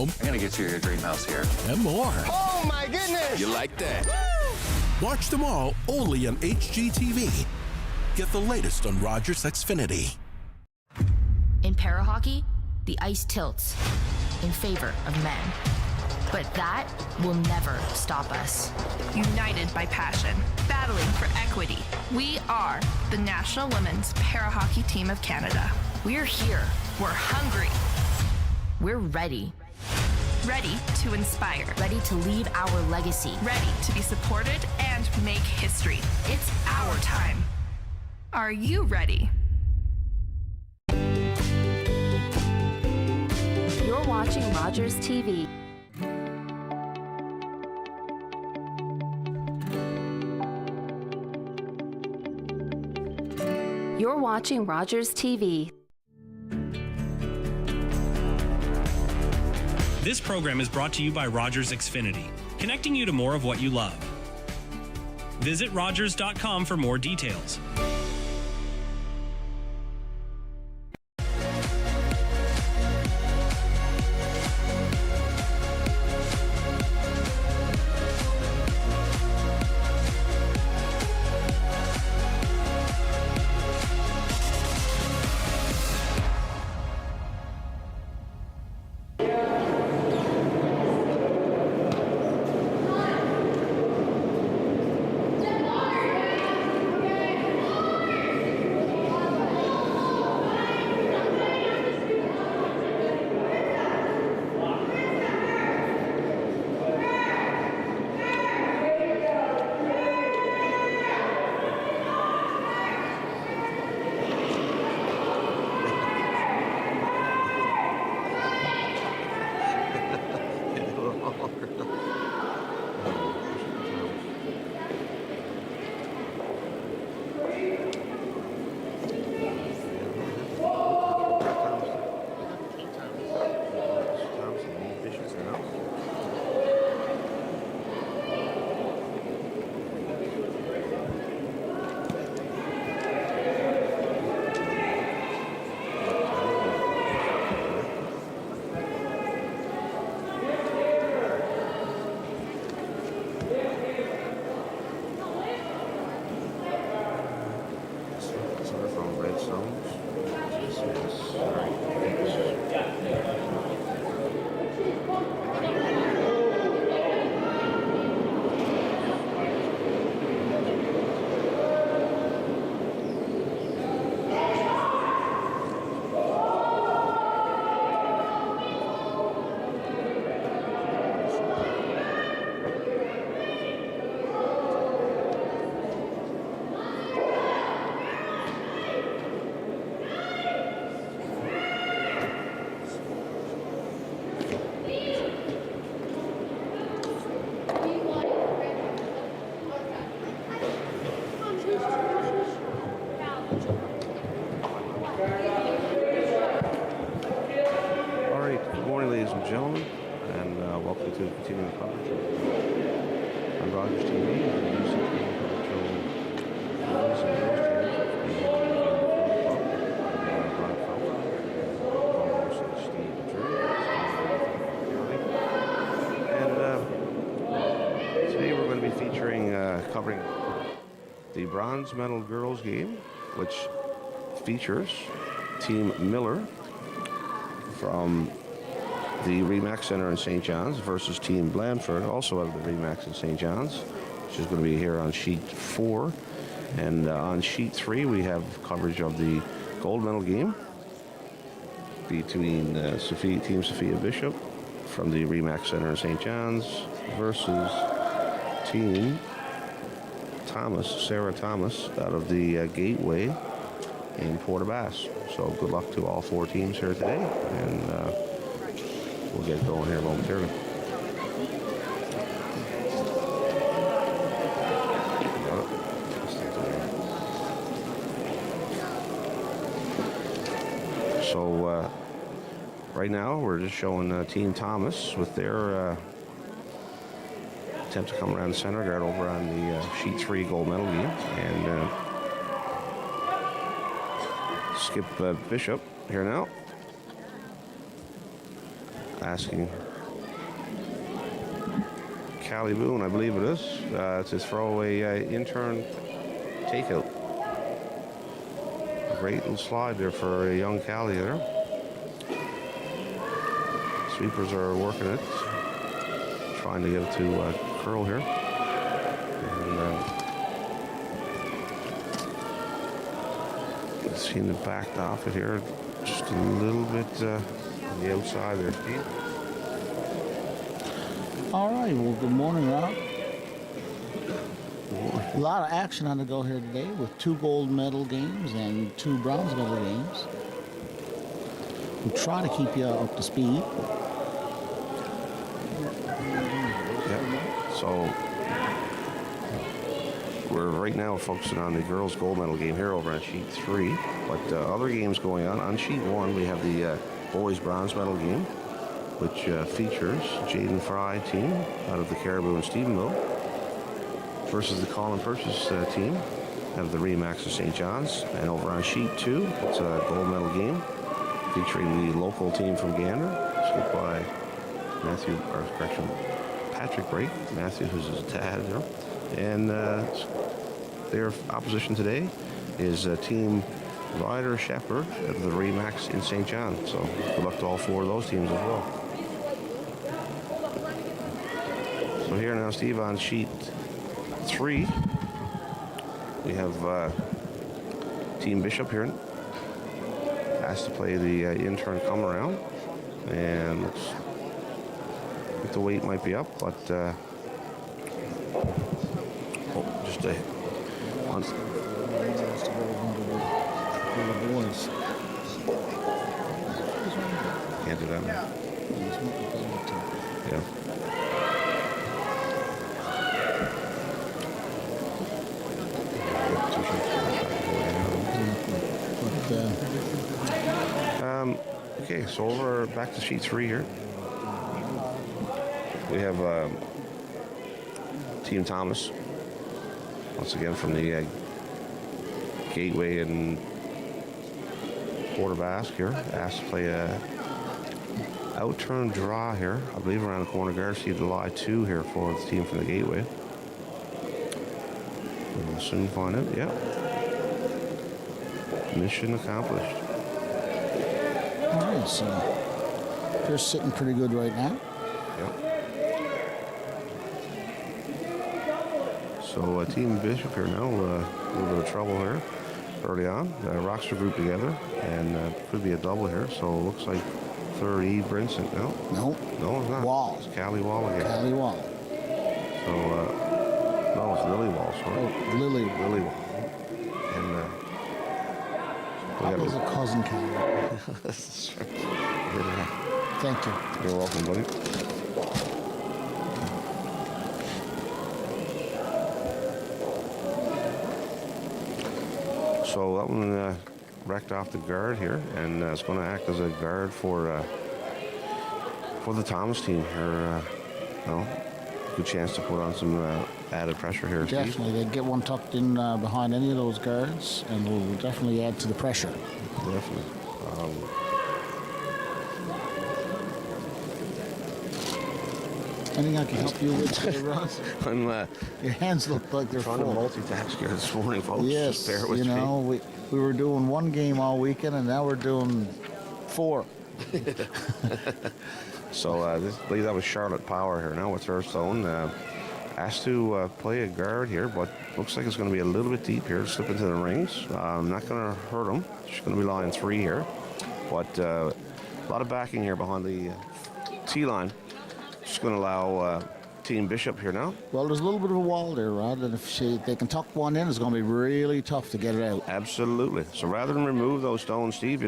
home, I'm gonna get you your dream house here. and more. Oh my goodness! You like that? Watch them all only on HGTV. Get the latest on Rogers Xfinity. In para hockey, the ice tilts in favor of men. But that will never stop us. United by passion, battling for equity. We are the National Women's Para Hockey Team of Canada. We're here. We're hungry, We're ready. ready to inspire, Ready to leave our legacy. ready to be supported and make history. It's our time. Are you ready? You're watching Rogers TV. You're watching Rogers TV. This program is brought to you by Rogers Xfinity, connecting you to more of what you love. Visit Rogers.com for more details. Gentlemen, and welcome to the continuing coverage on Rogers TV. The U16 and today we're going to be featuring, covering the bronze medal girls game, which features Team Miller from the Remax Center in St. John's versus Team Blandford, also out of the Remax in St. John's, which is going to be here on sheet 4. And on sheet 3, we have coverage of the gold medal game between Team Sophia Bishop from the Remax Center in St. John's versus Team Sarah Thomas, out of the Gateway in Port Bass. So good luck to all 4 teams here today, and we'll get going here momentarily. So right now we're just showing Team Thomas with their attempt to come around the center guard over on the sheet 3 gold medal game, and Skip Bishop here now, asking Callie Boone, I believe it is, to throw a intern takeout. Great little slide there for a young Callie there. Sweepers are working it, trying to get it to curl here. And seeing it backed off it here, just a little bit on the outside there, Steve. All right, well, good morning, Rob. A lot of action on the go here today with 2 gold medal games and 2 bronze medal games. We'll try to keep you up to speed. Yep. So we're right now focusing on the girls' gold medal game here over on sheet 3. But other games going on. On sheet 1, we have the boys' bronze medal game, which features Jaden Fry team out of the Caribou and Stephenville versus the Colin Purchase team out of the Remax of St. John's. And over on sheet 2, it's a gold medal game featuring the local team from Gander, skipped by Patrick Brake, Matthew, who's his dad there. And their opposition today is Team Ryder Shepherd of the Remax in St. John. So good luck to all 4 of those teams as well. So here now, Steve, on sheet 3, we have Team Bishop here. Has to play the intern come around. And looks like the weight might be up, but just a can't do that. Yeah. Okay, so over back to sheet 3 here. We have Team Thomas, once again from the Gateway and Port Basque here, asked to play a out-turn draw here, I believe around the corner guard. See the lie 2 here for the team from the Gateway. We'll soon find out. Yep. Mission accomplished. All right, so they're sitting pretty good right now. Yep. So Team Bishop here now, a little bit of trouble here early on. Rocks are grouped together, and could be a double here. So it looks like third Eve Brinson. No, no, it's not. Wall. It's Callie Wall again. Callie Wall. So no, it's Lily Wall. Sorry. Oh, Lily Wall. And that was a cousin Callie. that's right. Thank you. You're welcome, buddy. So that one wrecked off the guard here, and it's going to act as a guard for the Thomas team here. Good chance to put on some added pressure here. Definitely, they get one tucked in behind any of those guards, and will definitely add to the pressure. Definitely. Anything I can help you with, Ross? Your hands look like they're trying full. to multitask here this morning, folks. Yes, Just bear with you know, me. we were doing one game all weekend, and now we're doing 4. So I believe that was Charlotte Power here now with her stone. Asked to play a guard here, but looks like it's going to be a little bit deep here to slip into the rings. Not going to hurt him. She's going to be lying 3 here. But a lot of backing here behind the T-line. Just going to allow Team Bishop here now. Well, there's a little bit of a wall there, Rod, and if they can tuck one in, it's going to be really tough to get it out. Absolutely. So rather than remove those stones, Steve,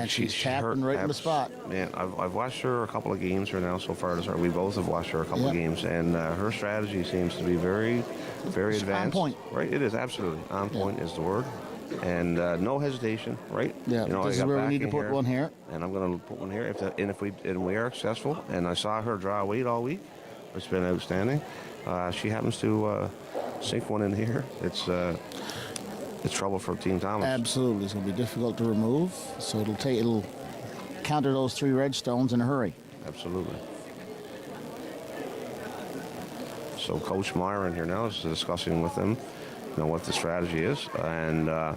She's tapping right in the spot. Man, I've watched her a couple of games here now so far. We both have watched her a couple of games, and her strategy seems to be very, very advanced. On point. Right, it is absolutely on point is the word, and no hesitation. Right. Yeah. This is where we need to put one here. And I'm going to put one here. If we are successful, and I saw her draw weight all week, it's been outstanding. She happens to sink one in here. It's trouble for Team Thomas. Absolutely. It's going to be difficult to remove. So it'll counter those 3 red stones in a hurry. Absolutely. So Coach Myron here now is discussing with them, what the strategy is. And I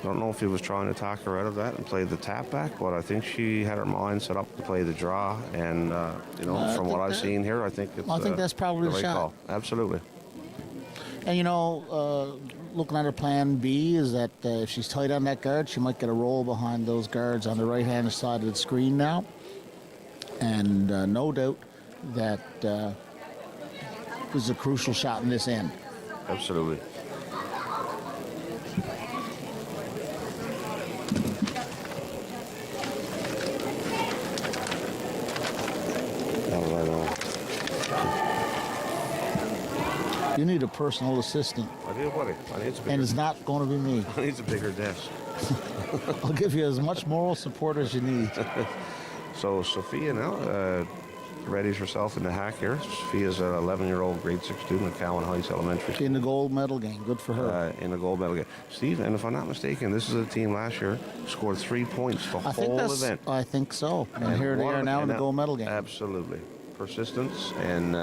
don't know if he was trying to talk her out of that and play the tap back, but I think she had her mind set up to play the draw. And, from what I've seen here, I think it's I think that's probably the right shot. call. Absolutely. And, looking at her plan B is that if she's tight on that guard, she might get a roll behind those guards on the right-hand side of the screen now. And no doubt that this is a crucial shot in this end. Absolutely. You need a personal assistant. I do, buddy. And it's not going to be me. I need a bigger desk. I'll give you as much moral support as you need. So Sophia now readies herself in the hack here. Sophia's an 11-year-old grade 6 student at Cowan Heights Elementary School. In the gold medal game. Good for her. In the gold medal game. Steve, and if I'm not mistaken, this is a team last year scored 3 points the whole event. I think so. And here they are now in the gold medal game. Absolutely. Persistence, and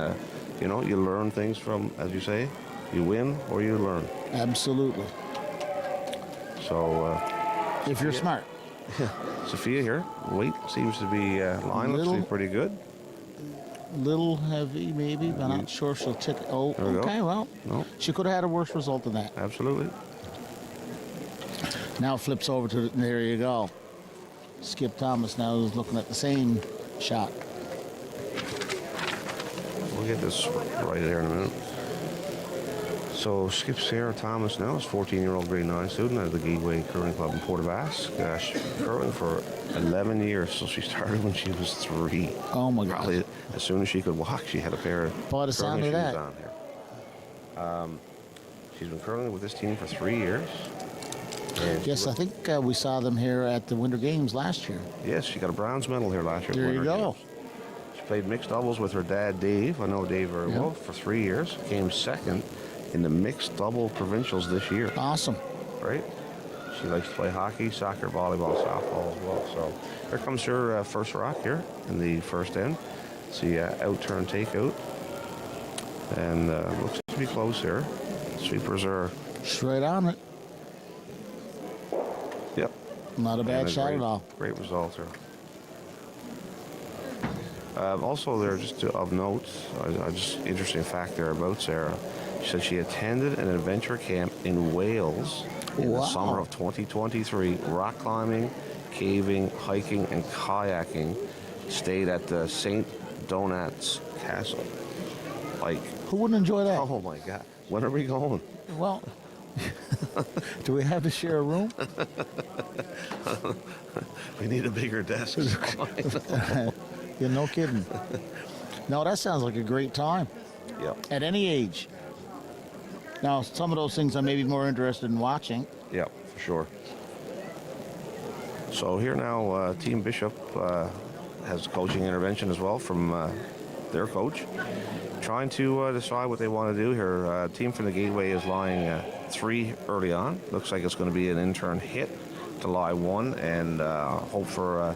you learn things from, as you say, you win or you learn. Absolutely. So if you're smart. Sophia here, weight seems to be line looks to be pretty good. Little heavy maybe, but I'm not sure she'll tick. Oh, okay, well, no. She could have had a worse result than that. Absolutely. Now it flips over to, there you go. Skip Thomas now is looking at the same shot. We'll get this right there in a minute. So Skip Sarah Thomas now is 14-year-old grade 9 student at the Gateway Curling Club in Port Basque. Curling for 11 years, so she started when she was 3. Oh my God! Probably as soon as she could walk, she had a pair of curling shoes on here. She's been curling with this team for 3 years. Yes, I think we saw them here at the Winter Games last year. Yes, she got a bronze medal here last year. There you go. She played mixed doubles with her dad, Dave. I know Dave very well, for 3 years. Came second in the mixed double provincials this year. Awesome. Right? She likes to play hockey, soccer, volleyball, softball as well. So here comes her first rock here in the first end. See, out-turn takeout. And looks to be close here. Sweepers are... Straight on it. Yep. Not a bad shot at all. Great result here. Also, there, just of note, just interesting fact there about Sarah. She said she attended an adventure camp in Wales in the summer of 2023. Rock climbing, caving, hiking, and kayaking. Stayed at the St. Donat's Castle. Like, who wouldn't enjoy that? Oh my God! When are we going? Well, do we have to share a room? We need a bigger desk. Yeah, no kidding. No, that sounds like a great time. Yep. At any age. Now, some of those things I may be more interested in watching. Yep, for sure. So here now, Team Bishop has a coaching intervention as well from their coach, trying to decide what they want to do here. Team from the Gateway is lying 3 early on. Looks like it's going to be an intern hit to lie 1 and hope for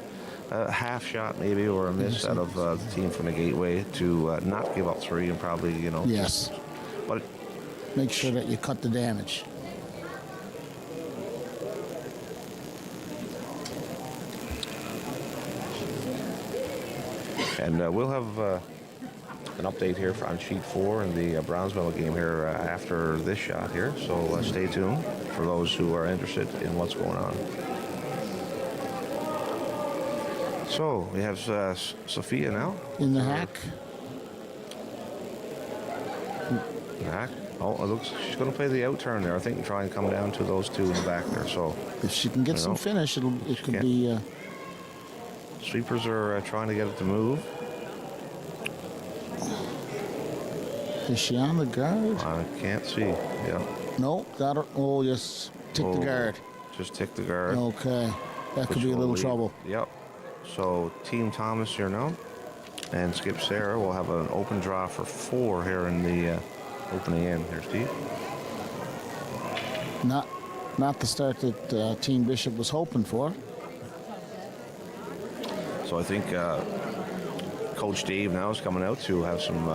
a half shot maybe or a miss out of the team from the Gateway to not give up 3 and probably, Yes. But make sure that you cut the damage. And we'll have an update here on sheet 4 in the bronze medal game here after this shot here. So stay tuned for those who are interested in what's going on. So we have Sophia now. In the hack. Hack. Oh, it looks she's going to play the out turn there. I think and try and come down to those 2 in the back there. So if she can get some finish, it could be. Sweepers are trying to get it to move. Is she on the guard? I can't see. Yeah. No, got her. Oh, yes. Tick the guard. Just tick the guard. Okay. That could be a little trouble. Yep. So Team Thomas here now. And Skip Sarah will have an open draw for 4 here in the opening end here, Steve. Not the start that Team Bishop was hoping for. So I think Coach Dave now is coming out to have some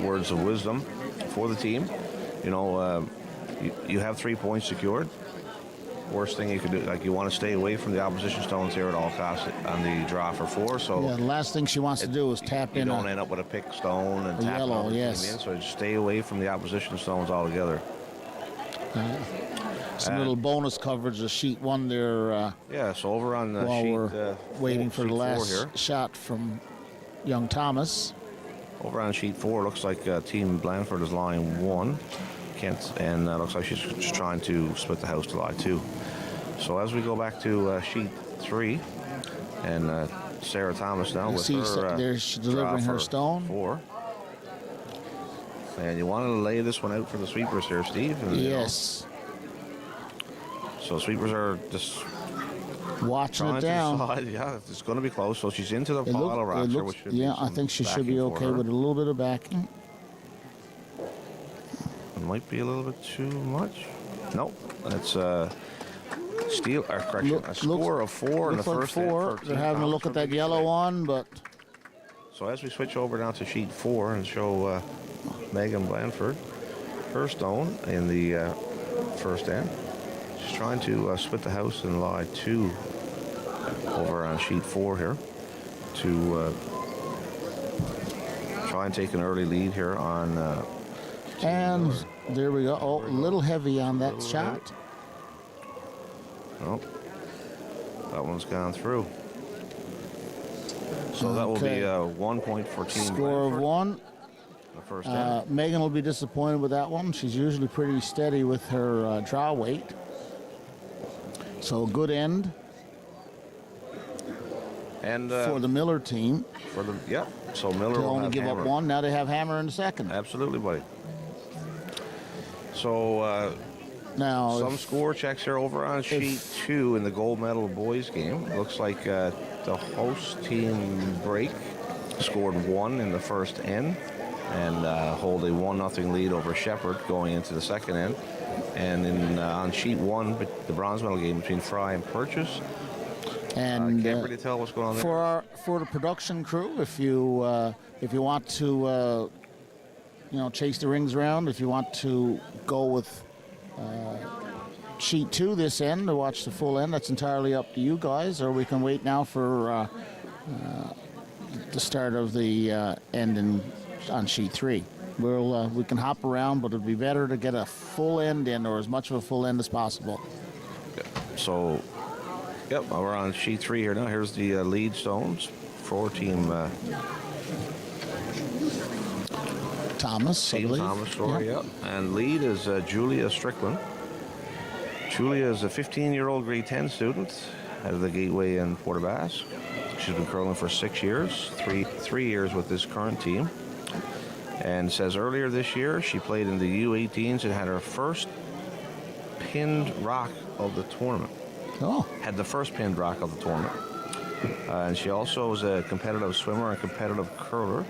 words of wisdom for the team. You know, you have 3 points secured. Worst thing you could do, like, you want to stay away from the opposition stones here at all costs on the draw for 4. So Yeah, the last thing she wants to do is tap you in don't end up with a pick stone and a tap yellow, everything yes. in. So just stay away from the opposition stones altogether. some little bonus coverage of sheet 1 there. Yeah, so over on while sheet, we're waiting for the sheet 4 last here. shot from young Thomas. Over on sheet 4, looks like Team Blandford is line 1. Kent, and looks like she's just trying to split the house to lie 2. So as we go back to sheet 3, and Sarah Thomas now You with see her there she's delivering draw her for stone. 4. And you want to lay this one out for the sweepers here, Steve. And, you know, Yes. so sweepers are just Watching trying it to down. decide. Yeah, it's going to be close. So she's into the It pile look- of rocks it here, looks- which should yeah, be I some think she should be backing for okay her. with a little bit of backing. It might be a little bit too much. Nope, that's steal. Or correction, a score of 4 in the Looks like first. 4. They're having a look at that yellow one, but So as we switch over now to sheet 4 and show Megan Blandford her stone in the first end. She's trying to split the house and lie 2 over on sheet 4 here to try and take an early lead here on. and there we go. Oh, a little heavy on that Little shot. Oh, that one's gone through. So that will be Okay. 1 point for Team Score of Blandford, 1. the first end. Megan will be disappointed with that one. She's usually pretty steady with her draw weight. So a good end And for the Miller team. yep. So Miller They will only have give hammer. up 1. Now they have hammer in the second. Absolutely, buddy. So Now, some score checks here over on sheet 2 in the gold medal boys game. Looks like the host team break scored 1 in the first end and hold a 1-0 lead over Shepherd going into the second end. And in on sheet 1, the bronze medal game between Fry and Purchase. and Can't really tell what's going on there. for the production crew, if you want to chase the rings around, if you want to go with sheet 2 this end to watch the full end, that's entirely up to you guys, or we can wait now for the start of the end on sheet 3. We can hop around, but it'd be better to get a full end in, or as much of a full end as possible. So, yep, we're on sheet 3 here now. Here's the lead stones for Team Thomas, I Team believe. Thomas story, Yep. yep. And lead is Julia Strickland. Julia is a 15-year-old grade 10 student out of the Gateway in Port aux Basques. She's been curling for 6 years, three years with this current team. And says earlier this year she played in the U18s and had her first pinned rock of the tournament. Oh, Had the first pinned rock of the tournament. And she also is a competitive swimmer and competitive curler,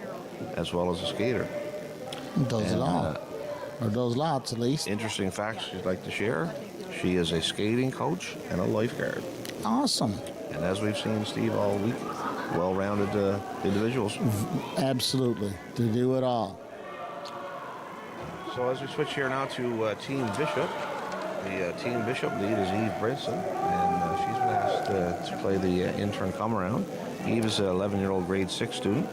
as well as a skater. does it all. Or does lots, at least. Interesting facts she'd like to share. She is a skating coach and a lifeguard. Awesome. And as we've seen, Steve, all week, well-rounded individuals. Absolutely. To do it all. So as we switch here now to Team Bishop, the Team Bishop lead is Eve Brinson, and she's been asked to play the intern come-around. Eve is an 11-year-old grade 6 student,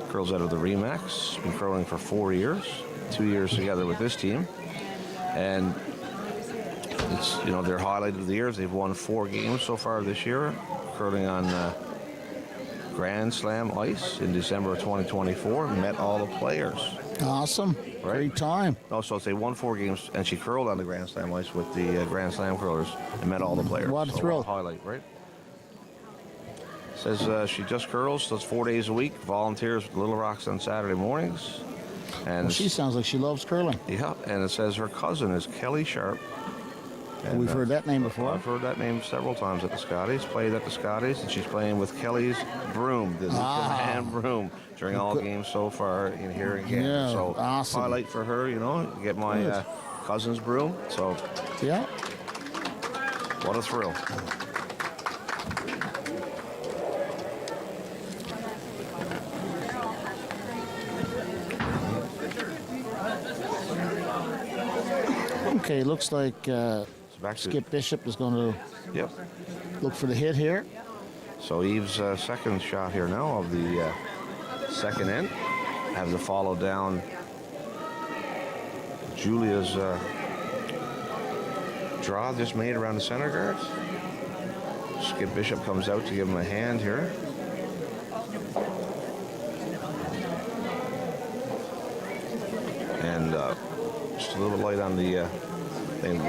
curls out of the Remax, been curling for 4 years, 2 years together with this team. And it's, their highlight of the year is they've won 4 games so far this year, curling on Grand Slam ice in December of 2024, met all the players. Awesome. Right. Great time. Oh, so they won 4 games, and she curled on the Grand Slam ice with the Grand Slam curlers and met all the players. What a So thrill. highlight, right? Says she just curls, does 4 days a week, volunteers with Little Rocks on Saturday mornings. And Well, she sounds like she loves curling. yeah, and it says her cousin is Kelly Sharp. And, We've heard that name before. I've heard that name several times at the Scotties, played at the Scotties, and she's playing with Kelly's broom, the hand broom, during all games so far in here again. Yeah, so awesome. highlight for her, get my cousin's broom. So Yeah. what a thrill. Okay, looks like back to Skip Bishop is going to Yep. look for the hit here. So Eve's second shot here now of the second end. Have to follow down Julia's draw just made around the center guard. Skip Bishop comes out to give him a hand here. And just a little light on the thing.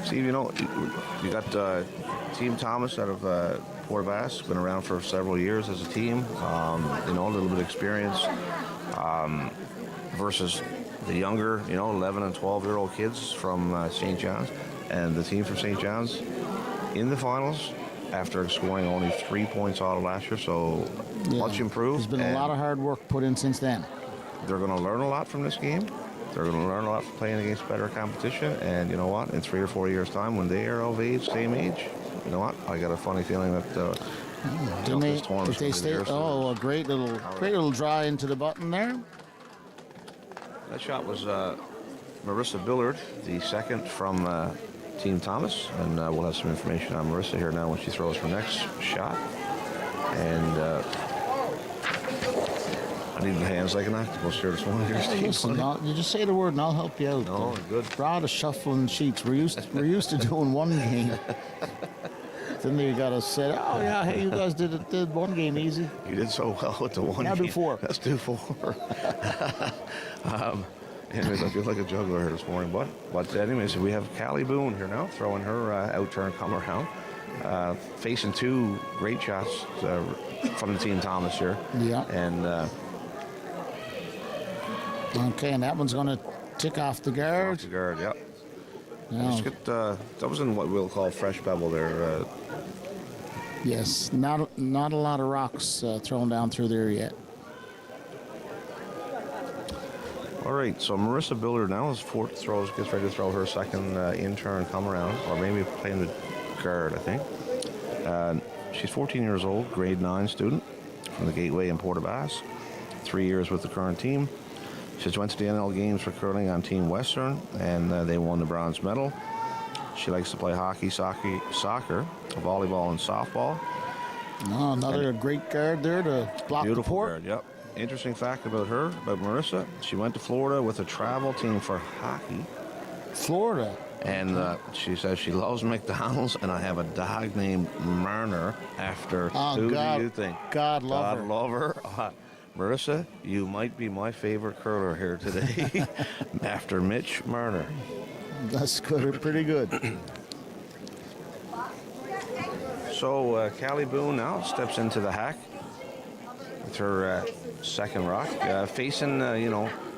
Steve, you know, you got Team Thomas out of Port Bass, been around for several years as a team. You know, a little bit of experience versus the younger, you know, 11 and 12-year-old kids from St. John's. And the team from St. John's in the finals after scoring only 3 points out of last year, so much improved. There's been a lot of hard work put in since then. They're going to learn a lot from this game. They're going to learn a lot from playing against better competition. And you know what? In 3 or 4 years' time, when they are of age, same age, you know what? I got a funny feeling that if they stay, a great little draw into the button there. That shot was Marissa Billard, the second from Team Thomas, and we'll have some information on Marissa here now when she throws her next shot. And I need the hands like an octopus here this morning. Listen, you just say the word and I'll help you out. No, good. Proud of shuffling sheets. We're used to doing one game. Then you got to say, oh yeah, hey, you guys did one game easy. You did so well with the one. Now game. do 4. Let's do 4. Anyways, I feel like a juggler here this morning, but anyways, we have Callie Boone here now throwing her out-turn come around, facing 2 great shots from the Team Thomas here. Yeah. And okay, and that one's going to tick off the guard. off the guard, yeah. Yeah. Just get, that was in what we'll call fresh bevel there. Yes, not a lot of rocks thrown down through there yet. All right, so Marissa Billard now is gets ready to throw her second in-turn come around, or maybe playing the guard, I think. She's 14 years old, grade 9 student from the Gateway in Port Bass. 3 years with the current team. She's went to the NL Games for curling on Team Western, and they won the bronze medal. She likes to play hockey, soccer, volleyball, and softball. Oh, another great guard there to block the port. Guard, yep. Interesting fact about Marissa, she went to Florida with a travel team for hockey. Florida. And she says she loves McDonald's, and I have a dog named Marner after. Who do you think? God love her. Marissa, you might be my favorite curler here today after Mitch Marner. That's good. Pretty good. So Callie Boone now steps into the hack with her second rock, facing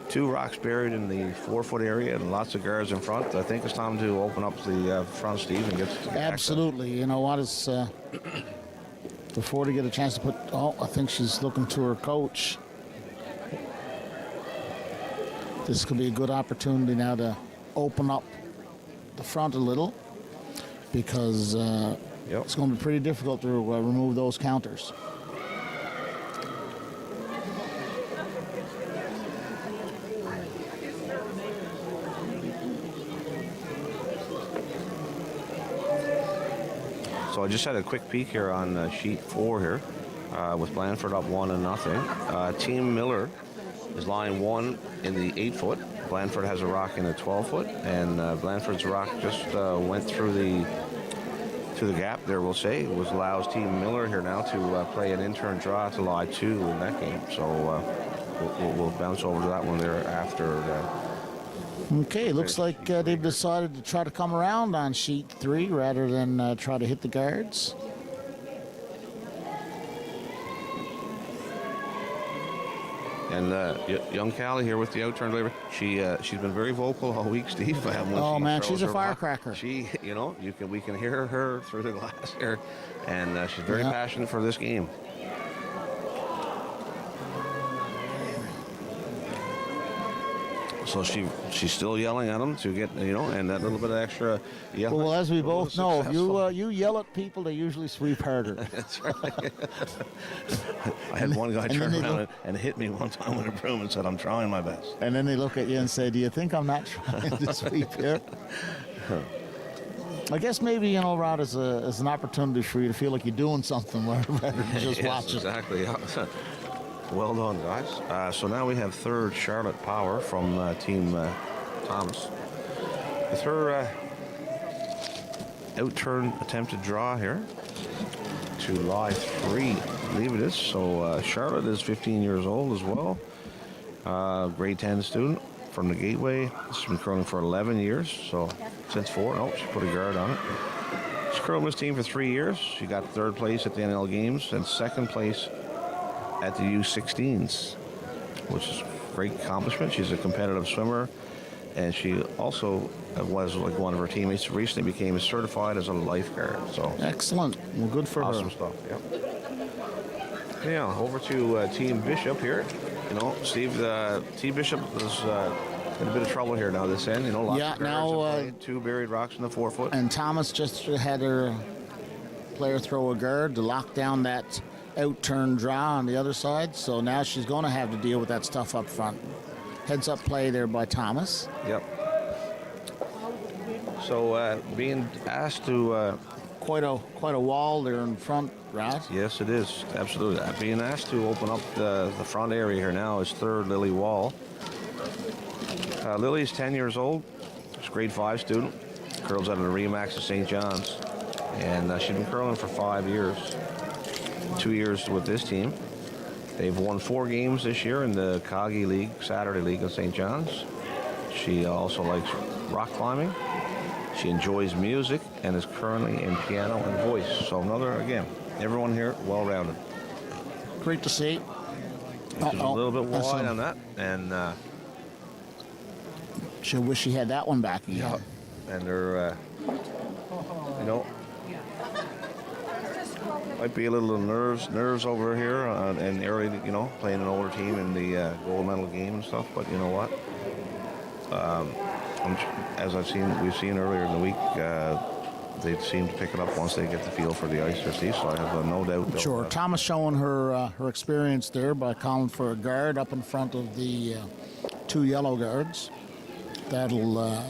2 rocks buried in the 4-foot area and lots of guards in front. I think it's time to open up the front, Steve, and get to the Absolutely. You know what? It's before they get a chance to put. Oh, I think she's looking to her coach. This could be a good opportunity now to open up the front a little, because it's going to be pretty difficult to remove those counters. So I just had a quick peek here on sheet 4 here with Blandford up 1-0. Team Miller is lying 1 in the 8-foot. Blandford has a rock in the 12-foot, and Blandford's rock just went through the gap there, we'll say. It allows Team Miller here now to play an in-turn draw to lie 2 in that game. So we'll bounce over to that one there after. Okay, looks like they've decided to try to come around on sheet 3 rather than try to hit the guards. And young Callie here with the out-turn delivery. She's been very vocal all week, Steve. Oh man, she's a firecracker. We can hear her through the glass here, and she's very passionate for this game. So she's still yelling at him to get, and that little bit of extra yelling. Well, as we both know, if you yell at people, they usually sweep harder. That's right. I had one guy turn around and hit me one time with a broom and said, "I'm trying my best." And then they look at you and say, "Do you think I'm not trying to sweep here?" I guess maybe, Rod, as an opportunity for you to feel like you're doing something rather than just watching. Exactly. Yeah. Well done, guys. So now we have third Charlotte Power from Team Thomas. With her out-turn attempted draw here to lie 3, I believe it is. So Charlotte is 15 years old as well. Grade 10 student from the Gateway. She's been curling for 11 years, so since 4. Oh, she put a guard on it. She's curled this team for 3 years. She got 3rd place at the NL Games and 2nd place at the U16s, which is a great accomplishment. She's a competitive swimmer, and she also was, like one of her teammates, recently became certified as a lifeguard. So excellent. Well, good for her. Awesome stuff. Yeah. Over to Team Bishop here. Steve, Team Bishop is in a bit of trouble here now this end. Lots of guards 2 buried rocks in the 4-foot. And Thomas just had her player throw a guard to lock down that out-turn draw on the other side. So now she's going to have to deal with that stuff up front. Heads up play there by Thomas. Yep. So being asked to... Quite a wall there in front, right? Yes, it is. Absolutely. Being asked to open up the front area here now is 3rd Lily Wall. Lily's 10 years old. She's a grade 5 student. Curls out of the Remax of St. John's. And she's been curling for 5 years. 2 years with this team. They've won 4 games this year in the Kagi League, Saturday League in St. John's. She also likes rock climbing. She enjoys music and is currently in piano and voice. So everyone here well-rounded. Great to see. She's a little bit wide on that, and she'll wish she had that one back again. Yeah. And they're, might be a little nerves over here, and early, playing an older team in the gold medal game and stuff. But you know what? As we've seen earlier in the week, they seem to pick it up once they get the feel for the ice, Steve. So I have no doubt. Sure. Thomas showing her experience there by calling for a guard up in front of the 2 yellow guards. That'll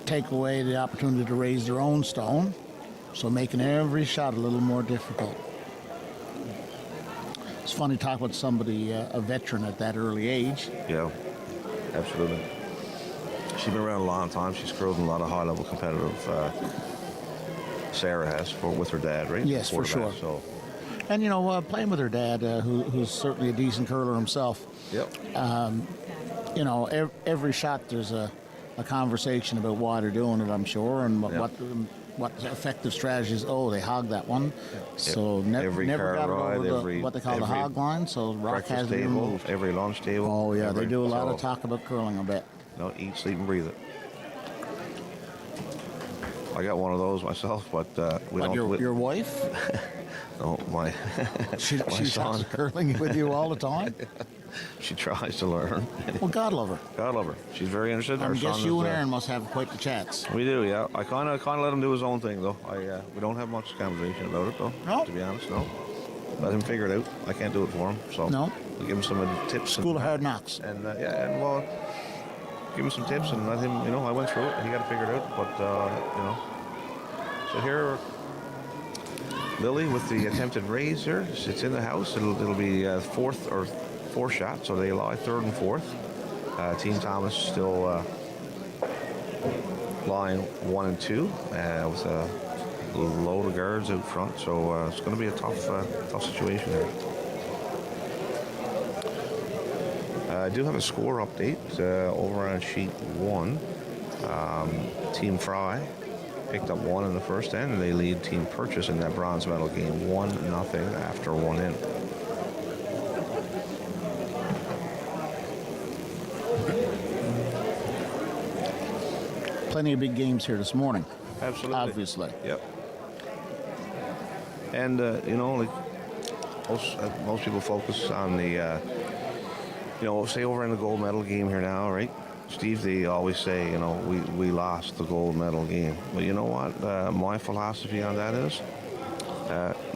take away the opportunity to raise their own stone. So making every shot a little more difficult. It's funny to talk with somebody, a veteran at that early age. Yeah, absolutely. She's been around a long time. She's curled in a lot of high-level competitive. Sarah has with her dad, right? Yes, for sure. So. And, playing with her dad, who's certainly a decent curler himself. Yep. Every shot there's a conversation about why they're doing it, I'm sure, and what effective strategies. Oh, they hogged that one. Yep. So never got it over what they call the hog line. So rock has to be moved. Every lunch table. Oh, yeah, they do a lot of talk about curling, I bet. Eat, sleep, and breathe it. I got one of those myself, but we don't. Your wife? No, my she's curling with you all the time. She tries to learn. Well, God love her. God love her. She's very interested. I guess you and Aaron must have quite the chats. We do, yeah. I kind of let him do his own thing, though. We don't have much conversation about it, though. No. To be honest, no. Let him figure it out. I can't do it for him, so no. We give him some tips. School of hard knocks. And give him some tips and let him. I went through it. And he got to figure it out, but So here, Lily with the attempted raise here. It's in the house. It'll be 4th shot, so they lie 3rd and 4th. Team Thomas still lying 1 and 2 with a load of guards out front. So it's going to be a tough situation here. I do have a score update over on sheet 1. Team Fry picked up 1 in the first end, and they lead Team Purchase in that bronze medal game 1-0 after 1 in. Plenty of big games here this morning. Absolutely. Obviously. Yep. And, like most people focus on the, say over in the gold medal game here now, right? Steve, they always say, we lost the gold medal game. But you know what? My philosophy on that is,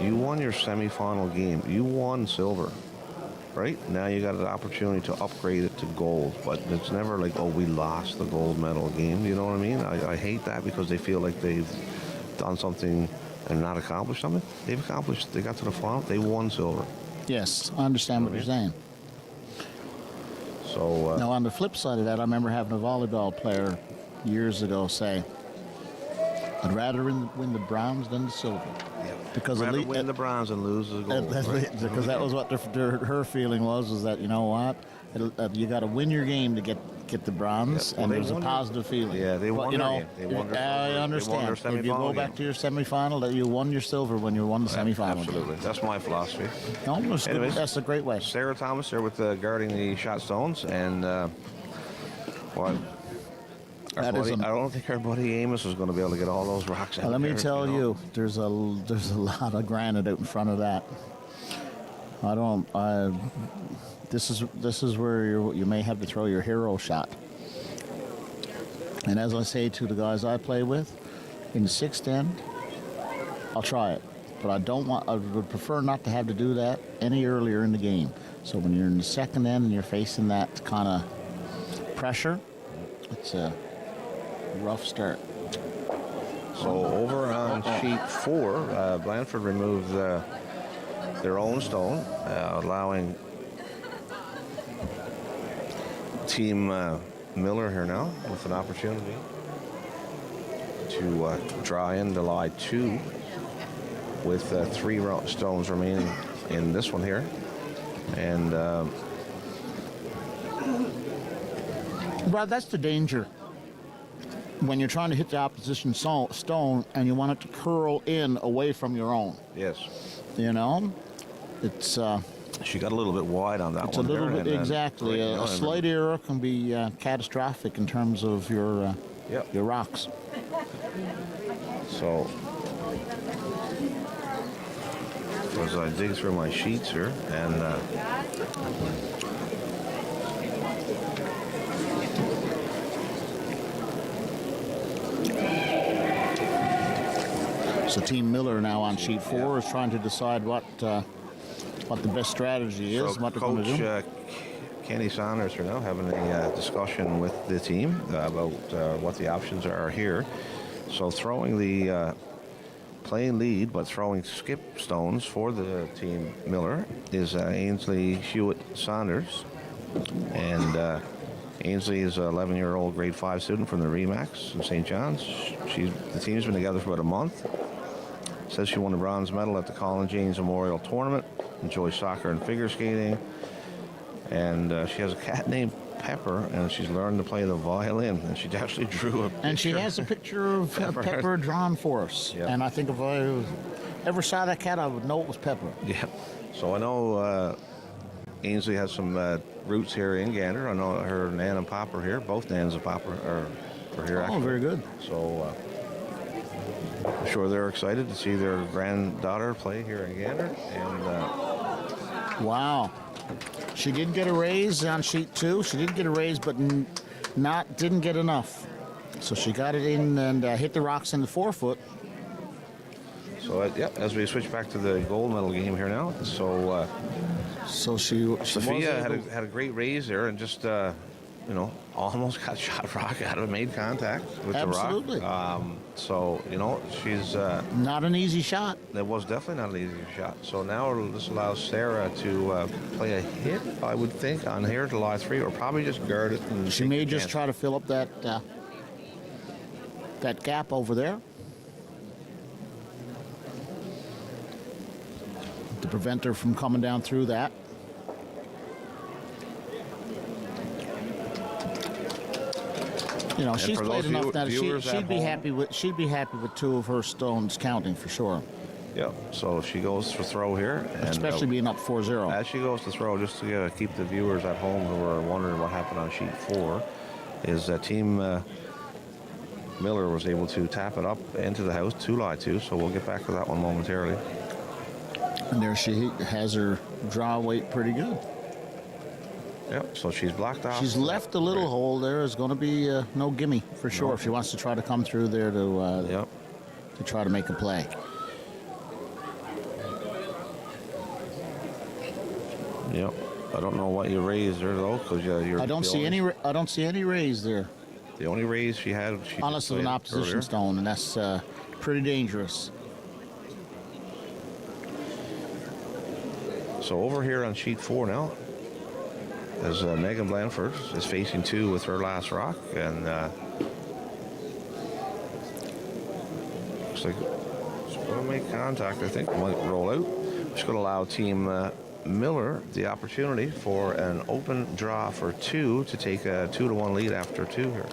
you won your semifinal game. You won silver, right? Now you got an opportunity to upgrade it to gold. But it's never like, oh, we lost the gold medal game. You know what I mean? I hate that because they feel like they've done something and not accomplished something. They've accomplished. They got to the final. They won silver. Yes, I understand what you're saying. So now, on the flip side of that, I remember having a volleyball player years ago say, "I'd rather win the bronze than the silver." Because rather win the bronze and lose the gold. Right? Because that was what her feeling was that, you know what, you got to win your game to get the bronze, and there's a positive feeling. Yeah, they won their game. They won I understand. If you go back to your semifinal, that you won your silver when you won the semifinal. Absolutely. That's my philosophy. No, that's a great way. Sarah Thomas there with guarding the shot stones, and what? I don't think our buddy Amos is going to be able to get all those rocks out. Let me tell you, there's a lot of granite out in front of that. This is where you may have to throw your hero shot. And as I say to the guys I play with, in the sixth end, I'll try it. But I would prefer not to have to do that any earlier in the game. So when you're in the second end and you're facing that kind of pressure, it's a rough start. So over on sheet 4, Blandford removed their own stone, allowing Team Miller here now with an opportunity to draw in the lie 2 with 3 stones remaining in this one here. And Brad, that's the danger when you're trying to hit the opposition stone and you want it to curl in away from your own. yes, It's she got a little bit wide on that it's one. a little bit, and exactly. A slight error can be catastrophic in terms of your rocks. So as I dig through my sheets here, and So Team Miller now on sheet 4 is trying to decide what the best strategy is, so what they're going to do. Coach Kenny Saunders are now having a discussion with the team about what the options are here. So throwing the playing lead, but throwing skip stones for the Team Miller is Ainsley Hewitt Saunders. And Ainsley is an 11-year-old grade 5 student from the Remax in St. John's. The team's been together for about a month. Says she won the bronze medal at the Colin James Memorial Tournament. Enjoys soccer and figure skating. And she has a cat named Pepper, and she's learned to play the violin. And she actually drew a picture. And she has a picture of Pepper drawn for us. Yep. And I think if I ever saw that cat, I would know it was Pepper. Yeah. So I know Ainsley has some roots here in Gander. I know her Nan and Pop are here. Both Nans and Pop are here. Oh, very good. So I'm sure they're excited to see their granddaughter play here in Gander. And wow. She did get a raise on sheet 2. She did get a raise, but didn't get enough. So she got it in and hit the rocks in the 4-foot. So as we switch back to the gold medal game here now. So Sophia had a great raise there and just almost got shot rock out of it, made contact with Absolutely. the rock. So she's not an easy shot. That was definitely not an easy shot. So now this allows Sarah to play a hit, I would think, on here to lie 3, or probably just guard it. And she may just try to fill up that gap over there to prevent her from coming down through that. She's played enough that she'd be happy with 2 of her stones counting for sure. Yeah, so she goes for throw here. And, especially being up 4-0. As she goes to throw, just to keep the viewers at home who are wondering what happened on sheet 4, is that Team Miller was able to tap it up into the house to lie 2, so we'll get back to that one momentarily. And there she has her draw weight pretty good. Yep, so she's blocked off. She's left a little hole there. Is going to be no gimme for sure if she wants to try to come through there to try to make a play. Yep. I don't know what you raised there though, because you're. I don't see any. I don't see any raise there. The only raise she had, unless of an opposition earlier. stone, and that's pretty dangerous. So over here on sheet 4 now, as Megan Blanford is facing 2 with her last rock, and looks like she's going to make contact. I think might roll out. Just going to allow Team Miller the opportunity for an open draw for 2 to take a 2-1 lead after 2 here.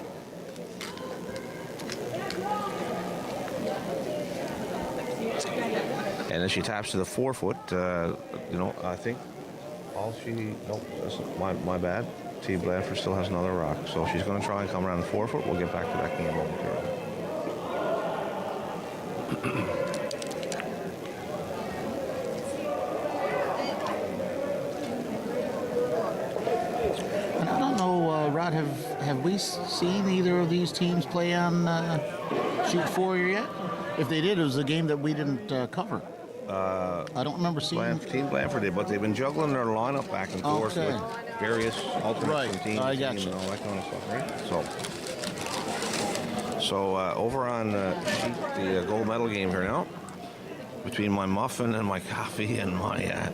And as she taps to the 4-foot, I think all she... Nope, that's my bad. T. Blanford still has another rock. So she's going to try and come around the 4-foot. We'll get back to that game momentarily. And I don't know, Rod, have we seen either of these teams play on sheet 4 yet? If they did, it was a game that we didn't cover. I don't remember seeing... Team Blanford did, but they've been juggling their lineup back and forth with various alternates from teams and all that kind of stuff, right? So over on sheet, the gold medal game here now, between my muffin and my coffee and my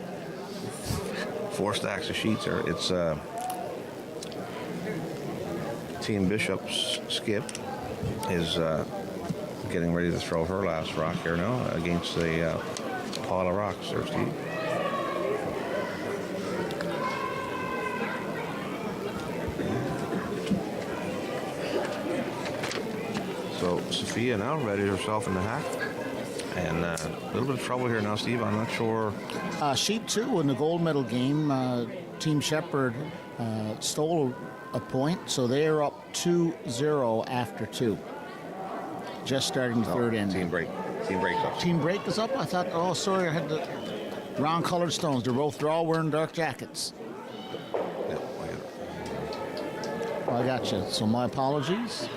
4 stacks of sheets here, it's Team Bishop's Skip is getting ready to throw her last rock here now against the pile of rocks there, Steve. So Sophia now ready herself in the hack. And a little bit of trouble here now, Steve. I'm not sure. Sheet 2 in the gold medal game, Team Shepherd stole a point, so they're up 2-0 after 2. Just starting the third end. Team break. Team break's up. Team break is up? I thought, oh, sorry, I had the wrong colored stones. They're all wearing dark jackets. Yeah, I get it. I got you. So my apologies.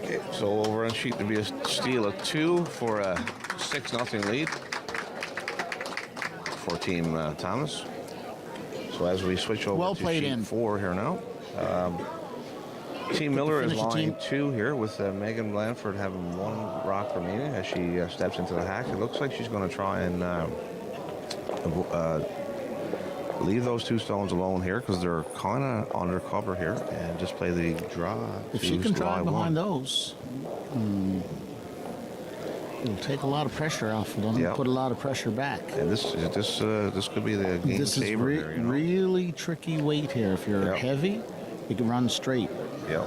Okay, so over on sheet to be a steal of 2 for a 6-0 lead for Team Thomas. So as we switch over to sheet 4 here now. Team Miller is lying 2 here with Megan Blanford having 1 rock remaining as she steps into the hack. It looks like she's going to try and leave those 2 stones alone here because they're kind of under cover here and just play the draw. If she can drive behind those, it'll take a lot of pressure off of them and put a lot of pressure back. And this could be the game saver here. This is really tricky weight here. If you're heavy, you can run straight. Yeah.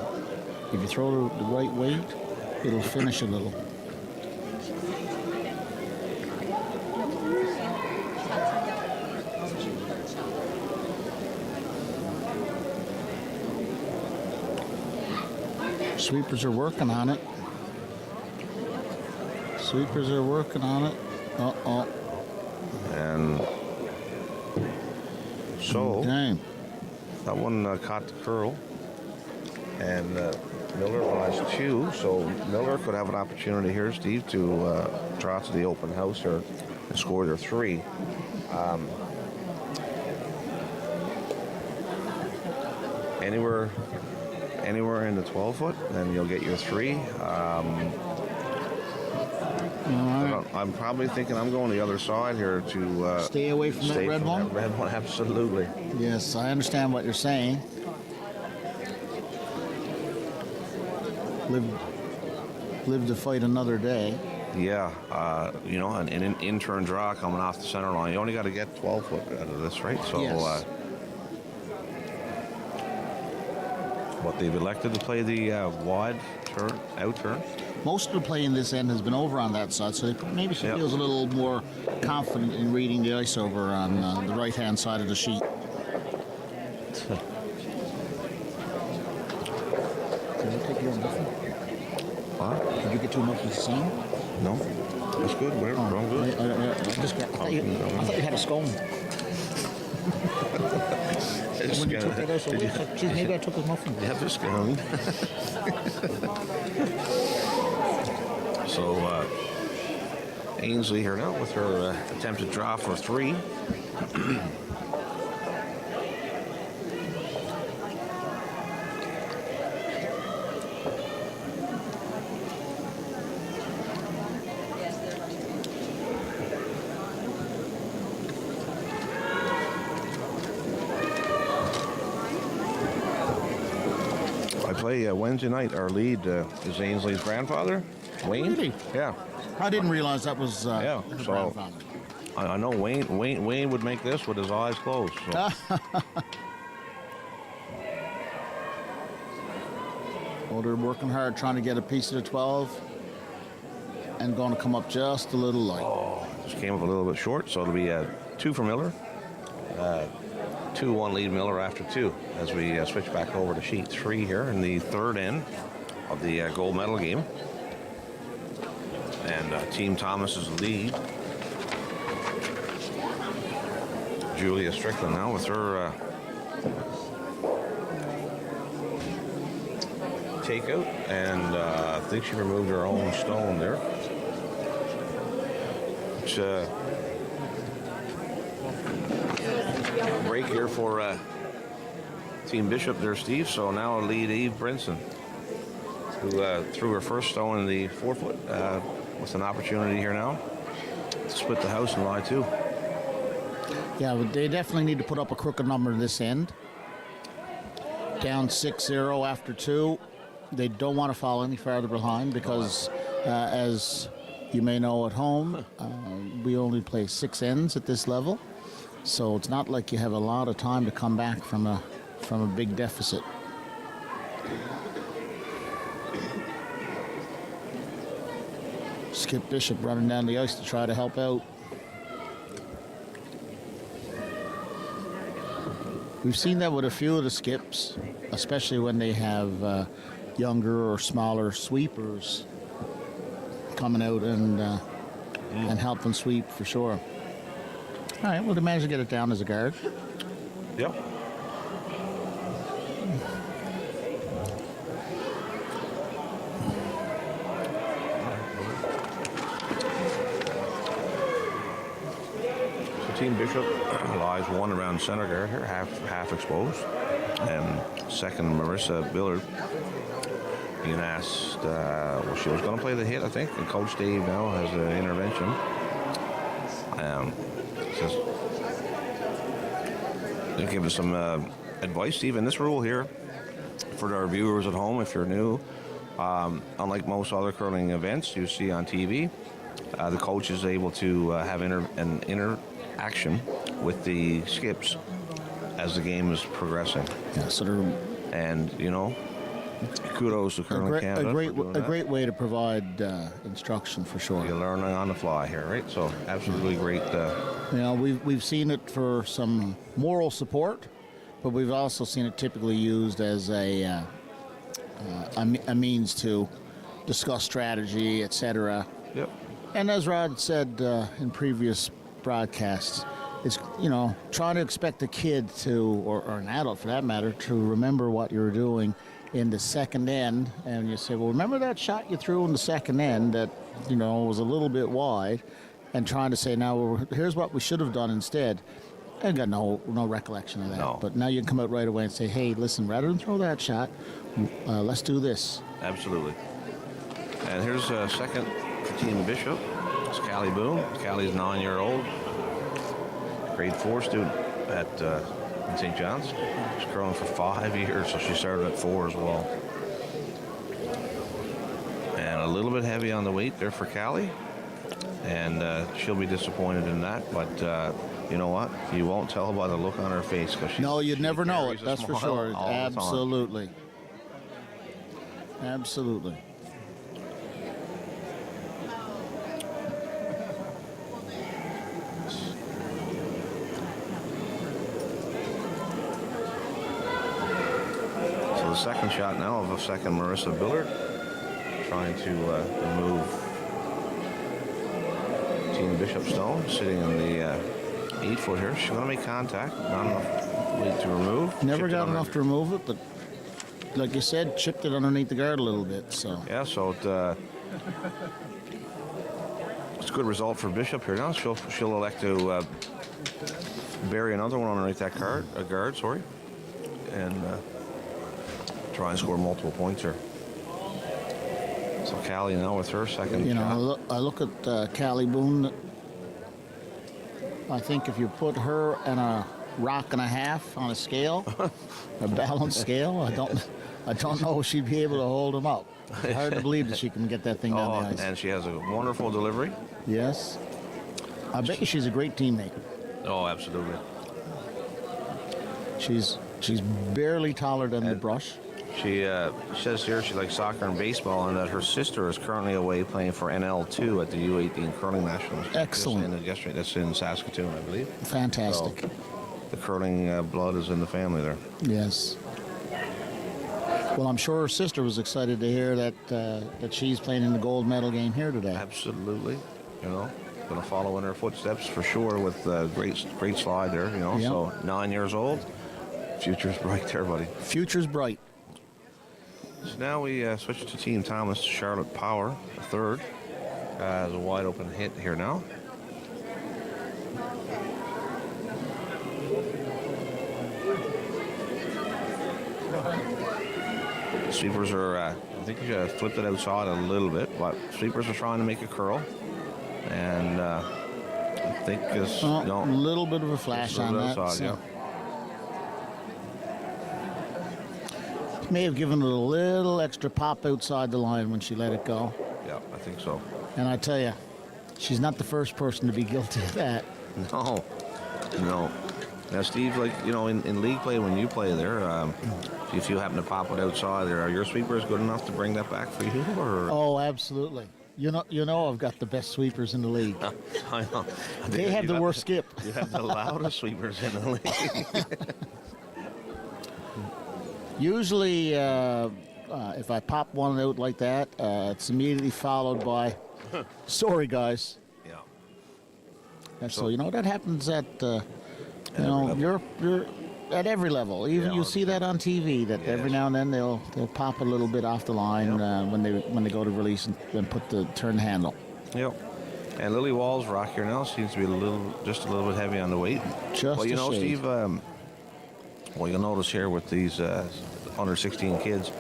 If you throw the right weight, it'll finish a little. Sweepers are working on it. Sweepers are working on it. Uh-oh. And so that one caught the curl. And Miller lies 2, so Miller could have an opportunity here, Steve, to draw to the open house here and score their 3. Anywhere in the 12-foot, then you'll get your 3. I'm probably thinking I'm going the other side here to stay away from that red one. That red one, absolutely. Yes, I understand what you're saying. Live to fight another day. Yeah, an in-turn draw coming off the center line. You only got to get 12-foot out of this, right? So, yes. But they've elected to play the wide turn, out turn. Most of the play in this end has been over on that side, so maybe she feels a little more confident in reading the ice over on the right-hand side of the sheet. Did you take your muffin? What? Did you get 2 muffins the same? No. That's good. Whatever. Wrong good. I thought you had a scone. When you took it, I said, wait, geez, maybe I took his muffin. You have the scone. So Ainsley here now with her attempted draw for 3. I play Wednesday night. Our lead is Ainsley's grandfather, Wayne. Really? Yeah. I didn't realize that was Yeah, her so- grandfather. I know Wayne would make this with his eyes closed. So. Well, they're working hard trying to get a piece of the 12 and going to come up just a little light. Just came up a little bit short, so it'll be 2 for Miller. 2-1 lead Miller after 2 as we switch back over to sheet 3 here in the third end of the gold medal game. And Team Thomas's lead. Julia Strickland now with her takeout, and I think she removed her own stone there. Which, break here for Team Bishop there, Steve. So now lead Eve Brinson, who threw her first stone in the 4-foot with an opportunity here now to split the house and lie 2. Yeah, but they definitely need to put up a crooked number this end. Down 6-0 after 2. They don't want to fall any farther behind because, as you may know at home, we only play 6 ends at this level. So it's not like you have a lot of time to come back from a big deficit. Skip Bishop running down the ice to try to help out. We've seen that with a few of the skips, especially when they have younger or smaller sweepers coming out and helping sweep for sure. All right, well, they managed to get it down as a guard. Yep. So Team Bishop lies 1 around center guard here, half exposed. And second, Marissa Billard being asked, well, she was going to play the hit, I think, and Coach Dave now has an intervention. Says, they give us some advice, Steve. In this rule here, for our viewers at home, if you're new, unlike most other curling events you see on TV, the coach is able to have an interaction with the skips as the game is progressing. Yeah, so they're, and you know, kudos to Curling Canada. A great way to provide instruction for sure. You learn on the fly here, right? So absolutely great. You know, we've seen it for some moral support, but we've also seen it typically used as a means to discuss strategy, etc. Yep. And as Rod said in previous broadcasts, it's, you know, trying to expect a kid to, or an adult for that matter, to remember what you're doing in the second end. And you say, well, remember that shot you threw in the second end that, you know, was a little bit wide, and trying to say, now, well, here's what we should have done instead. I got no recollection of that. No. But now you can come out right away and say, hey, listen, rather than throw that shot, let's do this. Absolutely. And here's a second for Team Bishop. It's Callie Boone. Callie's 9-year-old. Grade 4 student at in St. John's. She's curling for 5 years, so she started at 4 as well. And a little bit heavy on the weight there for Callie. And she'll be disappointed in that, but you know what? You won't tell by the look on her face. No, you'd never know it, that's for sure. Absolutely. Absolutely. So the second shot now of a second Marissa Billard, trying to remove Team Bishop Stone, sitting in the 8 foot here. She's going to make contact. Not enough weight to remove. Never Chipped it got under- enough to remove it, but like you said, chipped it underneath the guard a little bit. So Yeah, so it's a good result for Bishop here. Now she'll elect to bury another one underneath that guard, and try and score multiple points here. So Callie now with her second shot. I look at Callie Boone. I think if you put her and a rock and a half on a scale, a balanced scale, I don't know if she'd be able to hold them up. It's hard to believe that she can get that thing down the ice. And she has a wonderful delivery. Yes. I bet you she's a great teammate. Oh, absolutely. She's barely taller than the brush. She says here she likes soccer and baseball, and that her sister is currently away playing for NL2 at the U18 Curling Nationals. Excellent. That's in Saskatoon, I believe. Fantastic. So the curling blood is in the family there. Yes. Well, I'm sure her sister was excited to hear that she's playing in the gold medal game here today. Absolutely. Going to follow in her footsteps for sure with great slide there. Yep. So 9 years old. Future's bright there, buddy. Future's bright. So now we switch to Team Thomas. Charlotte Power, the third, has a wide open hit here now. Sweepers are, I think you flipped it outside a little bit, but sweepers are trying to make a curl. And I think it's a little bit of a flash on that. Outside, yeah. May have given it a little extra pop outside the line when she let it go. Yeah, I think so. And I tell you, she's not the first person to be guilty of that. No. Now, Steve, in league play, when you play there, if you happen to pop it outside there, are your sweepers good enough to bring that back for you? Or? Oh, absolutely. You know I've got the best sweepers in the league. I know. They have the worst skip. You have the loudest sweepers in the league. Usually, if I pop one out like that, it's immediately followed by, sorry, guys. Yeah. And so that happens at, you're at every level. Even you see that on TV. That every now and then they'll pop a little bit off the line when they go to release and turn the handle. Yep. And Lily Wall's rock here now seems to be just a little bit heavy on the weight. Just a shade. Steve. Well, you'll notice here with these under 16 kids,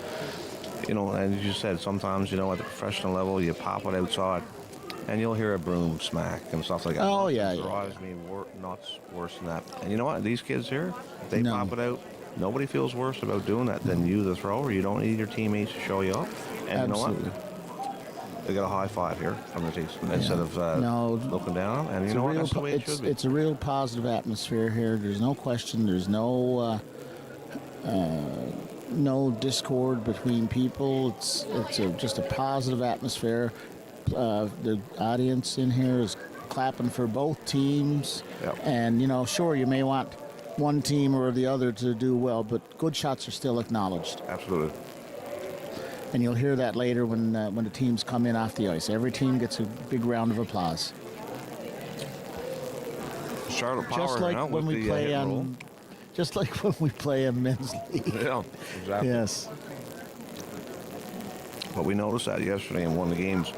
and as you said, sometimes, at the professional level, you pop it outside, and you'll hear a broom smack and stuff like that. Oh, yeah. It drives me nuts worse than that. And you know what? These kids here, if they pop it out, nobody feels worse about doing that than you, the thrower. You don't need your teammates to show you up. And absolutely. You know what? They got a high five here from the team instead of looking down. And you know what? That's the way it should be. It's a real positive atmosphere here. There's no question. There's no discord between people. It's just a positive atmosphere. The audience in here is clapping for both teams. Yep. And sure, you may want one team or the other to do well, but good shots are still acknowledged. Absolutely. And you'll hear that later when the teams come in off the ice. Every team gets a big round of applause. Charlotte Power Just like when we play on. Just like when we play in men's league. Yeah, exactly. Yes. But we noticed that yesterday in one of the games.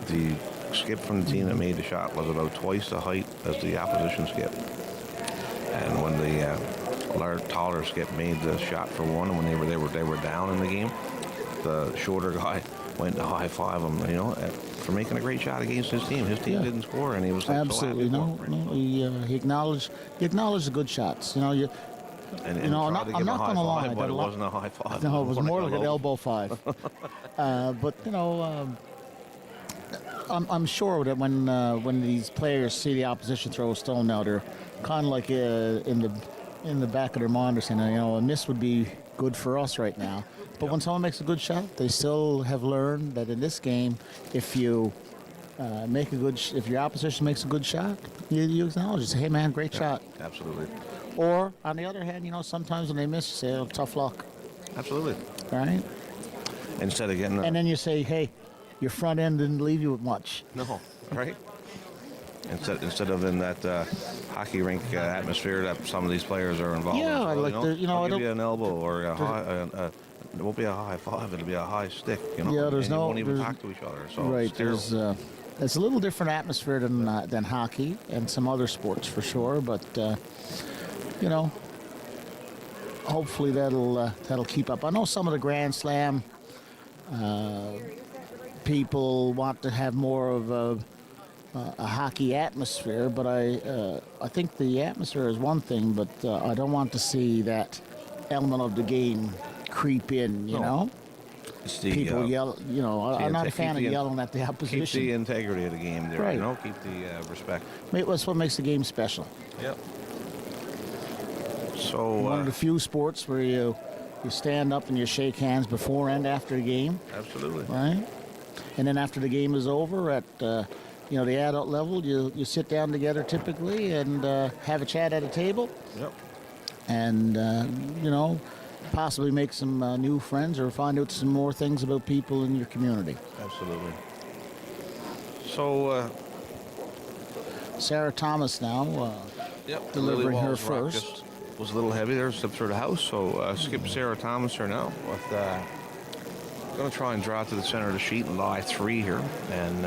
The skip from the team that made the shot was about twice the height as the opposition skip. And when the taller skip made the shot for one, and when they were down in the game, the shorter guy went to high five him, for making a great shot against his team. His team didn't score, and he was absolutely so happy. He acknowledged the good shots. And I'm not going to lie, but it wasn't a high five. No, it was more like an elbow five. But I'm sure that when these players see the opposition throw a stone now, they're kind of like in the back of their mind, they're saying, a miss would be good for us right now. But when someone makes a good shot, they still have learned that in this game, if you if your opposition makes a good shot, you acknowledge it. Say, hey man, great shot. Absolutely. Or on the other hand, sometimes when they miss, you say, oh, tough luck. Absolutely. Right? Instead of getting and then you say, hey, your front end didn't leave you with much. No, right? instead of in that hockey rink atmosphere that some of these players are involved in. Yeah, Well, like the, I'll I give don't. you an elbow or a high. It won't be a high five. It'll be a high stick. Yeah, there's and no. You won't even there's- talk to each other. So Right, it's terrible. it's a little different atmosphere than hockey and some other sports for sure, but hopefully that'll keep up. I know some of the Grand Slam people want to have more of a hockey atmosphere, but I think the atmosphere is one thing, but I don't want to see that element of the game creep in. You know. It's the, People yell, I'm not a fan of yelling at the Keep opposition. the integrity of the game there, Right. Keep the respect. That's what makes the game special. Yep. So, One of the few sports where you stand up and you shake hands before and after the game, absolutely. right? And then after the game is over at the adult level, you sit down together typically and have a chat at a table, Yep. and possibly make some new friends or find out some more things about people in your community. Absolutely. So, Sarah Thomas now. yep, delivering her Walls rock first. just was a little heavy there, stepped through the house. So, skip Sarah Thomas here now. With going to try and draw to the center of the sheet and lie 3 here, and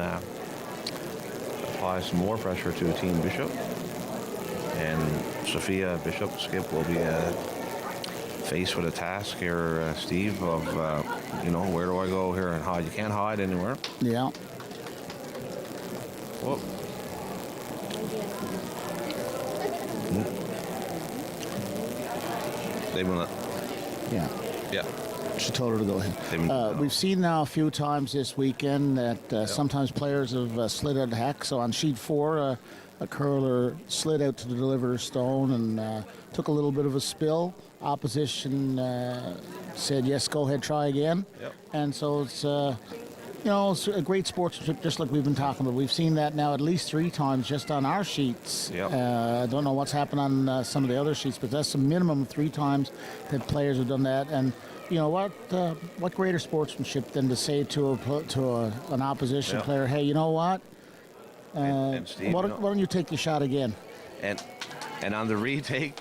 apply some more pressure to Team Bishop. And Sophia Bishop Skip will be faced with a task here, Steve, of where do I go here and hide? You can't hide anywhere. Yeah. Whoop. They will not. Yeah. Yeah. She told her to go ahead. No. We've seen now a few times this weekend that sometimes players have slid out of the hack. So on sheet 4, a curler slid out to deliver her stone and took a little bit of a spill. Opposition said, yes, go ahead, try again. Yep. And so it's a great sportsmanship, just like we've been talking about. We've seen that now at least 3 times just on our sheets. Yep. I don't know what's happened on some of the other sheets, but that's a minimum of 3 times that players have done that. And you know what greater sportsmanship than to say to an opposition Yep. player, hey, you know what? And Steve, Why don't you take your shot again? And on the retake,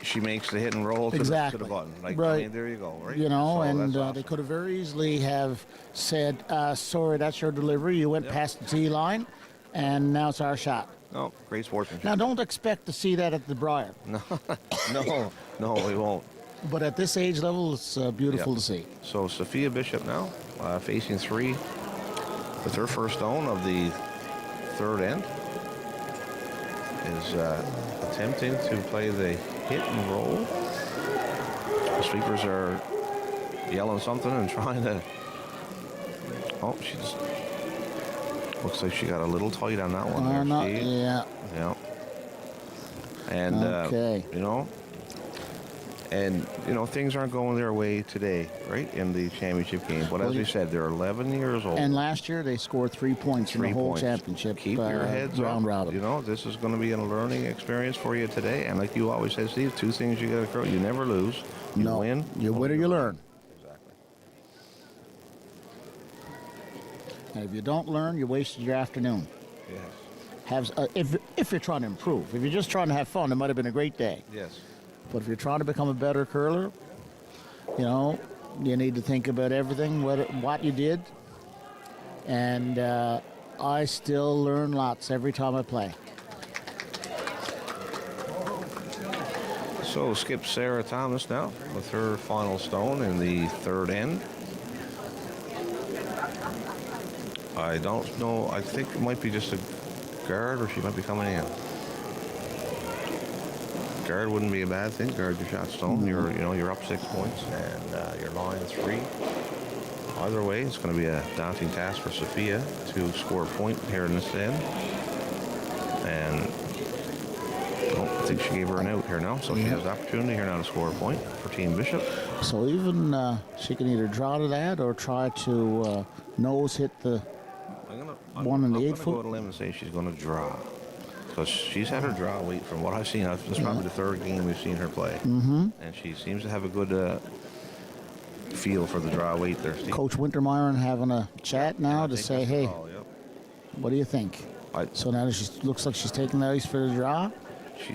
she makes the hit and roll to, Exactly. the button. Like, Right. I mean, there you go, right? You know, So and that's they awesome. could have very easily have said, sorry, that's your delivery. You went past the tee line, and now it's our shot. No, great sportsmanship. Now, don't expect to see that at the Briar. No, we won't. But at this age level, it's beautiful to see. So Sophia Bishop now facing 3 with her first stone of the 3rd end is attempting to play the hit and roll. The sweepers are yelling something and trying to. Oh, she just looks like she got a little tight on that one. There, Steve. Yeah. Yeah. And Okay. things aren't going their way today, right, in the championship game. But as we said, they're 11 years old. And last year, they scored 3 points in the 3 whole points. championship. Keep your heads round up. robin. This is going to be a learning experience for you today. And like you always say, Steve, 2 things you got to crow. You never lose. You win. You win or you learn. Exactly. And if you don't learn, you wasted your afternoon. Yes. If you're trying to improve. If you're just trying to have fun, it might have been a great day. Yes. But if you're trying to become a better curler, you need to think about everything, what you did. And I still learn lots every time I play. So skip Sarah Thomas now with her final stone in the 3rd end. I don't know. I think it might be just a guard, or she might be coming in. Guard wouldn't be a bad thing. Guard your shot stone. You're up 6 points, and you're line 3. Either way, it's going to be a daunting task for Sophia to score a point here in this end. And I think she gave her an out here now, so she has the opportunity here now to score a point for Team Bishop. So even she can either draw to that or try to nose hit the one in the 8 I'm going to foot. go out on a limb and say she's going to draw. Because she's had her draw weight from what I've seen. This is probably the 3rd game we've seen her play. Mm-hmm. And she seems to have a good feel for the draw weight there, Steve. Coach Wintermeyer having a chat now to say, hey, what do you think? So now she looks like she's taking the ice for the draw.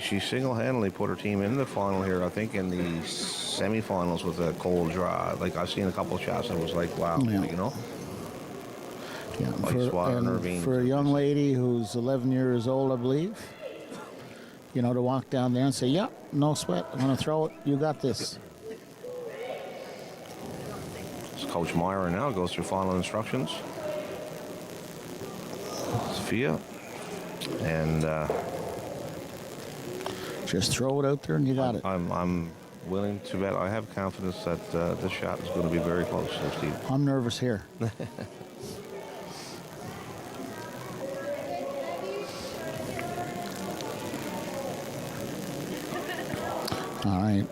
She single-handedly put her team in the final here, I think, in the semifinals with a cold draw. Like, I've seen a couple of shots and it was like, wow, Yeah. you know? Yeah, Ice water, Nervine. for a young lady who's 11 years old, I believe, you know, to walk down there and say, "Yep, no sweat. I'm going to throw it. You got this." Coach Meyer now goes through final instructions. Sophia. And just throw it out there and you got it. I'm willing to bet. I have confidence that this shot is going to be very close, Steve. I'm nervous here. All right.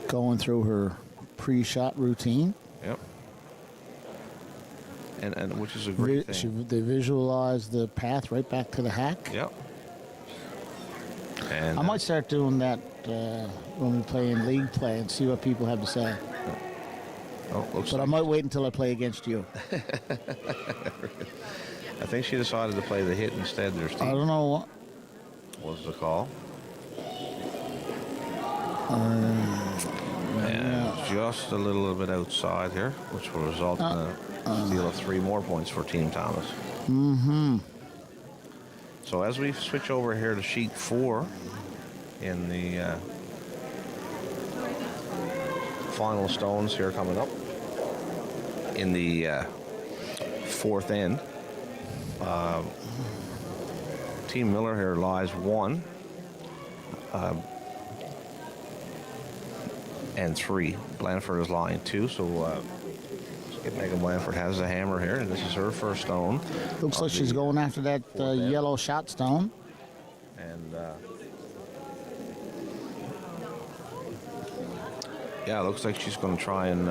Going through her pre-shot routine. Yep. And which is a great thing. They visualize the path right back to the hack. Yep. And I might start doing that when we play in league play and see what people have to say. But I might wait until I play against you. I think she decided to play the hit instead there, Steve. I don't know what was the call. Just a little bit outside here, which will result in a steal of 3 more points for Team Thomas. Mm-hmm. So as we switch over here to sheet 4 in the final stones here coming up in the 4th end, Team Miller here lies 1 and 3. Blanford is lying 2, so Megan Blanford has the hammer here, and this is her first stone. Looks like she's going after that yellow shot stone. And yeah, it looks like she's going to try and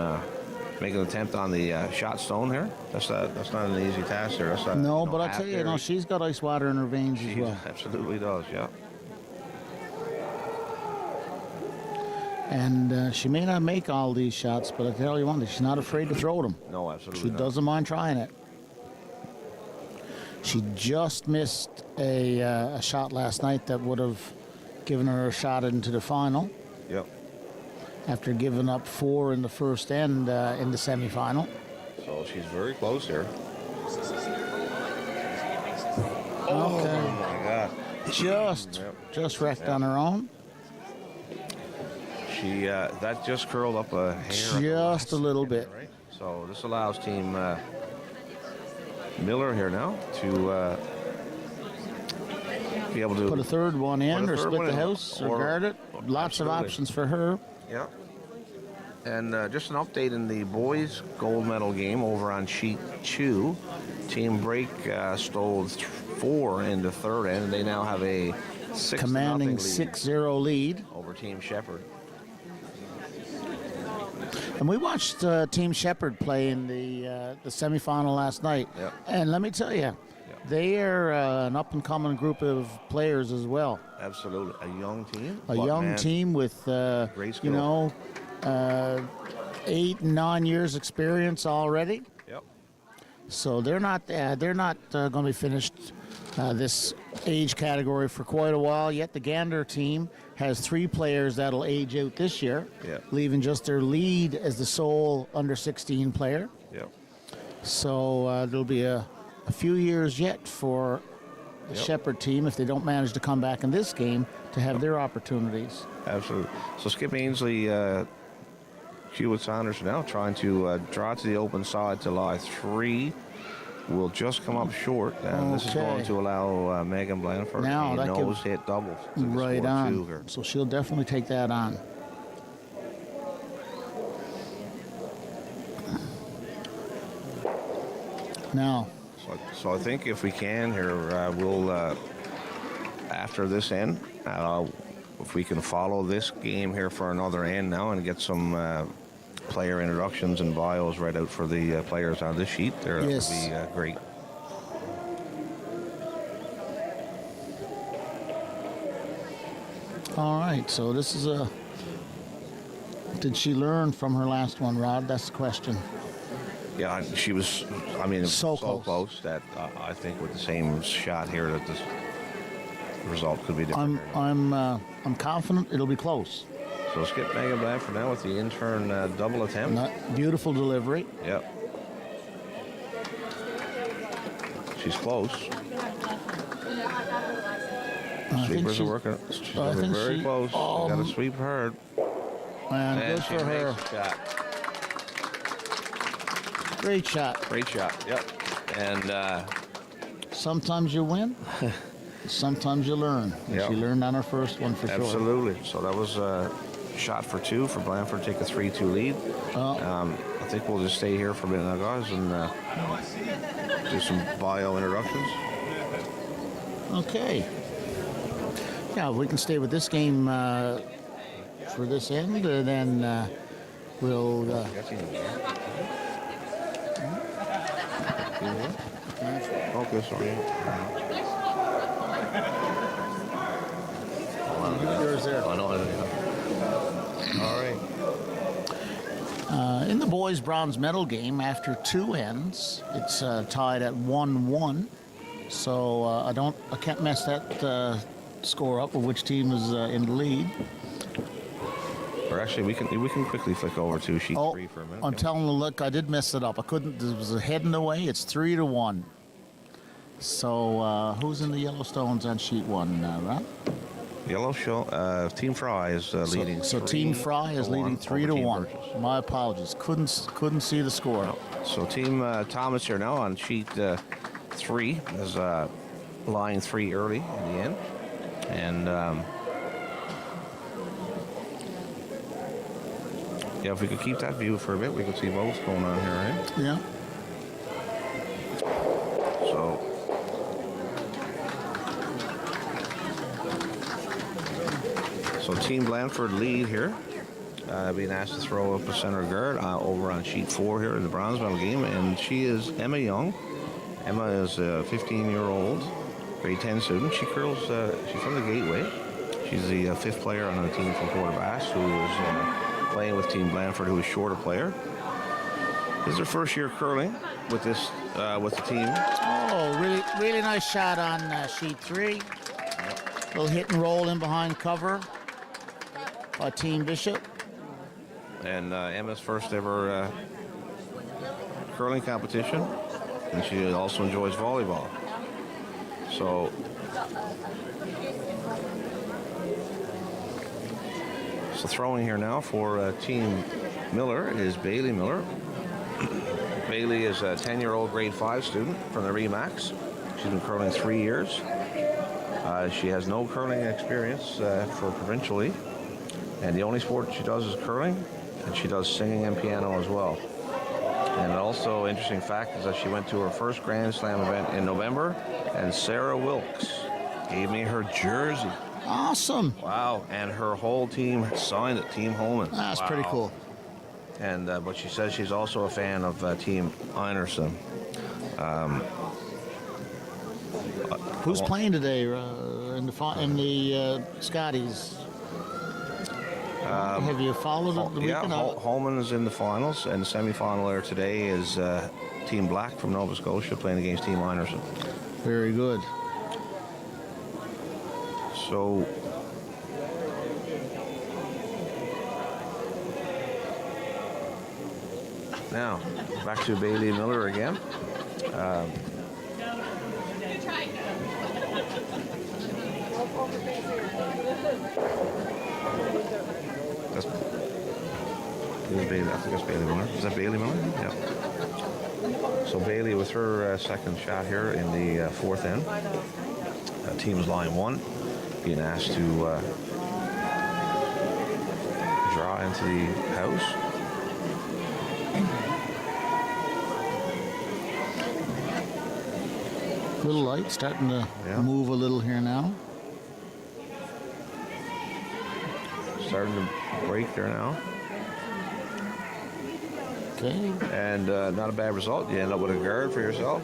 make an attempt on the shot stone here. That's not an easy task here. No, but I'll tell you, she's got ice water in her veins as well. She absolutely does, yeah. And she may not make all these shots, but I tell you one thing, she's not afraid to throw them. No, absolutely She doesn't mind trying it. She just missed a shot last night that would have given her a shot into the final. Yep. After giving up 4 in the first end in the semifinal. So she's very close here. Okay. Oh my God. Just wrecked on her own. She that just curled up a hair. Just a little bit. Right? So this allows Team Miller here now to be able to put a third one in, or split the house, or guard it. Lots of options for her. Yeah. And just an update in the boys' gold medal game over on sheet 2. Team Break stole 4 in the third end, and they now have a 6-0 commanding lead 6-0 lead over Team Shepherd. And we watched Team Shepherd play in the semifinal last night. Yep. And let me tell you, they are an up-and-coming group of players as well. Absolutely. A young team. A young team with, great skill. 8 and 9 years experience already. Yep. So they're not going to be finished this age category for quite a while yet. The Gander team has 3 players that'll age out this year, leaving just their lead as the sole under-16 player. Yep. So there'll be a few years yet for the Shepherd team, if they don't manage to come back in this game, to have their opportunities. Absolutely. So Skip Ainsley, Hewitt Saunders now trying to draw to the open side to lie 3. Will just come up short, and this is going to allow Megan Blanford a nose-hit double. Right on. So she'll definitely take that on. Now. So I think if we can here, we'll, after this end, if we can follow this game here for another end now and get some player introductions and bios right out for the players on this sheet there, that would be great. All right, so this is did she learn from her last one, Rod? That's the question. Yeah, she was, I mean, So so close. close that I think with the same shot here that the result could be different. I'm confident it'll be close. So skip Megan Blanford now with the intern double attempt. Beautiful delivery. Yep. She's close. Sweepers are working. She's I think very she- close. Got to sweep hard. And And good she for her. makes the shot. Great shot. Great shot. Yep. And Sometimes you win. Sometimes you learn. And Yep. she learned on her first one for sure. absolutely. So that was a shot for two for Blanford to take a 3-2 lead. I think we'll just stay here for a minute now, guys, and do some bio introductions. Okay. Yeah, we can stay with this game for this end, and then we'll. Okay, sorry. Yours there. I know. All right. In the boys' bronze medal game, after two ends, it's tied at 1-1. So I can't mess that score up of which team is in the lead. Or actually, we can quickly flick over to sheet 3 for a minute. I'm telling you, look, I did mess it up. I couldn't. There was a head in the way. It's 3-1. So who's in the Yellowstones on sheet 1, Rob? Yellow show. Team Fry is leading. So Team Fry is leading 3-1. Burgess. My apologies. Couldn't see the score. So Team Thomas here now on sheet 3 is line 3 early in the end, and yeah, if we could keep that view for a bit, we could see both going on here, right? Yeah. So Team Blanford lead here, being asked to throw up a center guard over on sheet 4 here in the bronze medal game, and she is Emma Young. Emma is a 15-year-old grade 10 student. She curls. She's from the Gateway. She's the 5th player on the team from Port Bass, who is playing with Team Blanford, who is shorter player. This is her first year curling with this with the team. Oh, really nice shot on sheet 3. Little hit and roll in behind cover by Team Bishop. And Emma's first ever curling competition, and she also enjoys volleyball. So throwing here now for Team Miller is Bailey Miller. Bailey is a 10-year-old grade 5 student from the Remax. She's been curling 3 years. She has no curling experience for Provincially, and the only sport she does is curling, and she does singing and piano as well. And also, interesting fact is that she went to her first Grand Slam event in November, and Sarah Wilkes gave me her jersey. Awesome. Wow, and her whole team signed it, Team Holman. That's Wow. pretty cool. And but she says she's also a fan of Team Einerson. Who's playing today in the Scotties? Have you followed it the Yeah, weekend? Holman is in the finals, and the semi-final there today is Team Black from Nova Scotia playing against Team Einerson. Very good. So now back to Bailey Miller again. That's Bailey. I think that's Bailey Miller. Is that Bailey Miller? Yeah. So Bailey with her second shot here in the fourth end. Team's line 1 being asked to draw into the house. Little light, starting to Yeah. move a little here now. Starting to break there now. Okay. And not a bad result. You end up with a guard for yourself.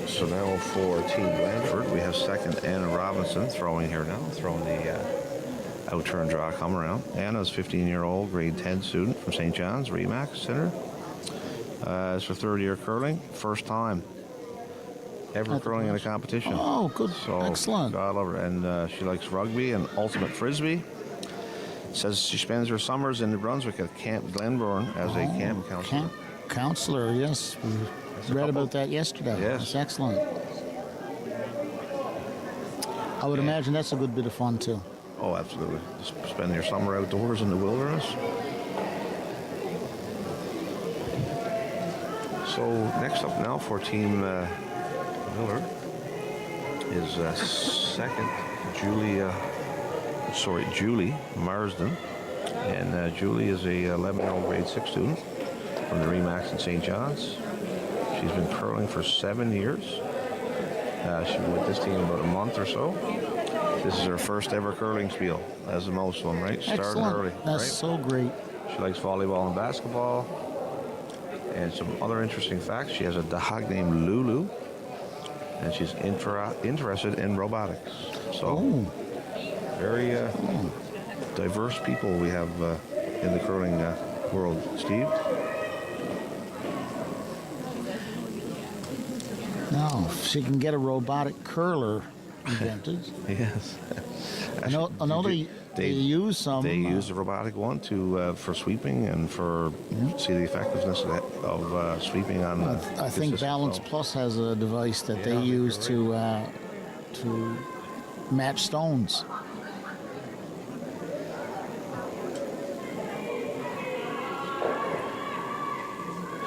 So now for Team Blanford, we have second Anna Robinson throwing here now, throwing the outturn draw come around. Anna's 15-year-old grade 10 student from St. John's Remax Center. It's her third year curling, first time ever curling in a competition. Oh, good. So, Excellent. God love her. And she likes rugby and ultimate frisbee. Says she spends her summers in New Brunswick at Camp Glenbourne as a camp counselor. Camp counselor, yes. We read about that yesterday. Yes. That's excellent. I would imagine that's a good bit of fun, too. Oh, absolutely. Just spend your summer outdoors in the wilderness. So next up now for Team Miller is second Julie Marsden. And Julie is a 11-year-old grade 6 student from the Remax in St. John's. She's been curling for 7 years. She's been with this team about a month or so. This is her first ever curling spiel, as the most of them, right? Starting Excellent. early. That's right? so great. She likes volleyball and basketball. And some other interesting facts. She has a dog named Lulu. And she's interested in robotics. So, very diverse people we have in the curling world. Steve? Now, if she can get a robotic curler invented. Yes. I know they use some. They use the robotic one to for sweeping and for see the effectiveness of sweeping on. I think Balance Plus has a device that they use to match stones.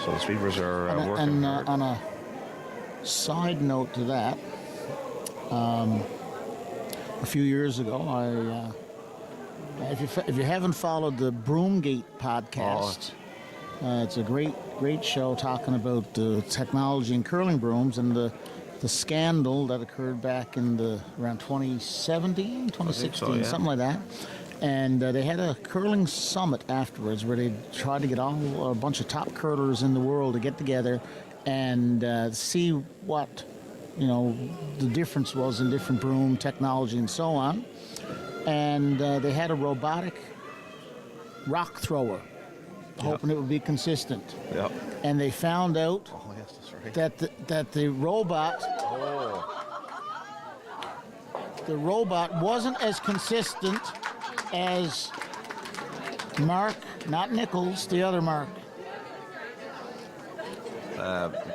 So the sweepers are working And hard. on a side note to that, a few years ago, if you haven't followed the Broomgate podcast, it's a great show talking about the technology in curling brooms and the scandal that occurred back in around 2017, 2016, something like that. And they had a curling summit afterwards where they tried to get a bunch of top curlers in the world to get together and see what the difference was in different broom technology and so on. And they had a robotic rock thrower, hoping it would be consistent. Yep. And they found out that the robot wasn't as consistent as Mark, not Nichols, the other Mark.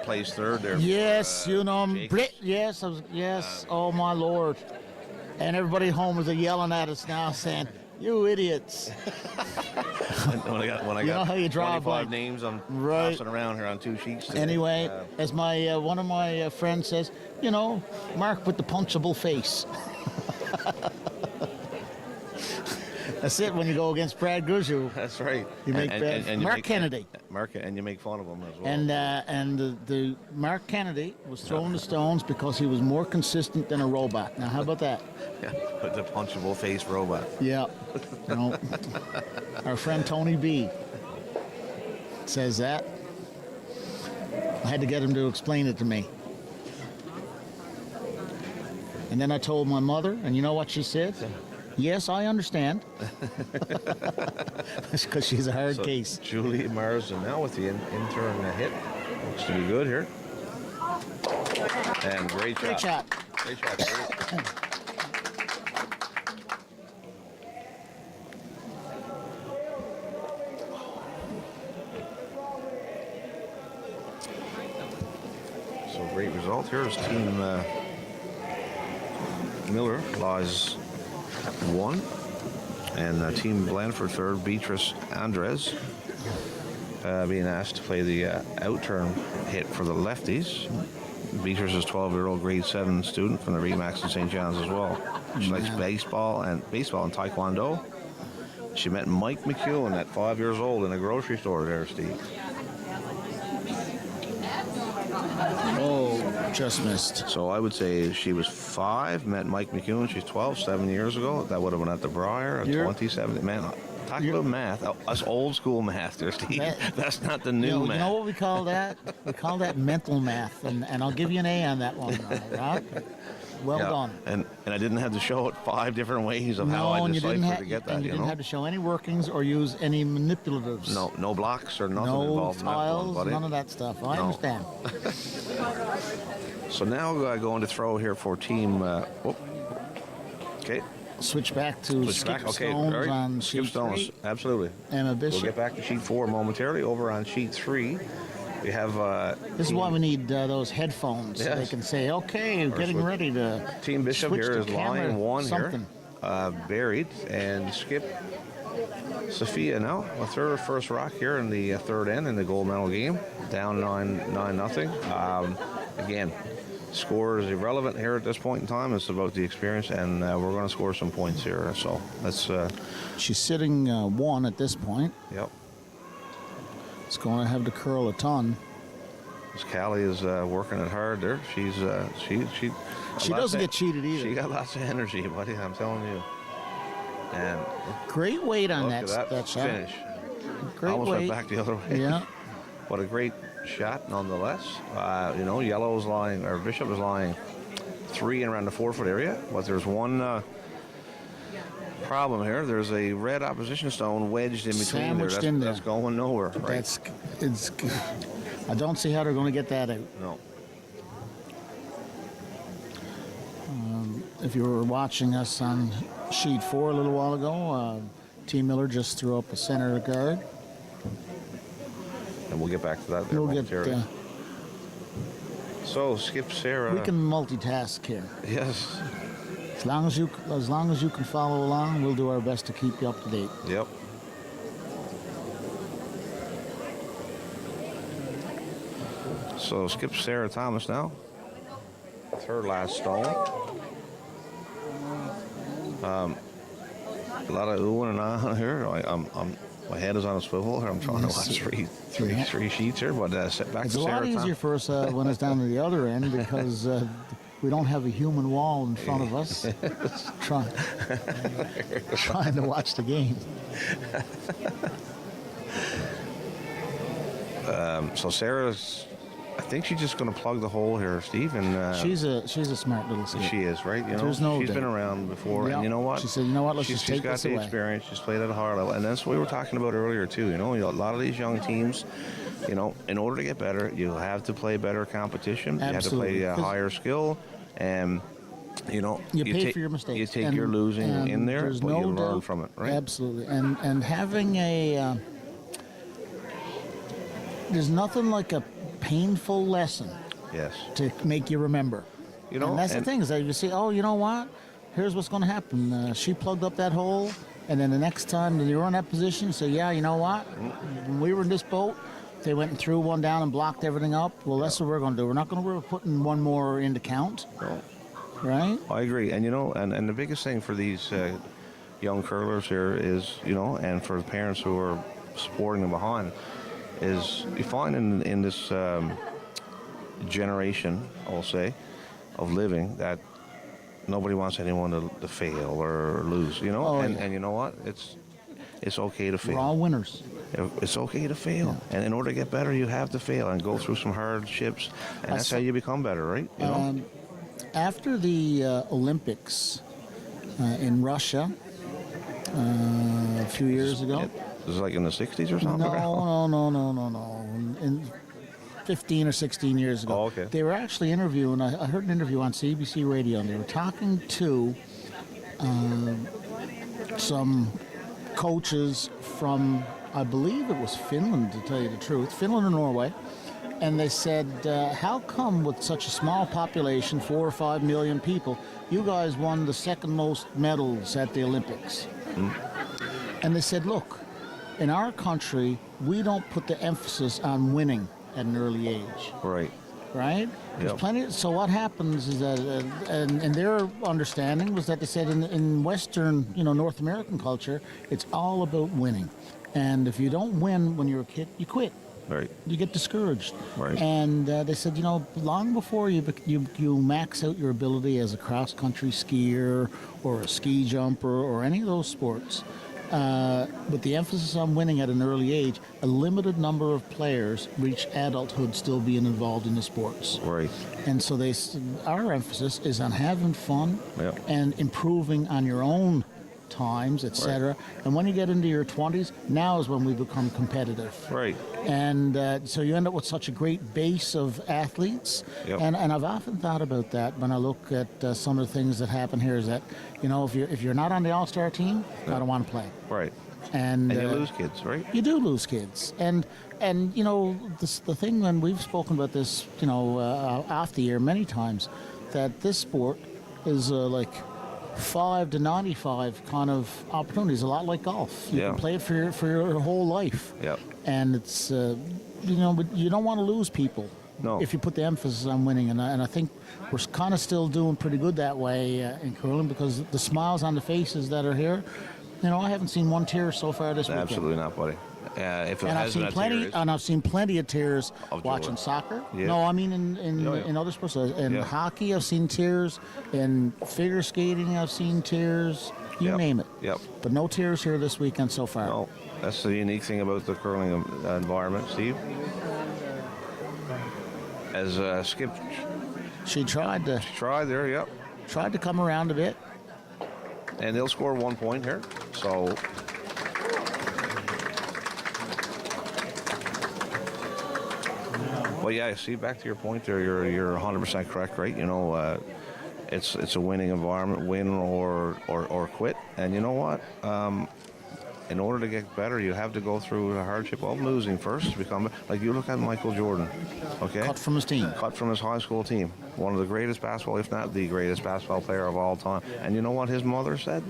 Plays third there. Yes, him. Yes, oh my Lord. And everybody at home is yelling at us now saying, "You idiots." when I got know how you draw a 25 blank. names, I'm Right. tossing around here on 2 sheets today. Anyway, as my one of my friends says, Mark with the punchable face. That's it when you go against Brad Guzzo. That's right. You make Mark Kennedy. And you make fun of him as well. And the Mark Kennedy was throwing the stones because he was more consistent than a robot. Now, how about that? Yeah, with the punchable face robot. Yeah. Our friend Tony B says that. I had to get him to explain it to me. And then I told my mother, and you know what she said? Yes, I understand. Because she's a hard case. Julie Marsden now with the intern hit. Looks to be good here. And great shot. Great shot. Great shot. Julie. So great result here is Team Miller lies 1, and Team Blandford third, Beatrice Andres, being asked to play the outturn hit for the lefties. Beatrice is a 12-year-old grade 7 student from the Remax in St. John's as well. She likes baseball and taekwondo. She met Mike McEwen at 5 years old in a grocery store there, Steve. Oh, just missed. So I would say she was 5, met Mike McEwen. She's 12, 7 years ago. That would have been at the Briar at 27. Man, talk about math. Us old school math there, Steve. That's not the new math. You know what we call that? We call that mental math. And I'll give you an A on that one, Rob. Well Yeah. done. And I didn't have to show it 5 different ways of how I and you didn't decipher have to get that. and you didn't know? have to show any workings or use any manipulatives. No blocks or nothing No involved tiles, in that one, buddy. none of that stuff. I understand. So now going to throw here for team. Okay. Switch back to Switch skip back. Okay. stones All right. on Skip sheet stones. 3. Absolutely. Emma We'll Bishop. get back to sheet 4 momentarily. Over on sheet 3, we have. This is why we need those headphones. So they Yes. can say, okay, getting switch- ready to Team Bishop switch here to is camera line 1 something. here. Buried and Skip. Sophia now with her first rock here in the third end in the gold medal game. Down 9-0. Again, score is irrelevant here at this point in time. It's about the experience, and we're going to score some points here. So let's. She's sitting 1 at this point. Yep. It's going to have to curl a ton. As Callie is working it hard there. She's she doesn't get cheated either. She got lots of energy, buddy. I'm telling you. And Great weight on look at that shot. finish. Great Almost weight. went back the other way. Yeah. What a great shot, nonetheless. Yellow's lying, or Bishop is lying 3 and around the 4-foot area, but there's one problem here. There's a red opposition stone wedged in between Sandwiched there. in there. That's going nowhere. Right? I don't see how they're going to get that out. No. If you were watching us on sheet 4 a little while ago, T. Miller just threw up a center guard. And we'll get back to that there We'll get. momentarily. So Skip Sarah. We can multitask here. Yes. As long as you can follow along, we'll do our best to keep you up to date. Yep. So Skip Sarah Thomas now. It's her last stone. A lot of oohing and ahhing here. My head is on a swivel here. I'm trying to watch three sheets here, but back It's to a lot Sarah easier for us when it's down to the other end because we don't have a human wall in front of us trying to watch the game. So Sarah's, I think she's just going to plug the hole here, Steve. And She's a smart little skip. she is, right? You know, There's no she's doubt. been around before, Yeah. and you know what? She said, you know what, let's she's just take got this the away. experience. She's played at a higher level, and that's what we were talking about earlier too. You know, a lot of these young teams, you know, in order to get better, you have to play better competition. Absolutely. You have to play higher skill, and you know, You pay take- for your mistakes. You take And- your losing and in there, there's but no you learn doubt- from it, right? Absolutely. And having there's nothing like a painful lesson Yes. to make you remember. You know, and that's the and- thing is that you say, oh, you know what? Here's what's going to happen. She plugged up that hole, and then the next time that you're in that position, you say, yeah, you know what? When we were in this boat, they went and threw one down and blocked everything up. Well, that's what we're going to do. We're not going to be putting one more into count, No. right? I agree, and you know, and the biggest thing for these young curlers here is, you know, and for the parents who are supporting them behind, is you find in this generation, I'll say, of living that nobody wants anyone to fail or lose, you know, Oh, and yeah. and you know what, it's okay to fail. We're all winners. It's okay to fail, and in order to get better, you have to fail and go through some hardships, and that's how you become better, right? You know. After the Olympics in Russia a few years ago. It was like in the 60s or something? No. In 15 or 16 years ago. Oh, okay. They were actually interviewing, I heard an interview on CBC Radio, and they were talking to some coaches from, I believe it was Finland, to tell you the truth, Finland or Norway. And they said, how come with such a small population, 4 or 5 million people, you guys won the second most medals at the Olympics? And they said, look, in our country, we don't put the emphasis on winning at an early age, Right. right? There's Yep. plenty. So what happens is that, and their understanding was that they said in Western, North American culture, it's all about winning. And if you don't win when you're a kid, you quit. Right. You get discouraged. Right. And they said, long before you max out your ability as a cross-country skier or a ski jumper or any of those sports, with the emphasis on winning at an early age, a limited number of players reach adulthood still being involved in the sports. Right. And so our emphasis is on having fun Yeah. and improving on your own times, etc. And when you get into your 20s, now is when we become competitive. Right. And so you end up with such a great base of athletes. Yep. And I've often thought about that when I look at some of the things that happen here is that, if you're not on the All-Star team, I don't want to play. Right. And you lose kids, right? You do lose kids. And the thing, when we've spoken about this, off the air many times, that this sport is like 5 to 95 kind of opportunities, a lot like golf. You can play it for your whole life. Yep. And it's, but you don't want to lose people. No. If you put the emphasis on winning. And I think we're kind of still doing pretty good that way in curling, because the smiles on the faces that are here, I haven't seen one tear so far this weekend. Absolutely not, buddy. If it And has been a tear, I've seen plenty of tears Of watching joy. soccer. Yeah. No, I mean in other sports. In Yeah. hockey, I've seen tears. In figure skating, I've seen tears. You Yep. name it. Yep. But no tears here this weekend so far. No, that's the unique thing about the curling environment, Steve. As Skip She tried there, yep. to come around a bit. And they'll score 1 point here. So well, yeah, see, back to your point there, you're 100% correct, right? It's a winning environment, win or quit. And you know what? In order to get better, you have to go through the hardship of losing first to become, like you look at Michael Jordan, okay? Cut from his team. Cut from his high school team. One of the greatest basketball, if not the greatest basketball player of all time. And you know what his mother said?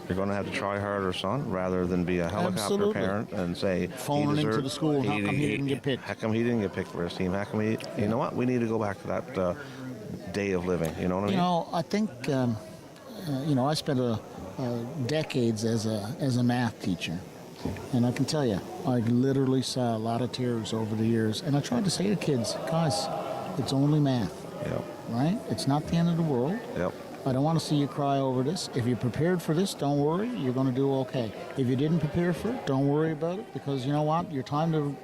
You're going to have to try harder, son, rather than be a helicopter Absolutely. parent and say, Phoning he into deserved- the school, how come he didn't get picked? How come he didn't get picked for his team? How come he, you know what? We need to go back to that day of living. You know what I mean? I think, I spent decades as a math teacher. And I can tell you, I literally saw a lot of tears over the years. And I tried to say to kids, guys, it's only math, Yep. right? It's not the end of the world. Yep. I don't want to see you cry over this. If you're prepared for this, don't worry. You're going to do okay. If you didn't prepare for it, don't worry about it, because you know what? Your time to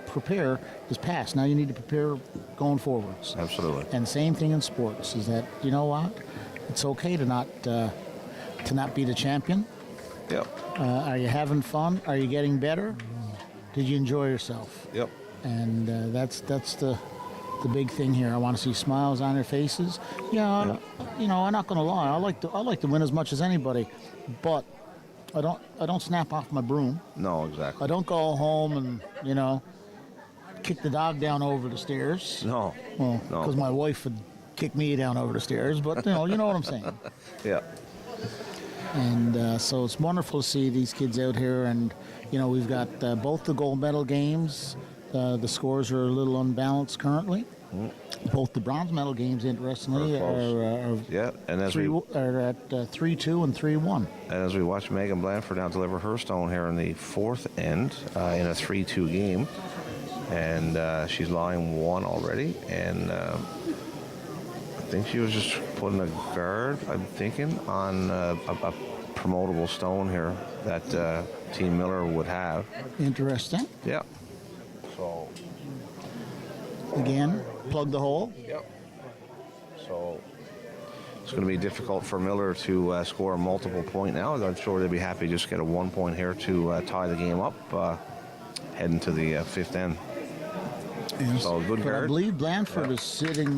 prepare is past. Now you need to prepare going forwards. Absolutely. And same thing in sports is that, you know what? It's okay to not be the champion. Yep. Are you having fun? Are you getting better? Did you enjoy yourself? Yep. And that's the big thing here. I want to see smiles on their faces. I'm not going to lie. I like to win as much as anybody, but I don't snap off my broom. No, exactly. I don't go home and kick the dog down over the stairs. No. Well, No. because my wife would kick me down over the stairs. But you know what I'm saying. Yeah. And so it's wonderful to see these kids out here. And, we've got both the gold medal games. The scores are a little unbalanced currently. Both the bronze medal games, interestingly, are and as are at 3-2 and 3-1. And as we watch Megan Blanford now deliver her stone here in the fourth end in a 3-2 game, and she's line one already, and I think she was just putting a guard, I'm thinking, on a promotable stone here that Team Miller would have. Interesting. Yeah. So. Again, plug the hole. Yep. So it's going to be difficult for Miller to score a multiple point now. I'm sure they'd be happy to just get a 1 point here to tie the game up, heading to the fifth end. Yes. So good But guard. I believe Blanford is sitting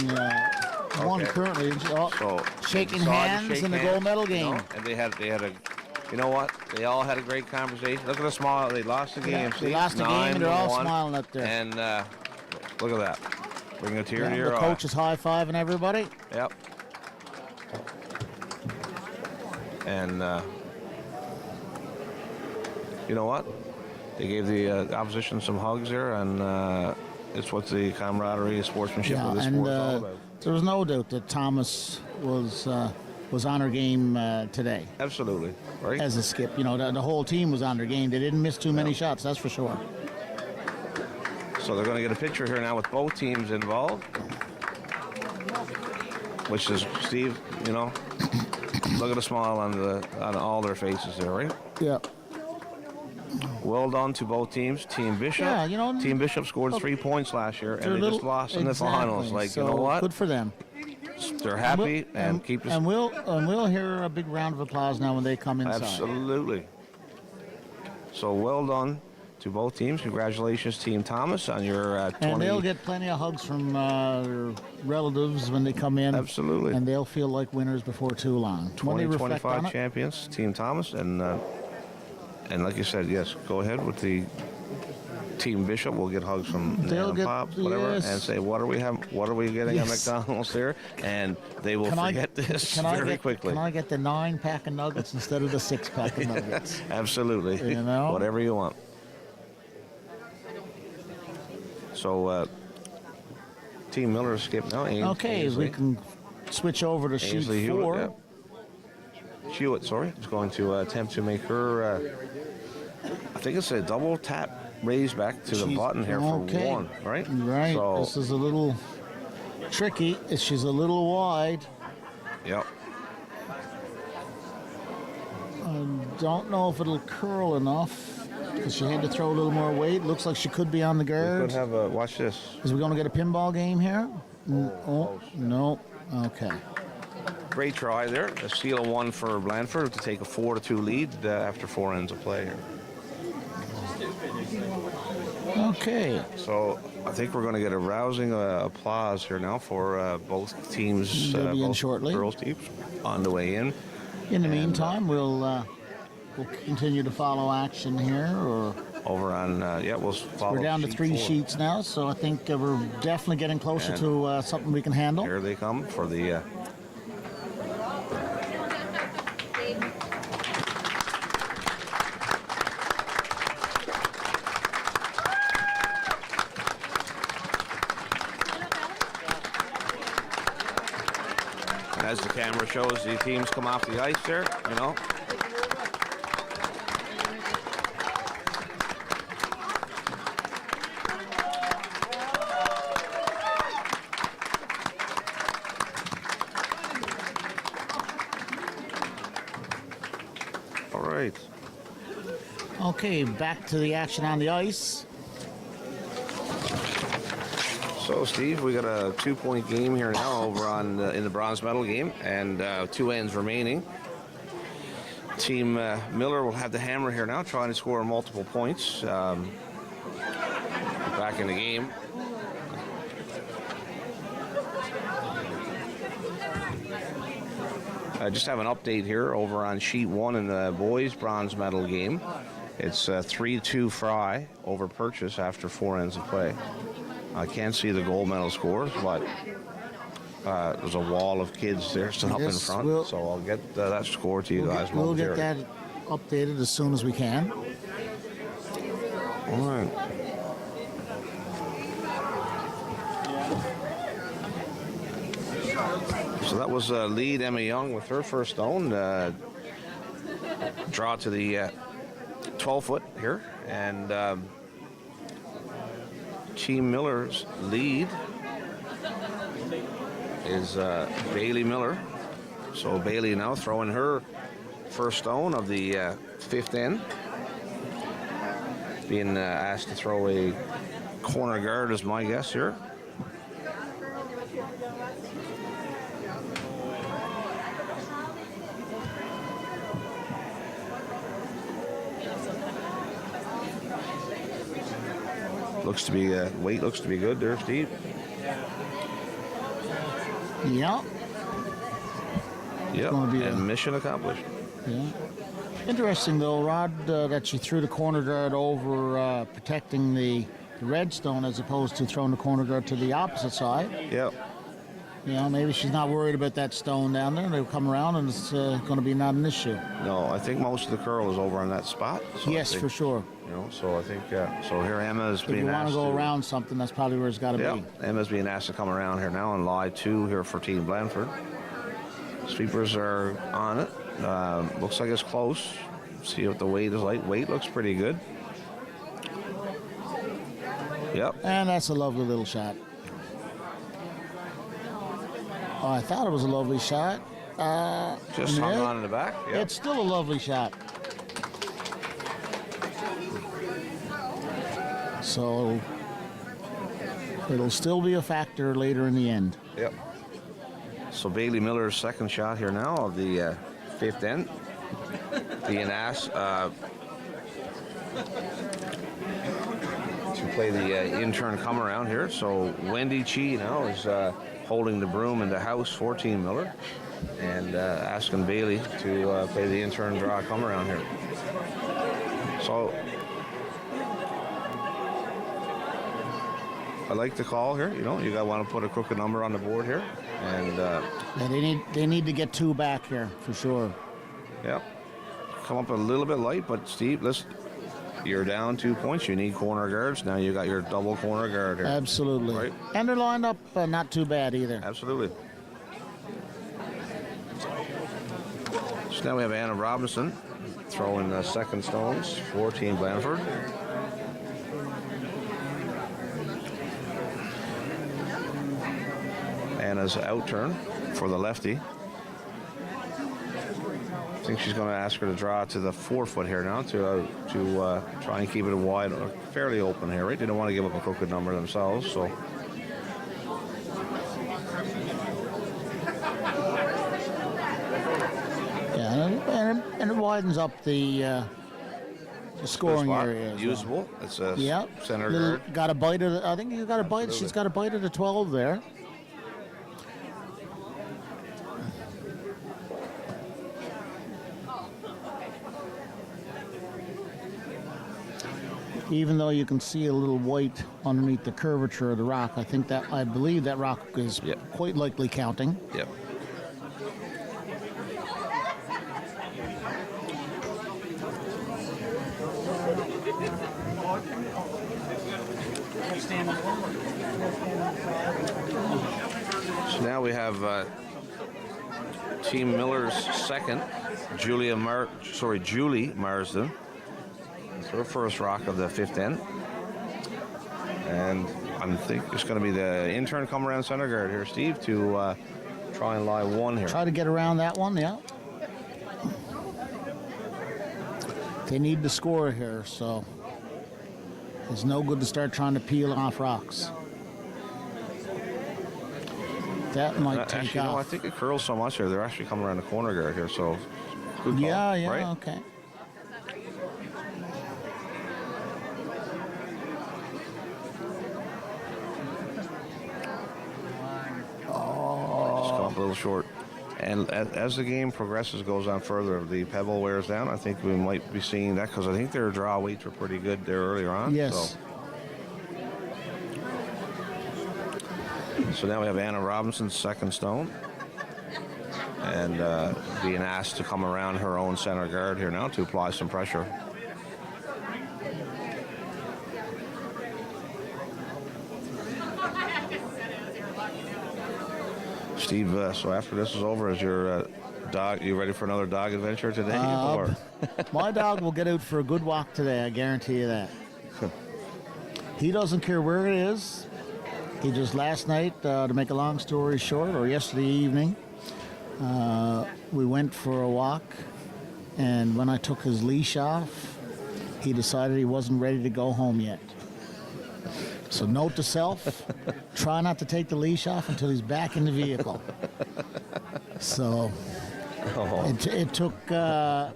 one currently. So shaking so hard to hands shake in the hands, gold medal game. And they had a, you know what? They all had a great conversation. Look at the smile. They lost the game. Yeah, see? they lost the game, and they're all 9-1. smiling up there. And look at that. Bring a tear to The your eye. coach is high-fiving everybody. Yep. And you know what? They gave the opposition some hugs there, and it's what the camaraderie, sportsmanship of this sport is all about. There was no doubt that Thomas was on her game today. Absolutely, right? As a skip, the whole team was on their game. They didn't miss too many shots, that's for sure. So they're going to get a picture here now with both teams involved, which is, Steve, look at the smile on all their faces there, right? Yeah. Well done to both teams. Team Bishop. Yeah, you know, Team Bishop scored 3 points last year, and they just lost in the finals. Like, so you know what? Good for them. They're happy and keep us. And we'll hear a big round of applause now when they come inside. Absolutely. So well done to both teams. Congratulations, Team Thomas, on your 20. And they'll get plenty of hugs from their relatives when they come in. Absolutely. And they'll feel like winners before too long. 2025 champions, Team Thomas, and like you said, yes, go ahead with the Team Bishop. We'll get hugs from Nan and Pops, whatever, and say, what are we getting at McDonald's there? And they will forget this very quickly. Can I get the 9-pack of nuggets instead of the 6-pack of nuggets? Absolutely. You know? Whatever you want. So, Team Miller skipped now. Okay, we can switch over to sheet 4. Hewitt, is going to attempt to make her, I think it's a double tap raise back to the button here for 1, right? Right. So, this is a little tricky. She's a little wide. Yep. I don't know if it'll curl enough because she had to throw a little more weight. Looks like she could be on the guard. We could have a, watch this. Is we going to get a pinball game here? Oh, no. Okay. Great try there. A steal of 1 for Blandford to take a 4-2 lead after 4 ends of play here. Okay. So I think we're going to get a rousing applause here now for both teams, both shortly. girls teams, on the way in. In the meantime, we'll continue to follow action here, or over on we'll follow. We're down to 3 sheets now, so I think we're definitely getting closer to something we can handle. Here they come for the. As the camera shows, the teams come off the ice there, you know. All right. Okay, back to the action on the ice. So, Steve, we got a 2-point game here now over on in the bronze medal game, and 2 ends remaining. Team Miller will have the hammer here now, trying to score multiple points back in the game. I just have an update here over on sheet 1 in the boys bronze medal game. It's 3-2 Fry over Purchase after 4 ends of play. I can't see the gold medal scores, but there's a wall of kids there still up in front, so I'll get that score to you guys momentarily. We'll get that updated as soon as we can. All right. So that was lead Emma Young with her first stone. Draw to the 12-foot here, and Team Miller's lead is Bailey Miller. So Bailey now throwing her first stone of the 5th end. Being asked to throw a corner guard is my guess here. Looks to be, weight looks to be good there, Steve. Yeah. Yep, and mission accomplished. Yeah. Interesting, though, Rod, that she threw the corner guard over protecting the red stone as opposed to throwing the corner guard to the opposite side. Yep. You know, maybe she's not worried about that stone down there. They'll come around and it's going to be not an issue. No, I think most of the curl is over on that spot. So yes, for sure. You know, so I think, so here Emma is being asked to... If you want to go around something, that's probably where it's got to be. Emma's being asked to come around here now and lie 2 here for Team Blandford. Sweepers are on it. Looks like it's close. See what the weight is like. Weight looks pretty good. Yep. And that's a lovely little shot. Oh, I thought it was a lovely shot. Just hung on in the back. Yep. It's still a lovely shot. So it'll still be a factor later in the end. Yep. So Bailey Miller's second shot here now of the fifth end. Being asked to play the intern come around here. So Wendy Chi now is holding the broom in the house for Team Miller and asking Bailey to play the intern draw come around here. So I like the call here. You know, you got want to put a crooked number on the board here, and Yeah, they need to get 2 back here for sure. yeah, come up a little bit light. But Steve, listen, you're down 2 points. You need corner guards. Now you got your double corner guard here. Absolutely. Right. And they're lined up not too bad either. Absolutely. So now we have Anna Robinson throwing second stones for Team Blandford. Anna's out turn for the lefty. I think she's going to ask her to draw to the 4 foot here now to try and keep it wide, fairly open here, right? They don't want to give up a crooked number themselves, so. Yeah, and it widens up the scoring Spot, area. As usable. Well. It's a Yeah. center guard. Got a bite of. I think you got a bite. Absolutely. She's got a bite of the 12 there. Even though you can see a little white underneath the curvature of the rock, I believe that rock is Yep. quite likely counting. Yep. So now we have Team Miller's second, Julie Marsden. It's her first rock of the fifth end. And I think it's going to be the intern come around center guard here, Steve, to try and lie one here. Try to get around that one, yeah. They need to score here, so it's no good to start trying to peel off rocks. That might take Actually, off. no, I think it curls so much here. They're actually coming around the corner guard here, so good call, Yeah, right? okay. Just come up a little short. And as the game progresses, goes on further, the pebble wears down. I think we might be seeing that because I think their draw weights were pretty good there earlier on. Yes. So now we have Anna Robinson's second stone. And being asked to come around her own center guard here now to apply some pressure. Steve, so after this is over, is your dog, you ready for another dog adventure today? Or? My dog will get out for a good walk today, I guarantee you that. He doesn't care where it is. He just last night, to make a long story short, or yesterday evening, we went for a walk, and when I took his leash off, he decided he wasn't ready to go home yet. So note to self, try not to take the leash off until he's back in the vehicle. So it took a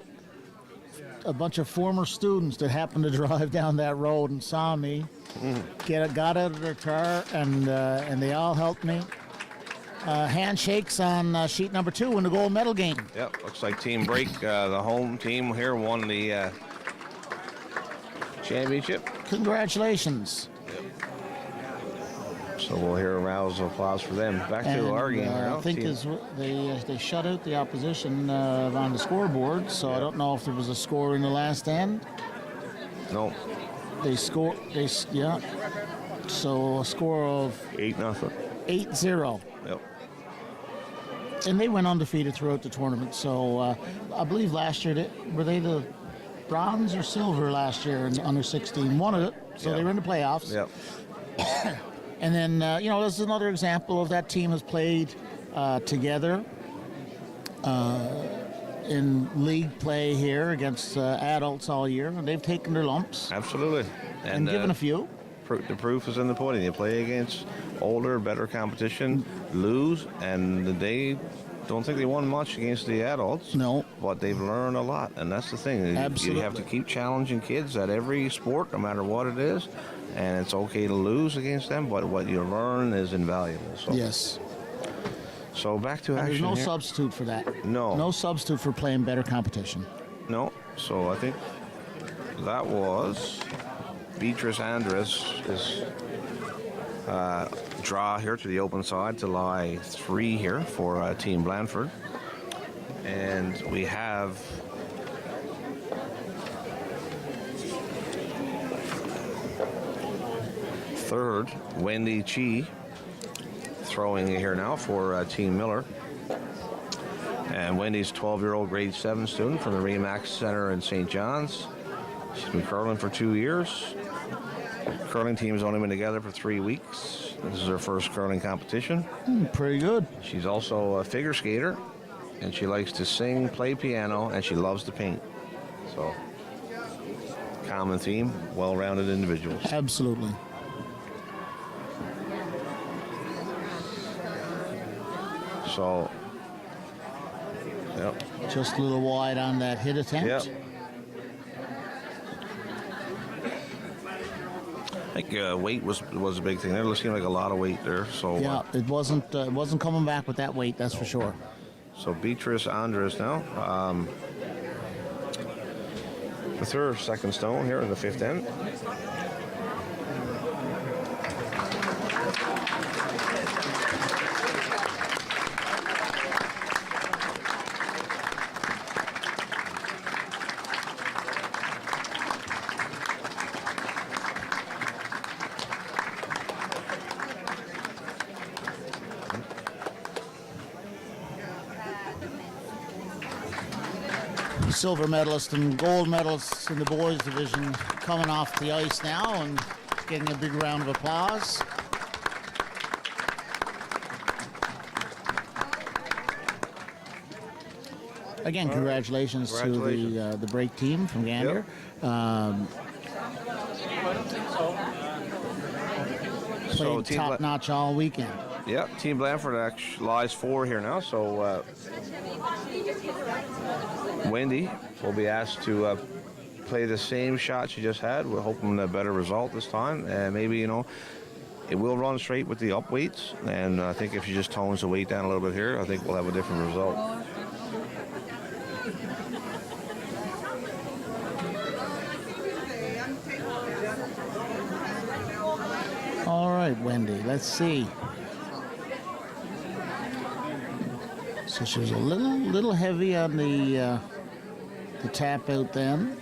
bunch of former students that happened to drive down that road and saw me, got out of their car, and they all helped me. Handshakes on sheet number 2 in the gold medal game. Yep, looks like Team Break, the home team here, won the championship. Congratulations. So we'll hear a rouse of applause for them. Back to our game here. I think they shut out the opposition on the scoreboard, so I don't know if there was a score in the last end. No. So a score of 8-0. 8-0. Yep. And they went undefeated throughout the tournament. So I believe last year, were they the bronze or silver last year in under 16? One of it. So they were in the playoffs. Yep. And then, this is another example of that team has played together in league play here against adults all year, and they've taken their lumps Absolutely. and given a few. the proof is in the pudding. You play against older, better competition, lose, and they don't think they won much against the adults. No. But they've learned a lot, and that's the thing. Absolutely. You have to keep challenging kids at every sport, no matter what it is, and it's okay to lose against them, but what you learn is invaluable. So. Yes. So back to action. There's no here. substitute for that. No. No substitute for playing better competition. No. So I think that was Beatrice Andres' draw here to the open side to lie 3 here for Team Blandford. And we have third, Wendy Chi, throwing here now for Team Miller. And Wendy's 12-year-old grade 7 student from the Remax Center in St. John's. She's been curling for 2 years. Curling team's only been together for 3 weeks. This is her first curling competition. Pretty good. She's also a figure skater, and she likes to sing, play piano, and she loves to paint. So, common theme, well-rounded individuals. Absolutely. So, yep. Just a little wide on that hit attempt. Yep. I think weight was a big thing. There seemed like a lot of weight there. So Yeah, it wasn't coming back with that weight, that's for sure. So Beatrice Andres now with her second stone here in the 5th end. Silver medalist and gold medalists in the boys division coming off the ice now and getting a big round of applause. Again, congratulations to the break team from Gander. Played top notch all weekend. Yep, Team Blandford actually lies 4 here now. So Wendy will be asked to play the same shot she just had. We're hoping a better result this time. And maybe, it will run straight with the up weights. And I think if she just tones the weight down a little bit here, I think we'll have a different result. All right, Wendy, let's see. So she was a little heavy on the tap out then.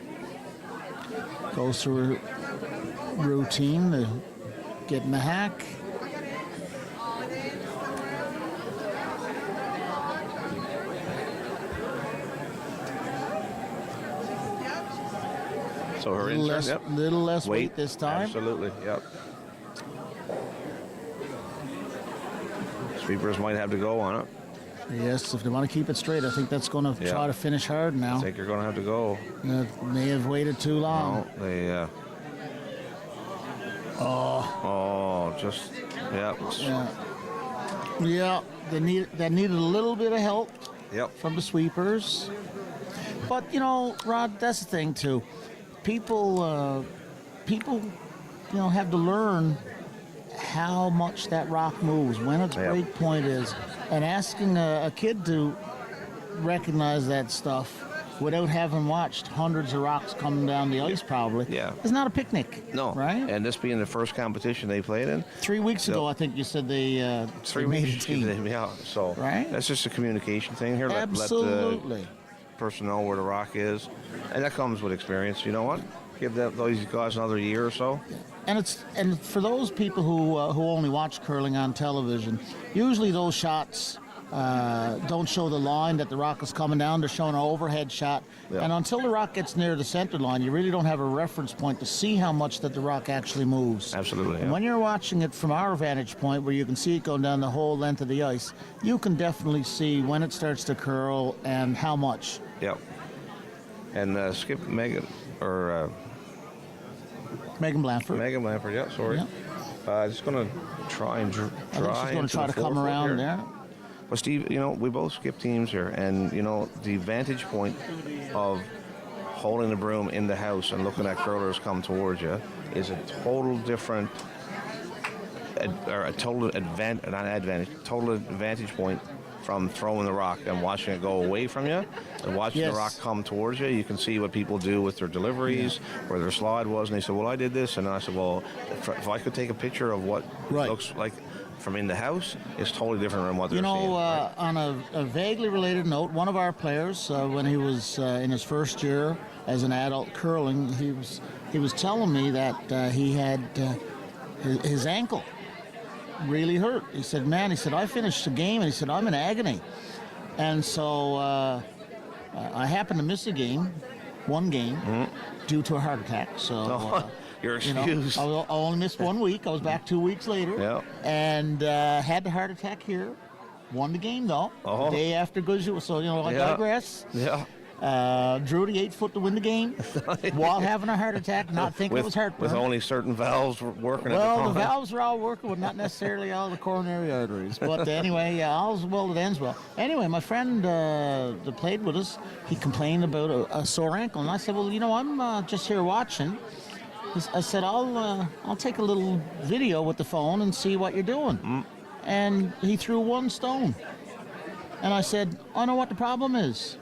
Goes through her routine to get in the hack. So her insert, little less weight this time. Absolutely, yep. Sweepers might have to go on it. Yes, if they want to keep it straight, I think that's going to try to finish hard now. I think you're going to have to go. May have waited too long. No, they. Yeah, they needed a little bit of help. Yep. From the sweepers. But Rod, that's the thing too. People, have to learn how much that rock moves, when its break point is, and asking a kid to recognize that stuff without having watched hundreds of rocks coming down the ice probably is not a picnic. No. Right? And this being the first competition they played in. 3 weeks ago, I think you said they 3 made weeks a team. Yeah. So that's just a communication thing here. Absolutely. Let the person know where the rock is. And that comes with experience. You know what? Give those guys another year or so. And for those people who only watch curling on television, usually those shots don't show the line that the rock is coming down. They're showing an overhead shot. Yeah. And until the rock gets near the center line, you really don't have a reference point to see how much that the rock actually moves. Absolutely. And when you're watching it from our vantage point, where you can see it going down the whole length of the ice, you can definitely see when it starts to curl and how much. Yep. And Skip Megan, or Megan Blanford. Megan Blanford, yeah, sorry. Yeah. Just going to try and I think she's going to try to come forefoot around here. there. But Steve, we both skip teams here, and the vantage point of holding the broom in the house and looking at curlers come towards you is a total different, total advantage point from throwing the rock and watching it go away from you and watching the rock come towards you. You can see what people do with their deliveries, where their slide was, and they said, well, I did this, and I said, well, if I could take a picture of what it looks like from in the house, it's totally different from what they're seeing. On a vaguely related note, one of our players, when he was in his first year as an adult curling, he was telling me that he had his ankle really hurt. He said, man, I finished the game, and he said, I'm in agony. And so I happened to miss one game, due to a heart attack. So your excuse. I only missed 1 week. I was back 2 weeks later, and had the heart attack here. Won the game, though. The day after Guzzi. So, I digress. Yeah. Drew the 8 foot to win the game while having a heart attack, not thinking it was heartburn. With only certain valves working at the Well, time. the valves were all working, but not necessarily all the coronary arteries. But anyway, all's well that ends well. Anyway, my friend that played with us, he complained about a sore ankle. And I said, well, I'm just here watching. I said, I'll take a little video with the phone and see what you're doing. And he threw 1 stone. And I said, I know what the problem is.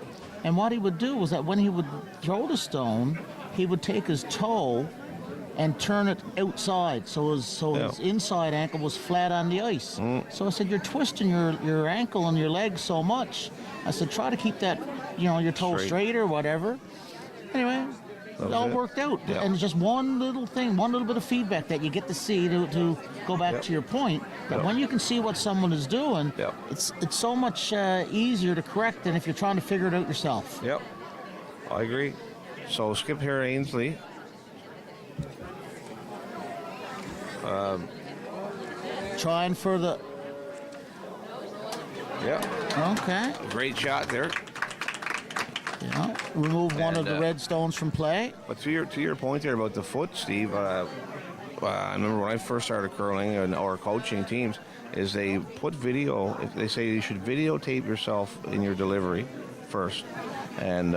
And what he would do was that when he would throw the stone, he would take his toe and turn it outside, so his inside ankle was flat on the ice. So I said, you're twisting your ankle and your leg so much. I said, try to keep that, your toe straight or whatever. Anyway, it all worked out. Yeah. And just one little thing, one little bit of feedback that you get to see to go back to your point, that when you can see what someone is doing, it's so much easier to correct than if you're trying to figure it out yourself. Yep, I agree. So skip here, Ainsley. Trying for the... Yeah. Okay. Great shot there. Yeah. Remove one of the red stones from play. But to your point there about the foot, Steve, I remember when I first started curling or coaching teams, is they put video. They say you should videotape yourself in your delivery first, and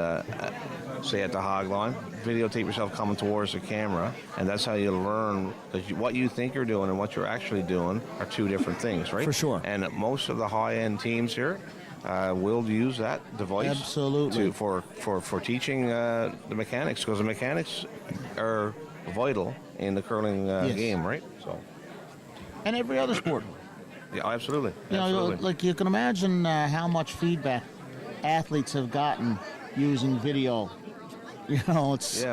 say at the hog line, videotape yourself coming towards the camera, and that's how you learn that what you think you're doing and what you're actually doing are two different things, right? For sure. And most of the high-end teams here will use that device absolutely for teaching the mechanics, because the mechanics are vital in the curling game, right? So, and every other sport. Yeah, absolutely. Like you can imagine how much feedback athletes have gotten using video. It's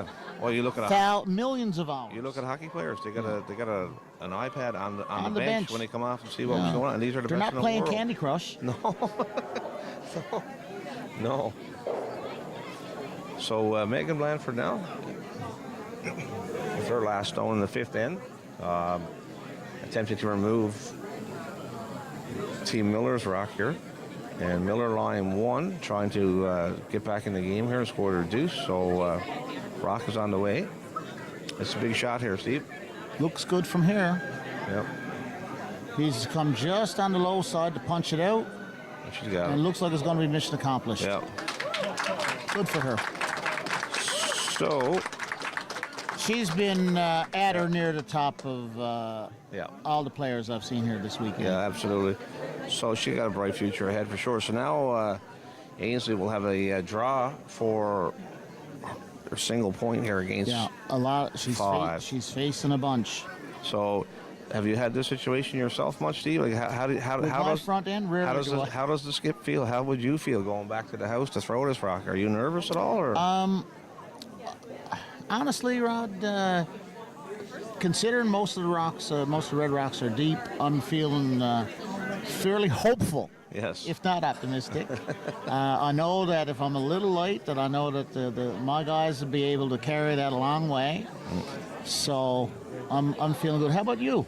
Well, you look at millions of hours. You look at hockey players; they got an iPad on the bench when they come off and see what's going on. And these are the They're best not in playing the world. Candy Crush. No. So Megan Blanford now, with her last stone in the fifth end, attempting to remove Team Miller's rock here. And Miller line 1, trying to get back in the game here and score their deuce. So rock is on the way. It's a big shot here, Steve. Looks good from here. Yep. He's come just on the low side to punch it out. She's got and it looks like it's going to be mission accomplished. Yep. Good for her. So she's been at or near the top of all the players I've seen here this weekend. Yeah, absolutely. So she got a bright future ahead for sure. So now Ainsley will have a draw for her single point here against a lot. She's facing a bunch. So have you had this situation yourself much, Steve? Like how does front end? How does the skip feel? How would you feel going back to the house to throw this rock? Are you nervous at all? Or? Honestly, Rod, considering most of the red rocks are deep, I'm feeling fairly hopeful. Yes. If not optimistic. I know that if I'm a little light, that I know that my guys will be able to carry that a long way. So I'm feeling good. How about you?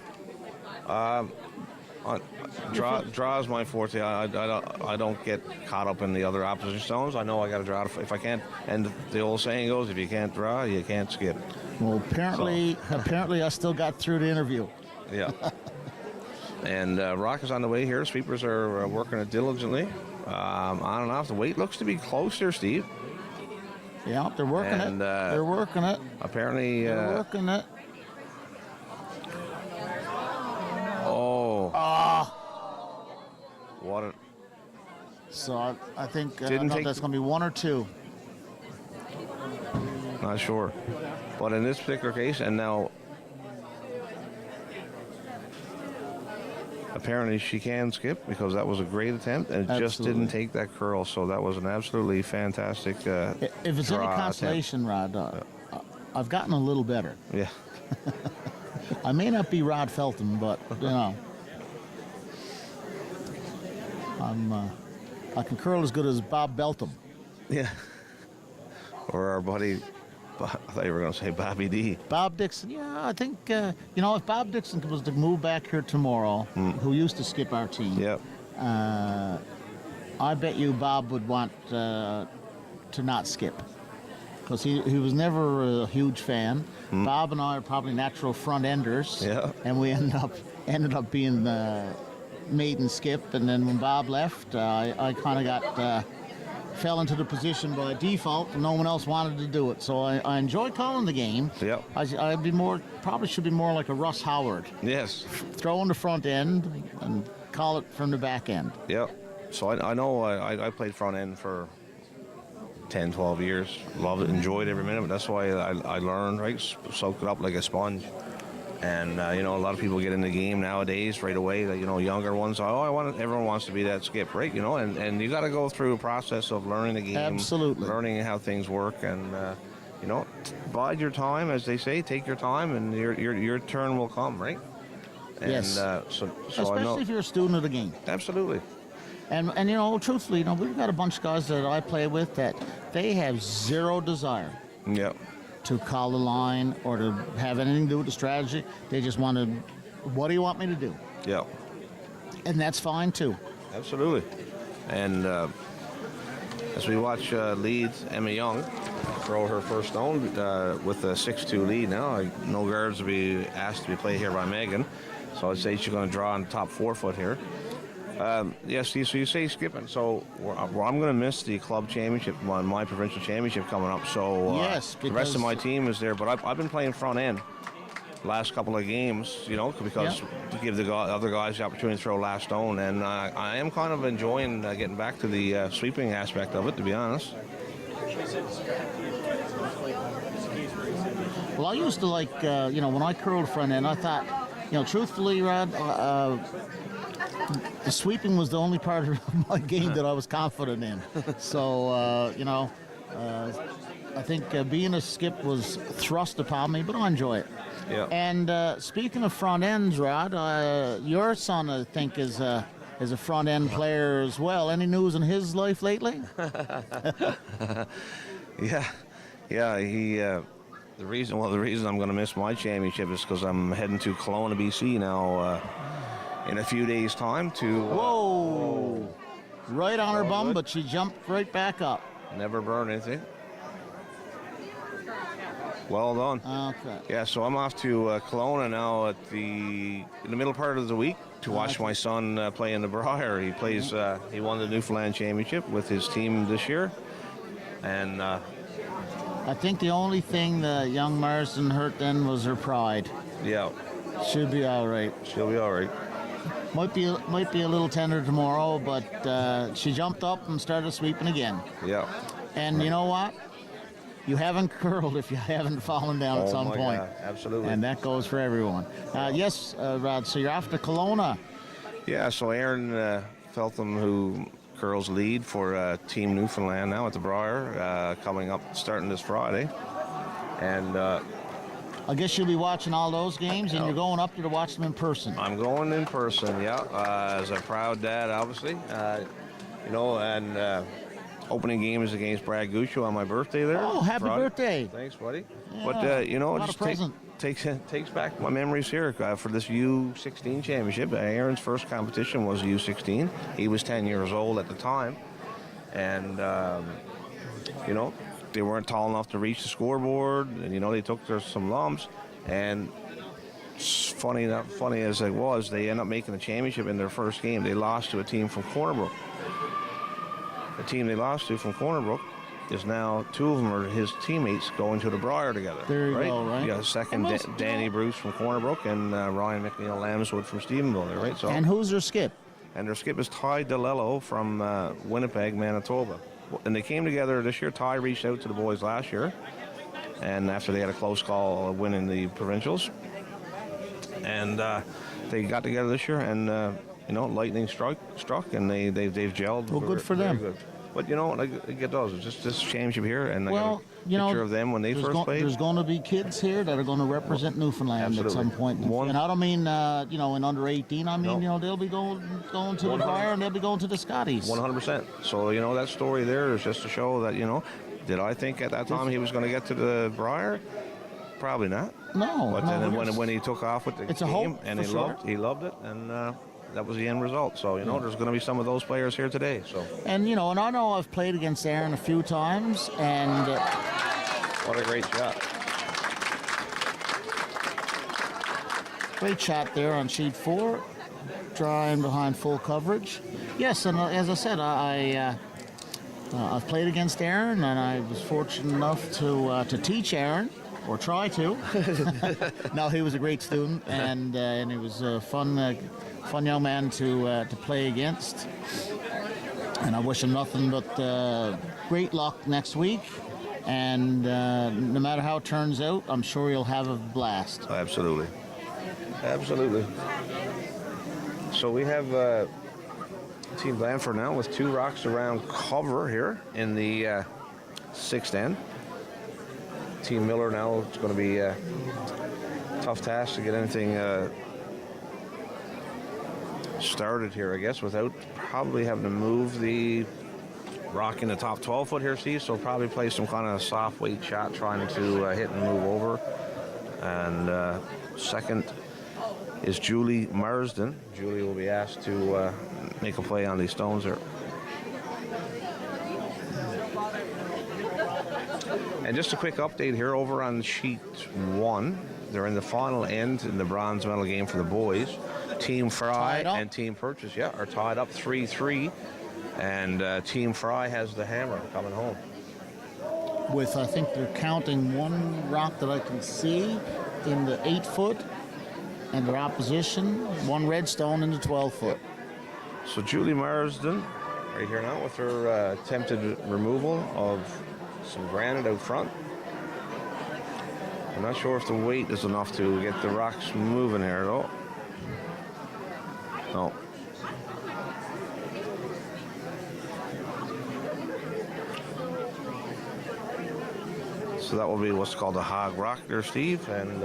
Draw is my forte. I don't get caught up in the other opposition stones. I know I got to draw if I can't. And the old saying goes, if you can't draw, you can't skip. Well, apparently I still got through the interview. Yeah. And rock is on the way here. Sweepers are working it diligently. On and off. The weight looks to be close here, Steve. Yeah, they're working it. They're working it. Apparently. They're working it. Oh. What a... So I think that's going to be 1 or 2. Not sure. But in this particular case, and now apparently she can skip because that was a great attempt and it just didn't take that curl. So that was an absolutely fantastic if it's any consolation, Rod, I've gotten a little better. Yeah. I may not be Rod Felton, but, you know, I can curl as good as Bob Beltham. Yeah. Or our buddy, I thought you were going to say Bobby D. Bob Dixon, yeah, I think, if Bob Dixon was to move back here tomorrow, who used to skip our team, yep. I bet you Bob would want to not skip. Because he was never a huge fan. Bob and I are probably natural front-enders. Yeah. And we ended up being the maiden skip. And then when Bob left, I kind of got... fell into the position by default, and no one else wanted to do it. So I enjoy calling the game. Yep. I'd be probably should be more like a Russ Howard. Yes. Throw in the front end and call it from the back end. Yep. So I know I played front end for 10, 12 years. Loved it, enjoyed every minute. But that's why I learned, right? Soaked it up like a sponge. And, a lot of people get in the game nowadays right away. Younger ones, everyone wants to be that skip, right? And you got to go through a process of learning the game. Absolutely. Learning how things work. And, bide your time, as they say. Take your time, and your turn will come, right? And, yes. So especially if you're a student of the game. Absolutely. And truthfully, we've got a bunch of guys that I play with that they have zero desire. Yep. To call the line or to have anything to do with the strategy. They just want to, what do you want me to do? Yeah. And that's fine too. Absolutely. And as we watch Leeds, Emma Young throw her first stone with a 6-2 lead now. No guards will be asked to be played here by Megan. So I'd say she's going to draw on the top 4 foot here. Yes, so you say skipping. So I'm going to miss the club championship, my provincial championship coming up. So yes, the rest of my team is there. But I've been playing front end last couple of games, because to give the other guys the opportunity to throw last stone. And I am kind of enjoying getting back to the sweeping aspect of it, to be honest. Well, I used to like, when I curled front end, I thought, truthfully, Rod, the sweeping was the only part of my game that I was confident in. So, I think being a skip was thrust upon me, but I enjoy it. Yeah. And speaking of front ends, Rod, your son, I think, is a front end player as well. Any news in his life lately? Yeah. He. The reason I'm going to miss my championship is because I'm heading to Kelowna, BC now. In a few days' time to... Whoa! Right on her bum, but she jumped right back up. Never burn anything. Well done. Okay. Yeah, so I'm off to Kelowna now in the middle part of the week to watch my son play in the Briar. He plays. He won the Newfoundland Championship with his team this year, and I think the only thing that young Marsden hurt then was her pride. Yeah. Should be all right. She'll be all right. Might be a little tender tomorrow, but she jumped up and started sweeping again. Yeah. And you know what? You haven't curled if you haven't fallen down at some point. God, absolutely. And that goes for everyone. Yes, Rod, so you're off to Kelowna. Yeah, so Aaron Feltham, who curls lead for Team Newfoundland now at the Briar, coming up, starting this Friday. And I guess you'll be watching all those games, and you're going up there to watch them in person. I'm going in person, yeah, as a proud dad, obviously. And opening game is against Brad Guccio on my birthday there. Oh, happy birthday. Thanks, buddy. Yeah, But, not just a present. takes back my memories here for this U16 championship. Aaron's first competition was U16. He was 10 years old at the time, and they weren't tall enough to reach the scoreboard, and they took some lumps. And funny as it was, they ended up making the championship in their first game. They lost to a team from Corner Brook. The team they lost to from Corner Brook is now, two of them are his teammates going to the Briar together. There you go, right? Yeah, second Danny Bruce from Corner Brook and Ryan McNeil Lambswood from Stephenville, right? So, And who's their skip? and their skip is Ty DeLello from Winnipeg, Manitoba. And they came together this year. Ty reached out to the boys last year, and after they had a close call of winning the Provincials, and they got together this year, and lightning struck, and they've gelled. Well, good for them. Very good. But like it does. It's just this championship here, and I Well, got a picture of them when they first played. There's going to be kids here that are going to represent Newfoundland at some point. And I don't mean, in under 18. I mean, they'll be going to the Briar and they'll be going to the Scotties. 100%. So, that story there is just to show that, did I think at that time he was going to get to the Briar? Probably not. No. But then when he took off with the it's a game, hope, and he loved it, and that was the end result. So, there's going to be some of those players here today. So. And, and I know I've played against Aaron a few times, and... what a great shot. Great shot there on sheet 4, drawing behind full coverage. Yes, and as I said, I've played against Aaron, and I was fortunate enough to teach Aaron, or try to. No, he was a great student, and he was a fun young man to play against. And I wish him nothing but great luck next week. And no matter how it turns out, I'm sure you'll have a blast. Absolutely. So we have Team Blandford now with 2 rocks around cover here in the 6th end. Team Miller now, it's going to be a tough task to get anything started here, I guess, without probably having to move the rock in the top 12 foot here, Steve. So probably play some kind of soft weight shot trying to hit and move over. And second is Julie Marsden. Julie will be asked to make a play on these stones here. And just a quick update here over on sheet 1. They're in the final end in the bronze medal game for the boys. Team Fry and Team Purchase, are tied up 3-3. And Team Fry has the hammer coming home. With, I think they're counting one rock that I can see in the 8 foot, and their opposition, one red stone in the 12 foot. So Julie Marsden, right here now, with her attempted removal of some granite out front. I'm not sure if the weight is enough to get the rocks moving here, though. No. So that will be what's called a hog rock there, Steve, and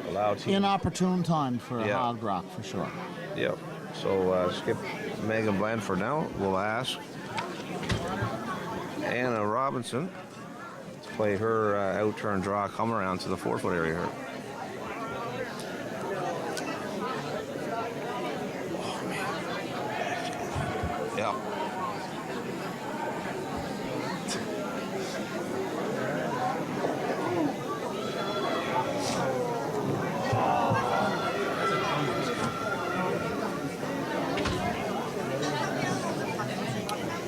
allow team... Inopportune time for a hog rock, for sure. Yep. So skip Megan Blandford now. We'll ask Anna Robinson to play her out-turn draw, come around to the 4 foot area here. Oh, man. Yeah.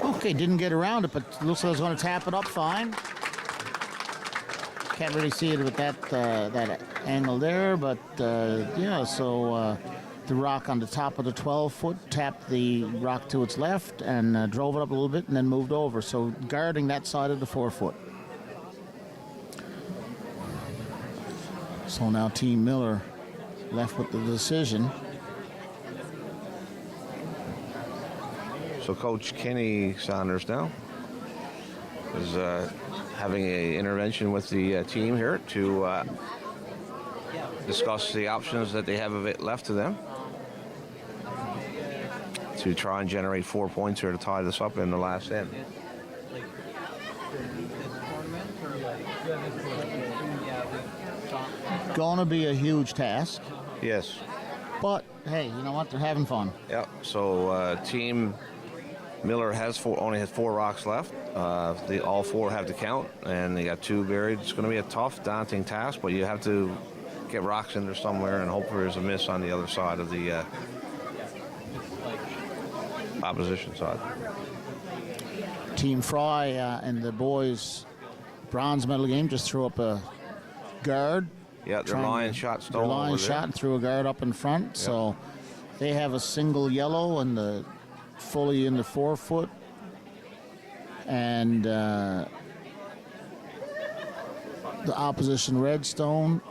Okay, didn't get around it, but looks like I was going to tap it up fine. Can't really see it with that angle there, but so the rock on the top of the 12 foot tapped the rock to its left and drove it up a little bit and then moved over. So guarding that side of the 4 foot. So now Team Miller left with the decision. So Coach Kenny Saunders now is having an intervention with the team here to discuss the options that they have of it left to them to try and generate 4 points here to tie this up in the last end. going to be a huge task. Yes. But, hey, you know what? They're having fun. Yeah. So Team Miller only has 4 rocks left. All 4 have to count, and they got 2 buried. It's going to be a tough, daunting task, but you have to get rocks in there somewhere, and hopefully there's a miss on the other side of the opposition side. Team Fry in the boys' bronze medal game just threw up a guard. Yeah, their line shot stone. Their line shot and threw a guard up in front. Yep. So they have a single yellow and fully in the 4 foot. And the opposition red stone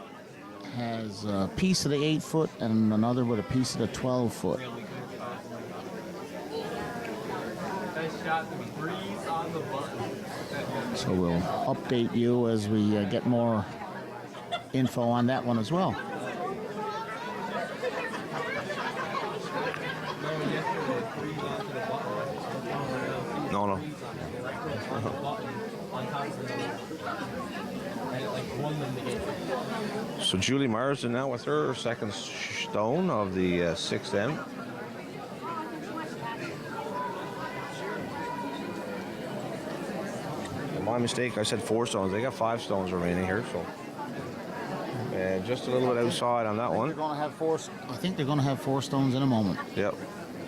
has a piece of the 8 foot and another with a piece of the 12 foot. So we'll update you as we get more info on that one as well. No. So Julie Marsden now with her second stone of the 6th end. My mistake, I said 4 stones. They got 5 stones remaining here, so. And just a little bit outside on that one. They're going to have 4. I think they're going to have 4 stones in a moment. Yep,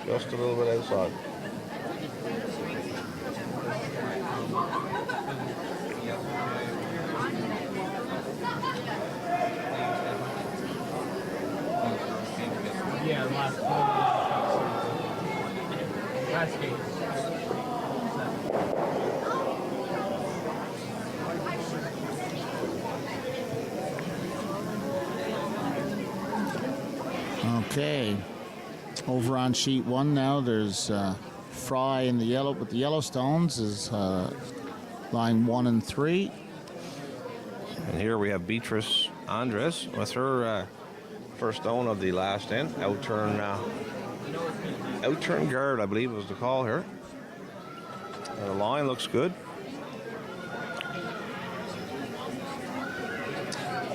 just a little bit outside. Yeah, last game. Okay, over on sheet 1 now, there's Fry in the yellow with the yellow stones is line 1 and 3. And here we have Beatrice Andres with her first stone of the last end. Outturn guard, I believe was the call here. And the line looks good.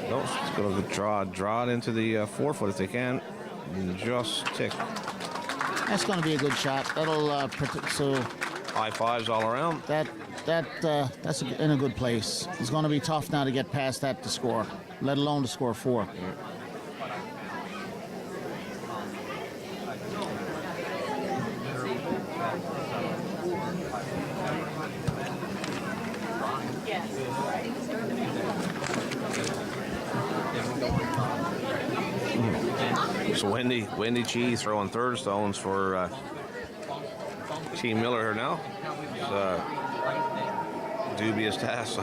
No, it's going to draw it into the 4 foot if they can. And just tick. That's going to be a good shot. That'll so high fives all around. That's in a good place. It's going to be tough now to get past that to score, let alone to score 4. So Wendy Chi throwing third stones for Team Miller here now. It's a dubious task.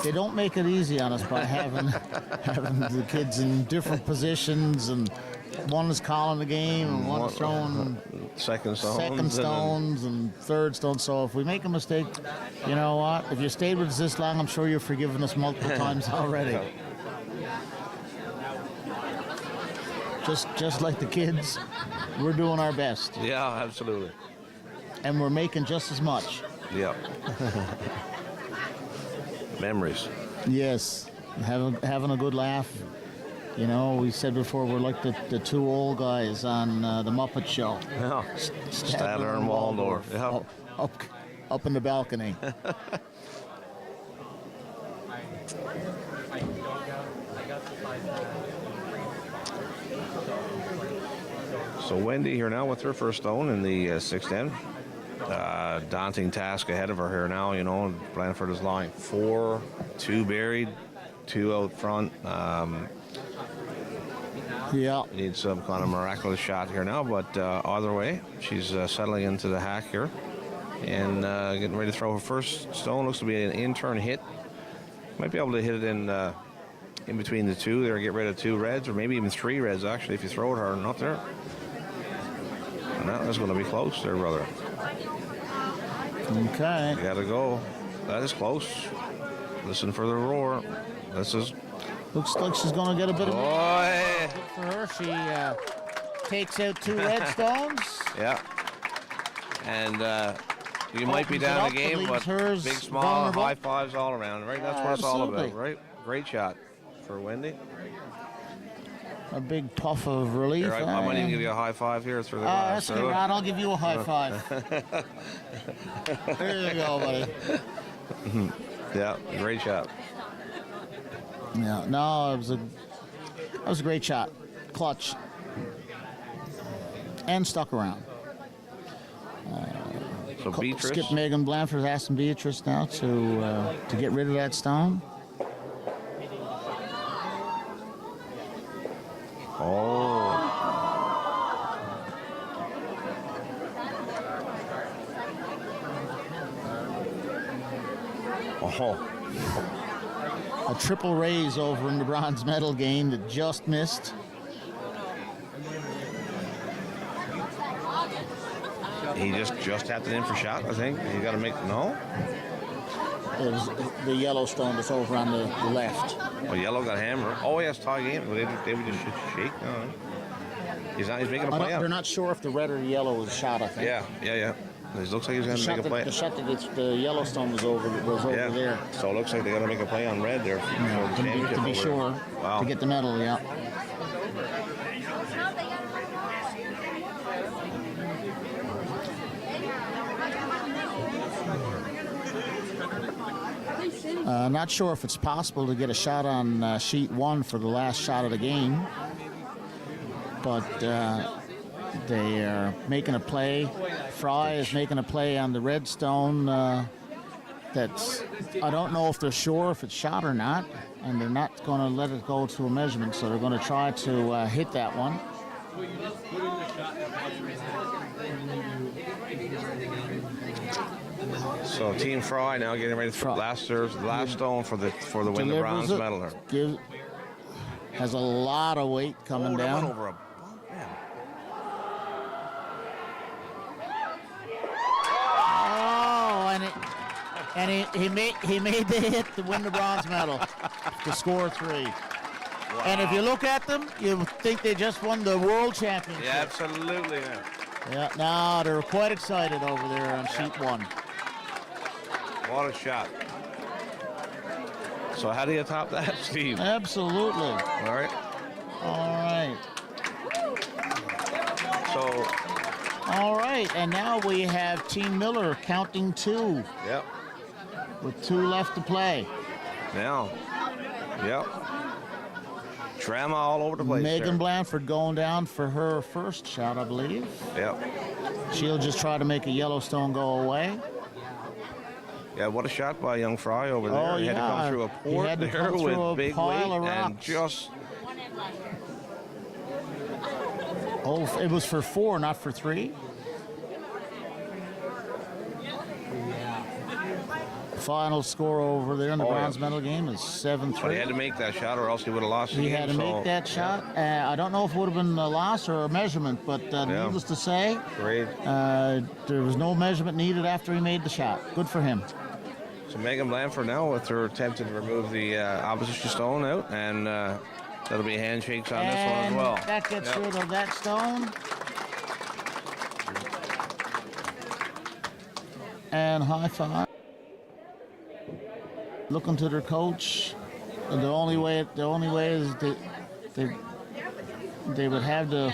They don't make it easy on us by having the kids in different positions, and one is calling the game and one is throwing second stones and third stones. So if we make a mistake, you know what? If you stayed with us this long, I'm sure you've forgiven us multiple times already. Just like the kids, we're doing our best. Yeah, absolutely. And we're making just as much. Yeah. Memories. Yes, having a good laugh. You know, we said before we're like the 2 old guys on the Muppet Show. Yeah. Stadler and Waldorf. Yeah. Up in the balcony. So Wendy here now with her first stone in the 6th end. Daunting task ahead of her here now, you know. Blandford is line 4, 2 buried, 2 out front. Yeah. Needs some kind of miraculous shot here now, but either way, she's settling into the hack here and getting ready to throw her first stone. Looks to be an in-turn hit. Might be able to hit it in between the 2 there, get rid of 2 reds, or maybe even 3 reds actually if you throw it hard enough there. And that is going to be close there, brother. Okay. You gotta go. That is close. Listen for the roar. This is. Looks like she's going to get a bit of. Boy. Good for her. She takes out 2 red stones. Yeah. And You might be opens it down up, a game, leaves but hers big, small, vulnerable. high fives all around, right? That's what it's all Absolutely. about, right? Great shot for Wendy. A big puff of relief. Here, I might even give you a high five here through the glass. That's okay, Rod. I'll give you a high five. There you go, buddy. Yeah, great shot. Yeah, no, that was a great shot. Clutch. And stuck around. So Beatrice. Skip Megan Blanford's asking Beatrice now to get rid of that stone. Oh. A triple raise over in the bronze medal game that just missed. He just tapped it in for shot, I think. You got to make no. It was the Yellowstone that's over on the left. Well, yellow got hammered. Oh, yes, tie game. But they would just shake. No. He's making a play out. They're not sure if the red or the yellow was shot, I think. Yeah. It looks like he's going to make a play. The shot that the Yellowstone was over there. So it looks like they got to make a play on red there. To be sure. Wow. To get the medal, yeah. Not sure if it's possible to get a shot on sheet 1 for the last shot of the game, but they are making a play. Fry is making a play on the red stone. That's, I don't know if they're sure if it's shot or not, and they're not going to let it go to a measurement, so they're going to try to hit that one. So Team Fry now getting ready for last stone for the win the bronze medal. Has a lot of weight coming down. Went over a bump, man. Oh, and he made the hit to win the bronze medal to score 3. Wow. And if you look at them, you think they just won the world championship. Yeah, absolutely. Yeah, no, they're quite excited over there on sheet 1. What a shot. So how do you top that, Steve? Absolutely. All right. All right, and now we have Team Miller counting 2. Yep. With 2 left to play. Now. Yep. Drama all over the place. Megan Blanford going down for her first shot, I believe. Yep. She'll just try to make a Yellowstone go away. Yeah, what a shot by young Fry over there. Oh, he had to come through a port there with big weight and just... Oh, it was for 4, not for 3. Final score over there in the bronze medal game is 7-3. But he had to make that shot or else he would have lost the game. He had to make that shot. I don't know if it would have been a loss or a measurement, but needless to say, there was no measurement needed after he made the shot. Good for him. So Megan Blanford now with her attempt to remove the opposition stone out, and that'll be handshakes on this one as well. That gets rid of that stone. And high five. Looking to their coach. And the only way is they would have to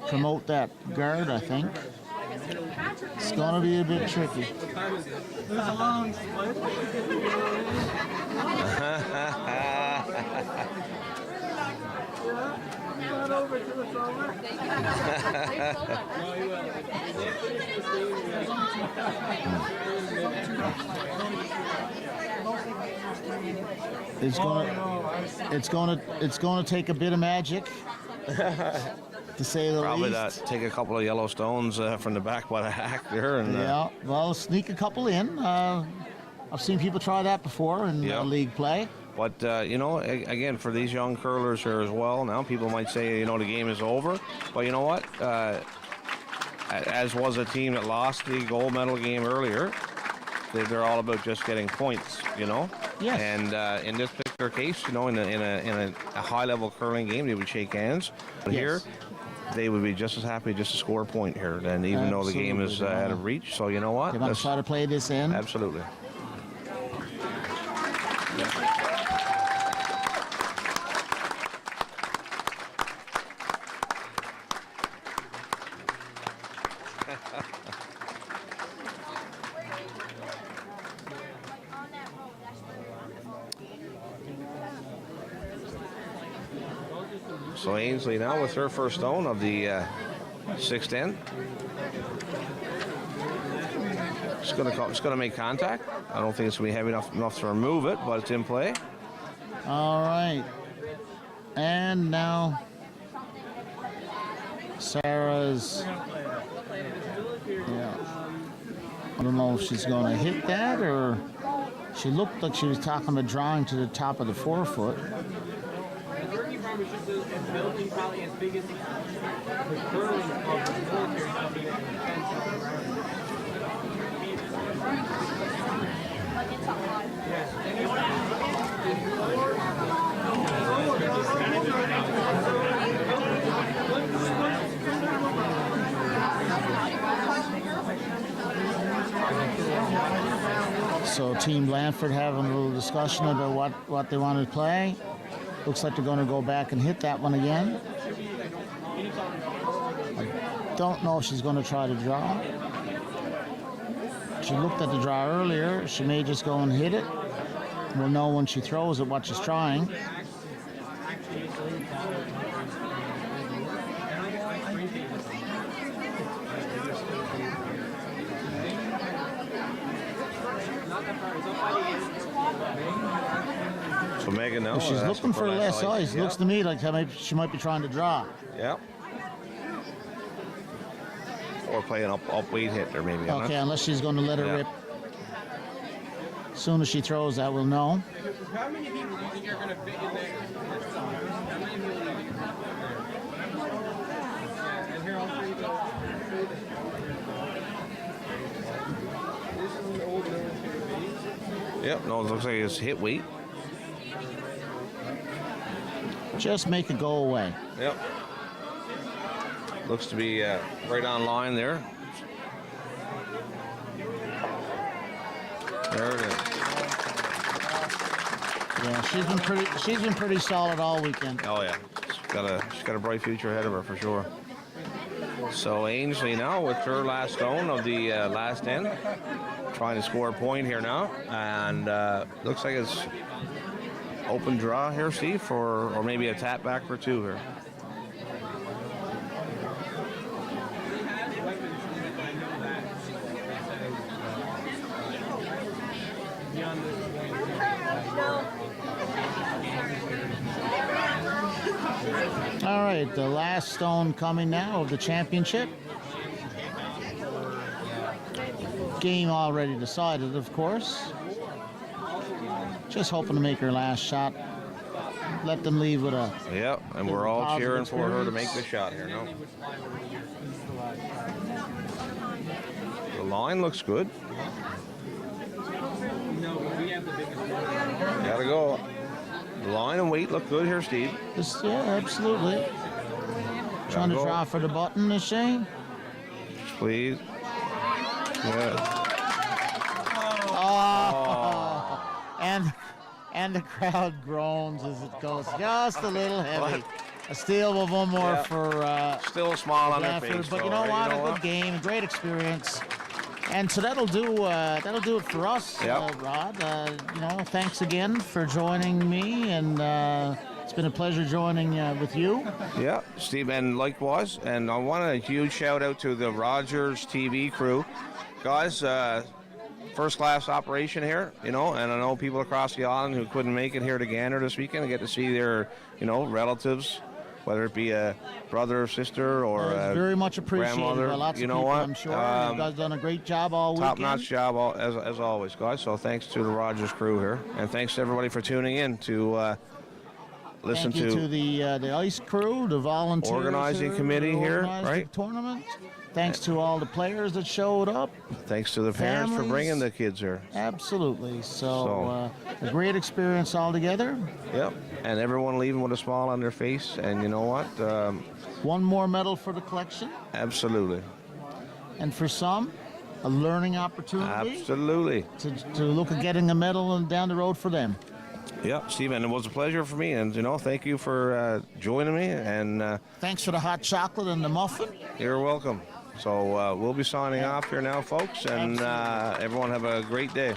promote that guard, I think. It's going to be a bit tricky. It's going to take a bit of magic, to say the Probably least. take a couple of yellow stones from the back by the hack there, and yeah, well, sneak a couple in. I've seen people try that before in league play. But, again, for these young curlers here as well, now people might say, the game is over. But you know what? As was a team that lost the gold medal game earlier, they're all about just getting points, Yes. And in this particular case, in a high-level curling game, they would shake hands. But here, they would be just as happy just to score a point here, then even though the game is out of reach. So you know what? They want to try to play this in. Absolutely. So Ainsley now with her first stone of the sixth end. It's going to make contact. I don't think it's going to be heavy enough to remove it, but it's in play. All right. And now Sarah's. Yeah. I don't know if she's going to hit that, or she looked like she was talking about drawing to the top of the forefoot. Building probably as big as the curling of the military company and So Team Blandford having a little discussion about what they want to play. Looks like they're going to go back and hit that one again. I don't know if she's going to try to draw. She looked at the draw earlier. She may just go and hit it. We'll know when she throws it what she's trying. So Megan now. She's looking for less ice. Yeah. Looks to me like she might be trying to draw. Yeah. Or play an up weight hit or maybe. Okay, unless she's going to let her rip. As soon as she throws that, we'll know. How many people do you think are going to fit in there? And here all three go. This is an old military base. Yep, no, it looks like it's hit weight. Just make it go away. Yep. Looks to be right on line there. There it is. Yeah, she's been pretty solid all weekend. Oh yeah, she's got a bright future ahead of her for sure. So Ainsley now with her last stone of the last end, trying to score a point here now, and looks like it's open draw here, Steve, or maybe a tap back for two here. All right, the last stone coming now of the championship. Game already decided, of course. Just hoping to make her last shot. Let them leave with a... Yep, and we're all cheering for her to make the shot here, no? The line looks good. Gotta go. The line and weight look good here, Steve. Yeah, absolutely. Trying to draw for the button, is she? Please. Good. Oh. And the crowd groans as it goes. Just a little heavy. A steal with one more for... Still a smile on her face. But you know what? A good game, a great experience. And so that'll do it for us, Rod. Thanks again for joining me, and it's been a pleasure joining with you. Yeah, Steve, and likewise. And I want a huge shout out to the Rogers TV crew, guys. First class operation here, and I know people across the island who couldn't make it here to Gander this weekend and get to see their, relatives, whether it be a brother or sister or very much appreciated grandmother. by lots of people, what? I'm sure. You guys done a great job all weekend. Top-notch job as always, guys. So thanks to the Rogers crew here, and thanks to everybody for tuning in to listen Thank you to the ice crew, the volunteers, organizing committee who here, organized right? The tournament. Thanks to all the players that showed up. Thanks to the parents for Families. bringing the kids here. Absolutely. So a great experience altogether. Yep. And everyone leaving with a smile on their face. And you know what? One more medal for the collection, Absolutely. and for some, a learning opportunity Absolutely. to look at getting a medal and down the road for them. Yep, Stephen, it was a pleasure for me. And, thank you for joining me. And Thanks for the hot chocolate and the muffin. you're welcome. So we'll be signing off here now, folks. And everyone have a great day.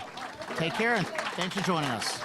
Take care, and thanks for joining us.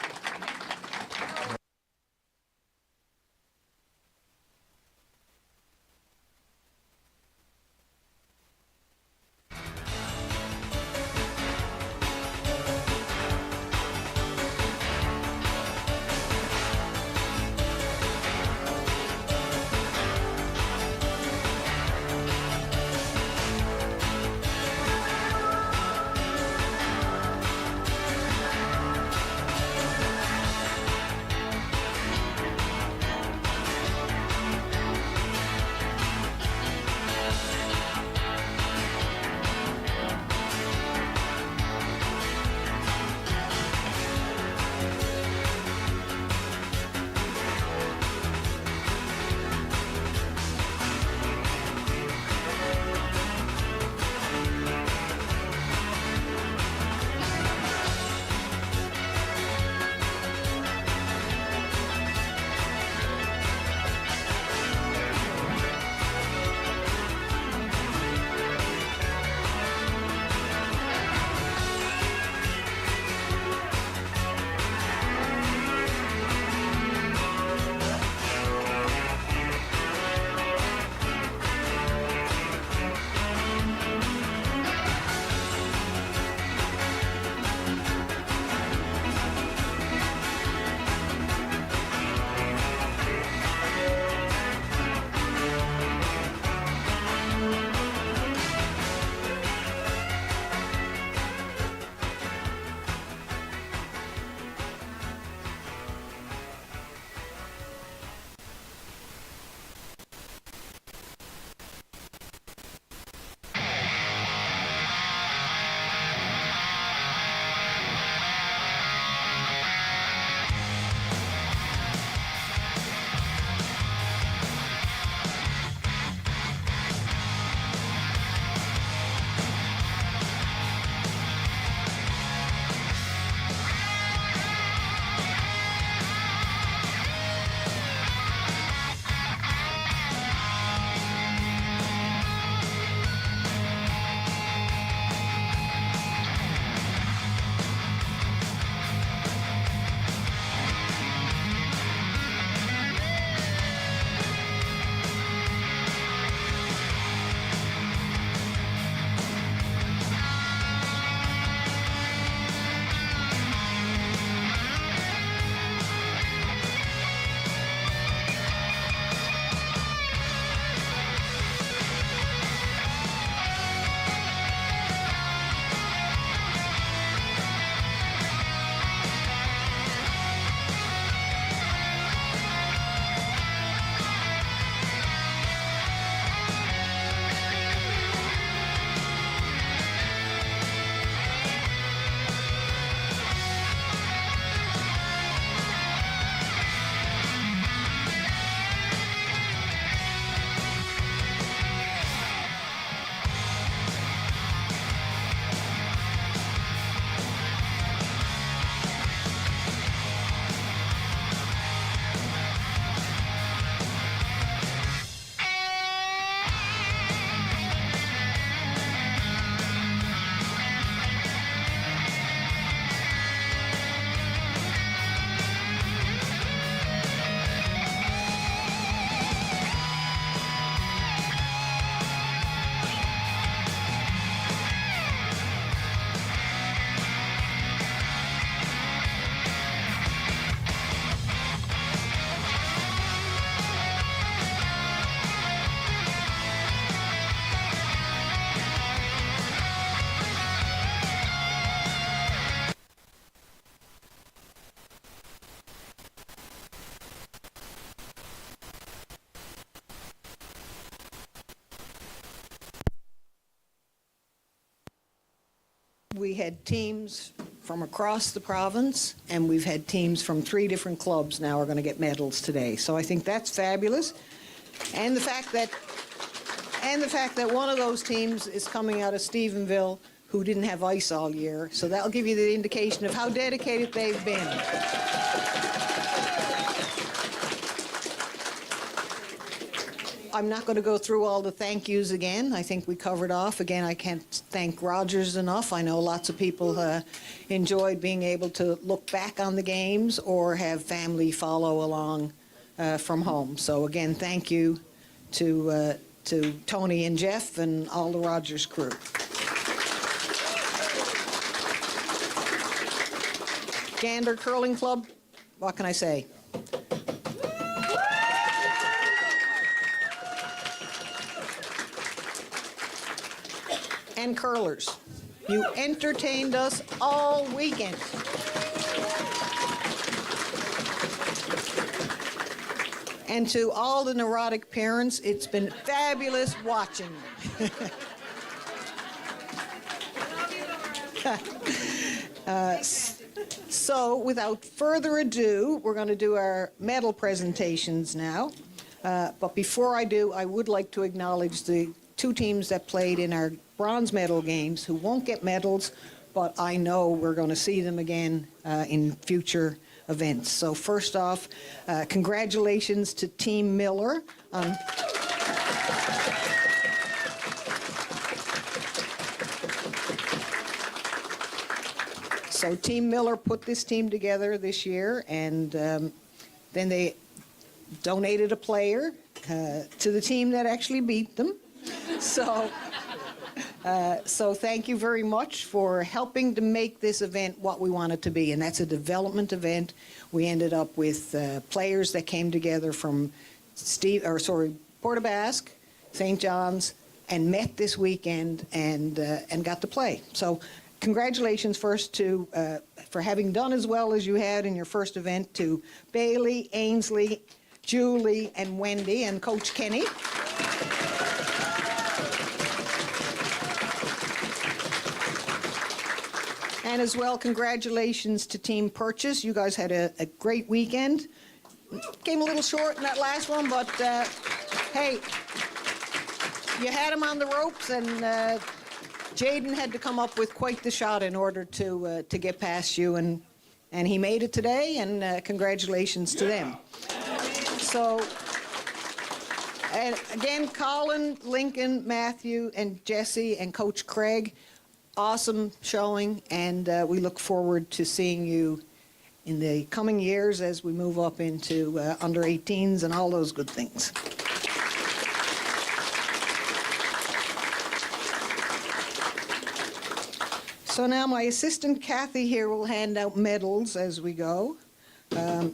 We had teams from across the province, and we've had teams from 3 different clubs now are going to get medals today. So I think that's fabulous. And the fact that one of those teams is coming out of Stephenville who didn't have ice all year. So that'll give you the indication of how dedicated they've been. I'm not going to go through all the thank yous again. I think we covered off. Again, I can't thank Rogers enough. I know lots of people enjoyed being able to look back on the games or have family follow along from home. So again, thank you to Tony and Jeff and all the Rogers crew. Gander Curling Club, what can I say? And curlers. You entertained us all weekend. And to all the neurotic parents, it's been fabulous watching. So without further ado, we're going to do our medal presentations now. But before I do, I would like to acknowledge the 2 teams that played in our bronze medal games who won't get medals, but I know we're going to see them again in future events. So first off, congratulations to Team Miller on So Team Miller put this team together this year, and then they donated a player to the team that actually beat them. So thank you very much for helping to make this event what we want it to be, and that's a development event. We ended up with players that came together from Port aux Basques, St. John's, and met this weekend and got to play. So congratulations first to for having done as well as you had in your first event to Bailey, Ainsley, Julie, and Wendy, and Coach Kenny. And as well, congratulations to Team Purchase. You guys had a great weekend. Came a little short in that last one, but hey, you had them on the ropes, and Jaden had to come up with quite the shot in order to get past you, and he made it today, and congratulations to them. So, and again, Colin, Lincoln, Matthew, and Jesse, and Coach Craig, awesome showing, and we look forward to seeing you in the coming years as we move up into under 18s and all those good things. So now my assistant Kathy here will hand out medals as we go.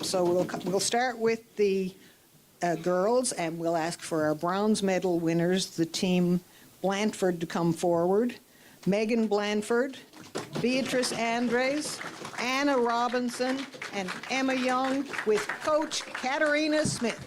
So we'll start with the girls, and we'll ask for our bronze medal winners, the team Blandford, to come forward. Megan Blandford, Beatrice Andres, Anna Robinson, and Emma Young with Coach Katarina Smith.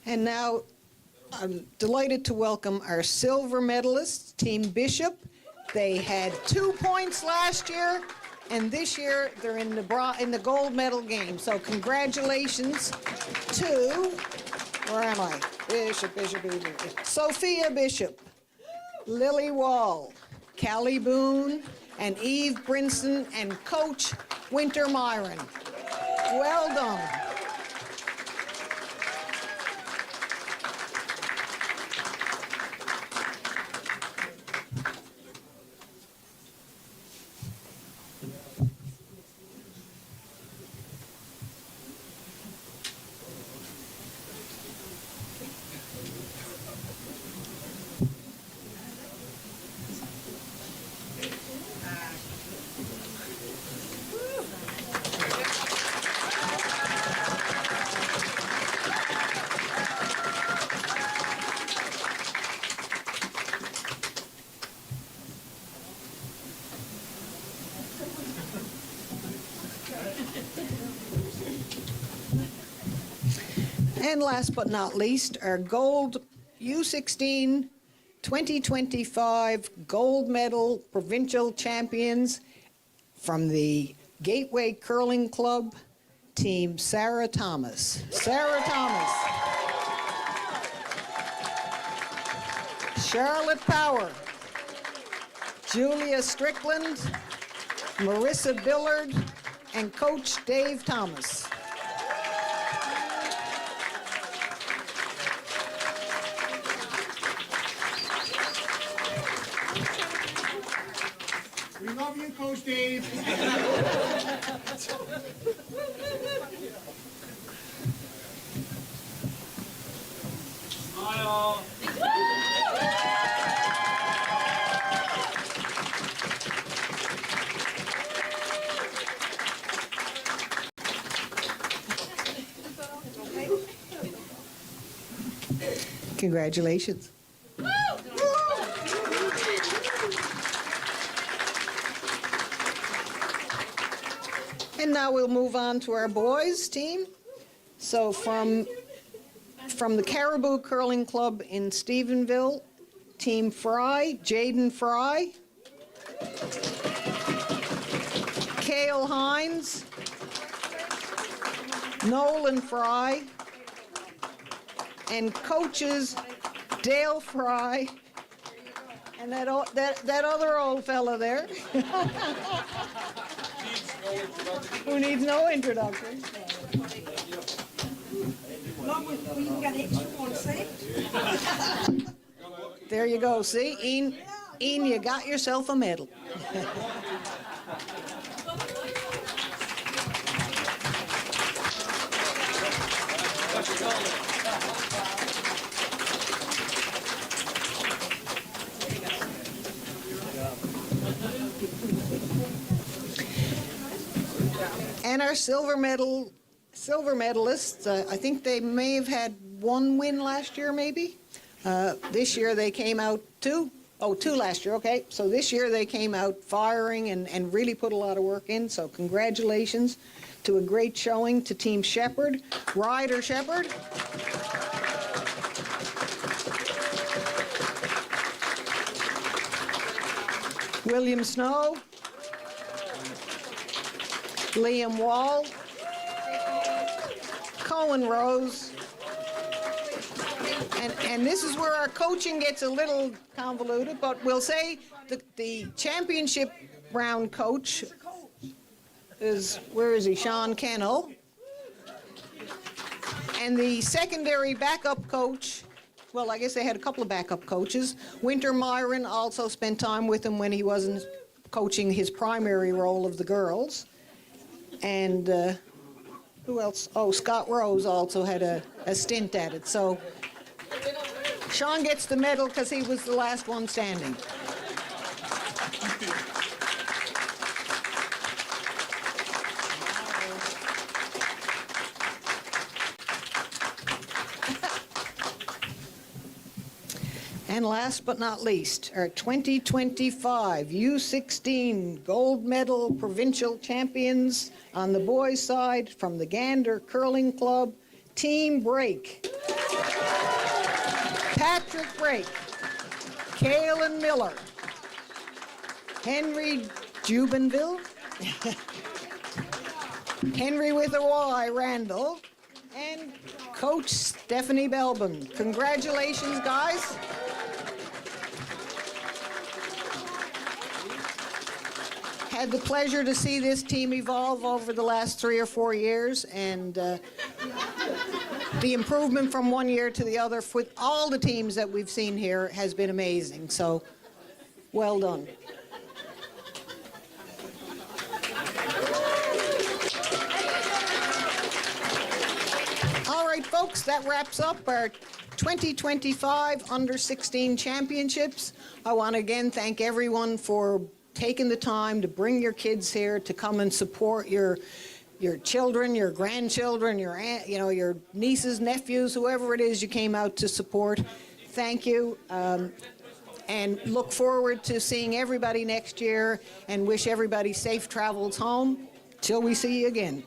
And now I'm delighted to welcome our silver medalists, Team Bishop. They had 2 points last year, and this year they're in the gold medal game. So congratulations to, where am I? Bishop. Sophia Bishop, Lily Wall, Callie Boone, and Eve Brinson, and Coach Winter Myron. Well done. And last but not least, our gold U16 2025 gold medal provincial champions from the Gateway Curling Club, Team Sarah Thomas. Sarah Thomas. Charlotte Power. Julia Strickland, Marissa Billard, and Coach Dave Thomas. We love you, Coach Dave. Smile. Congratulations. And now we'll move on to our boys team. So from the Caribou Curling Club in Stephenville, Team Fry, Jaden Fry, Cale Hines, Nolan Fry, and coaches Dale Fry, and that other old fella there. Who needs no introduction. There you go. See, Ian, you got yourself a medal. And our silver medalists, I think they may have had one win last year, maybe. This year they came out two last year, okay. So this year they came out firing and really put a lot of work in, so congratulations to a great showing to Team Shepherd. Ryder Shepherd. William Snow. Liam Wall. Cohen Rose. And this is where our coaching gets a little convoluted, but we'll say the championship round coach is, where is he? Sean Kennel. And the secondary backup coach, well, I guess they had a couple of backup coaches. Winter Myron also spent time with him when he wasn't coaching his primary role of the girls. And who else? Oh, Scott Rose also had a stint at it. So Sean gets the medal because he was the last one standing. And last but not least, our 2025 U16 gold medal provincial champions on the boys' side from the Gander Curling Club, Team Brake. Patrick Brake, Kaylin Miller, Henry Jubenville, Henry with a Y, Randall, and Coach Stephanie Belbin. Congratulations, guys. Had the pleasure to see this team evolve over the last 3 or 4 years, and the improvement from one year to the other with all the teams that we've seen here has been amazing. So, well done. All right, folks, that wraps up our 2025 Under-16 Championships. I want to again thank everyone for taking the time to bring your kids here to come and support your children, your grandchildren, your aunt, your nieces, nephews, whoever it is you came out to support. Thank you, and look forward to seeing everybody next year, and wish everybody safe travels home. Till we see you again.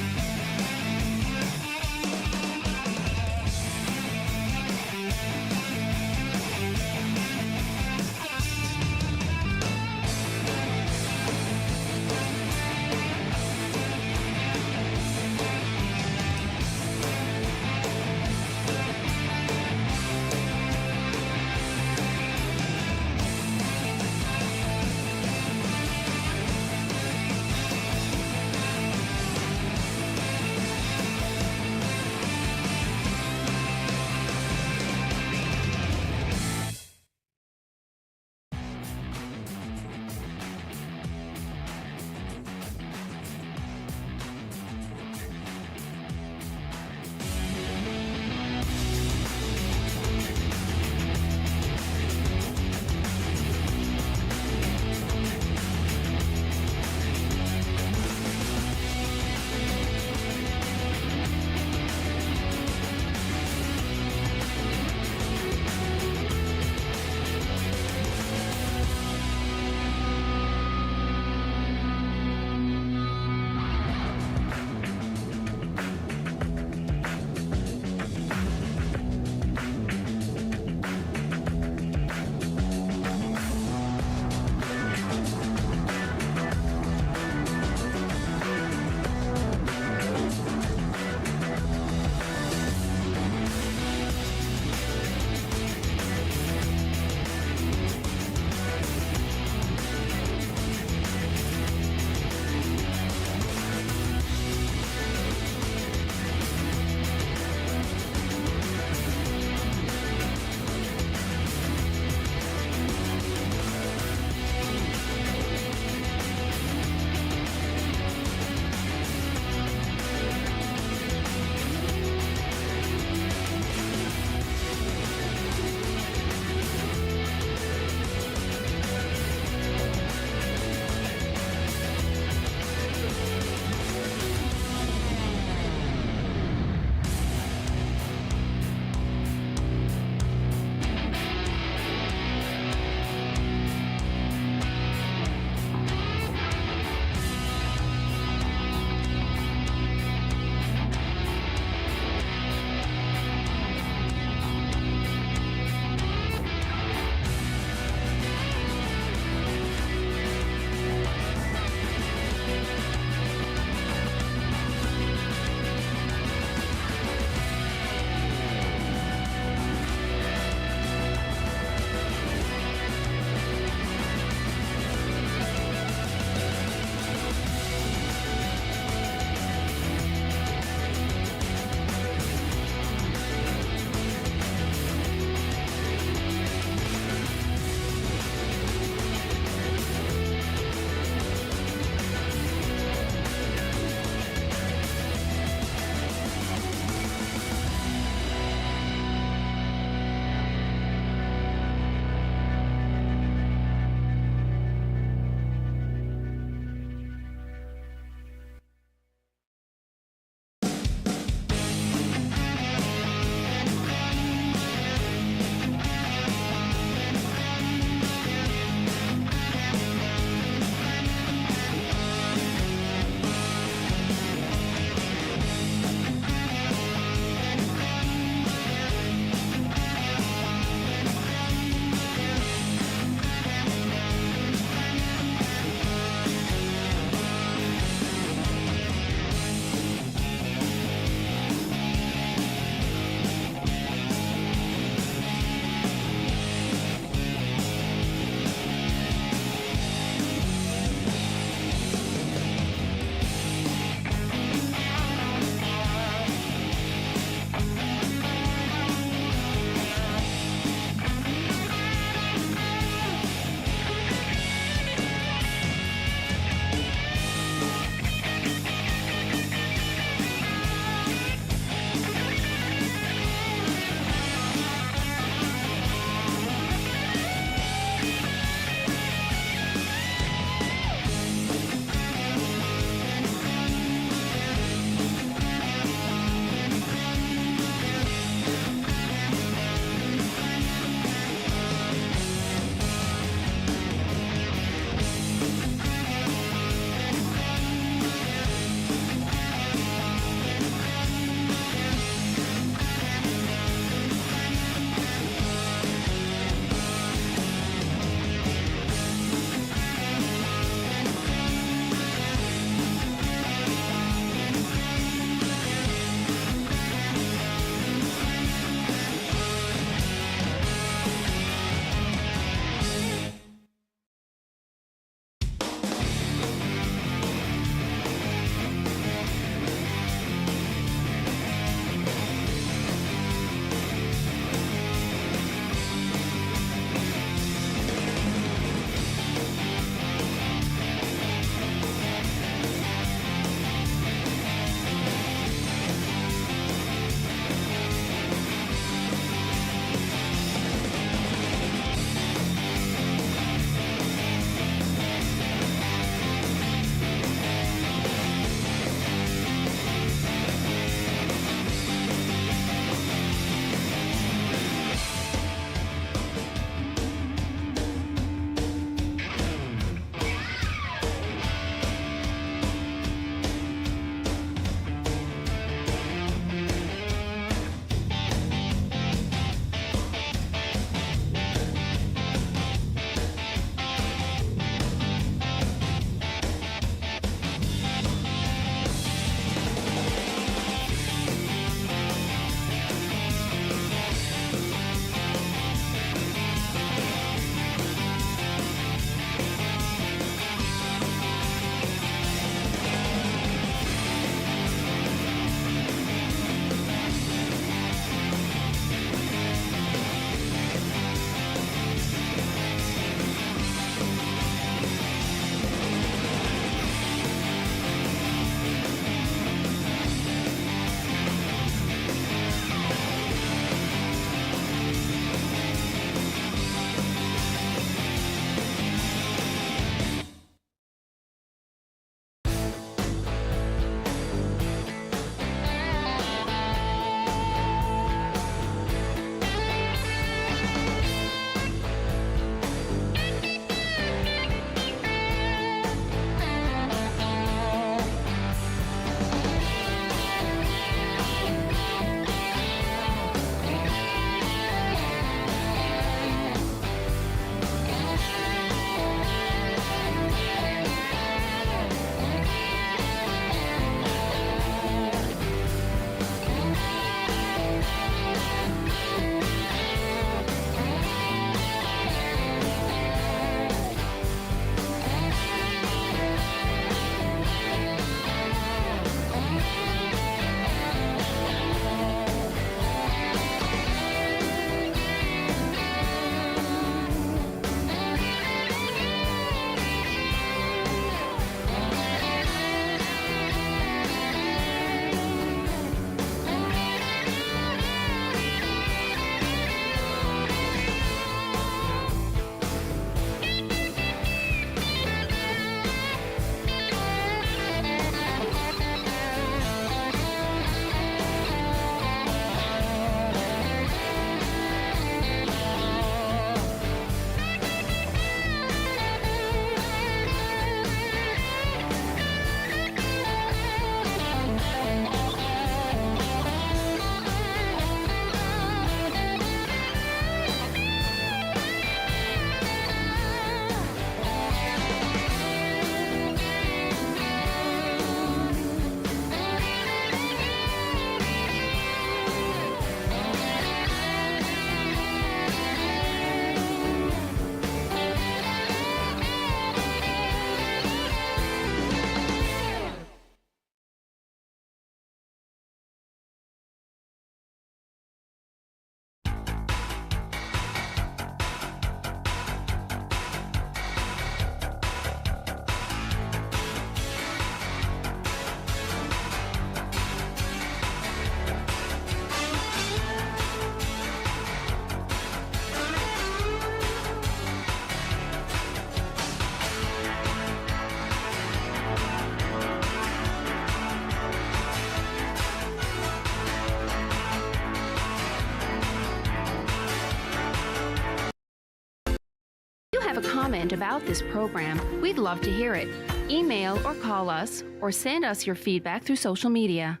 comment about this program, we'd love to hear it. Email or call us, or send us your feedback through social media.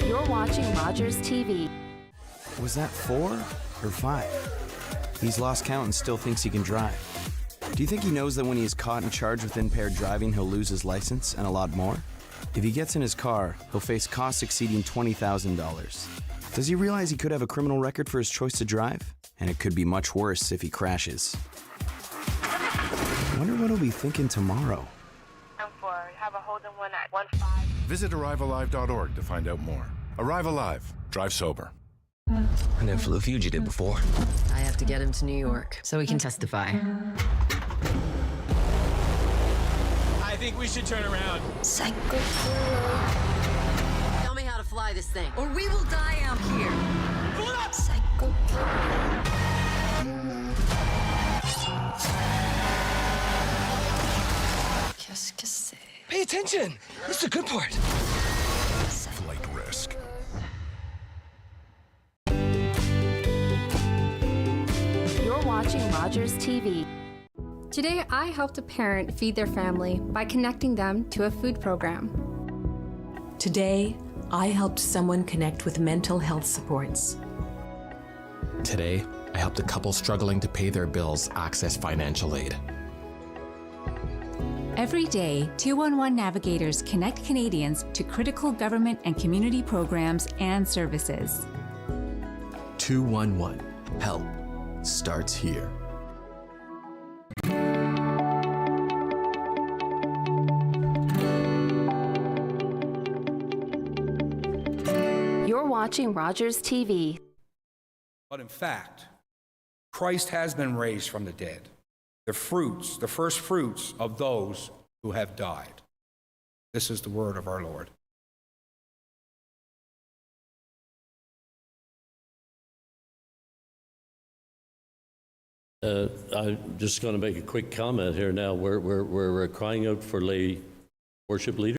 You're watching Rogers TV. Was that 4 or 5? He's lost count and still thinks he can drive. Do you think he knows that when he is caught and charged with impaired driving, he'll lose his license and a lot more? If he gets in his car, he'll face costs exceeding $20,000. Does he realize he could have a criminal record for his choice to drive? And it could be much worse if he crashes. I wonder what he'll be thinking tomorrow. Have a hold on one at 15. Visit arrivealive.org to find out more. Arrive Alive. Drive sober. I never flew a fugitive before. I have to get him to New York so he can testify. I think we should turn around. Psycho. Tell me how to fly this thing, or we will die out here. Pull it up! Psycho. Qu'est-ce que c'est? Pay attention! This is the good part. Flight risk. You're watching Rogers TV. Today, I helped a parent feed their family by connecting them to a food program. Today, I helped someone connect with mental health supports. Today, I helped a couple struggling to pay their bills access financial aid. Every day, 211 navigators connect Canadians to critical government and community programs and services. 211. Help starts here. You're watching Rogers TV. But in fact, Christ has been raised from the dead, the fruits, the first fruits of those who have died. This is the word of our Lord. I'm just going to make a quick comment here now. We're crying out for lay worship leaders.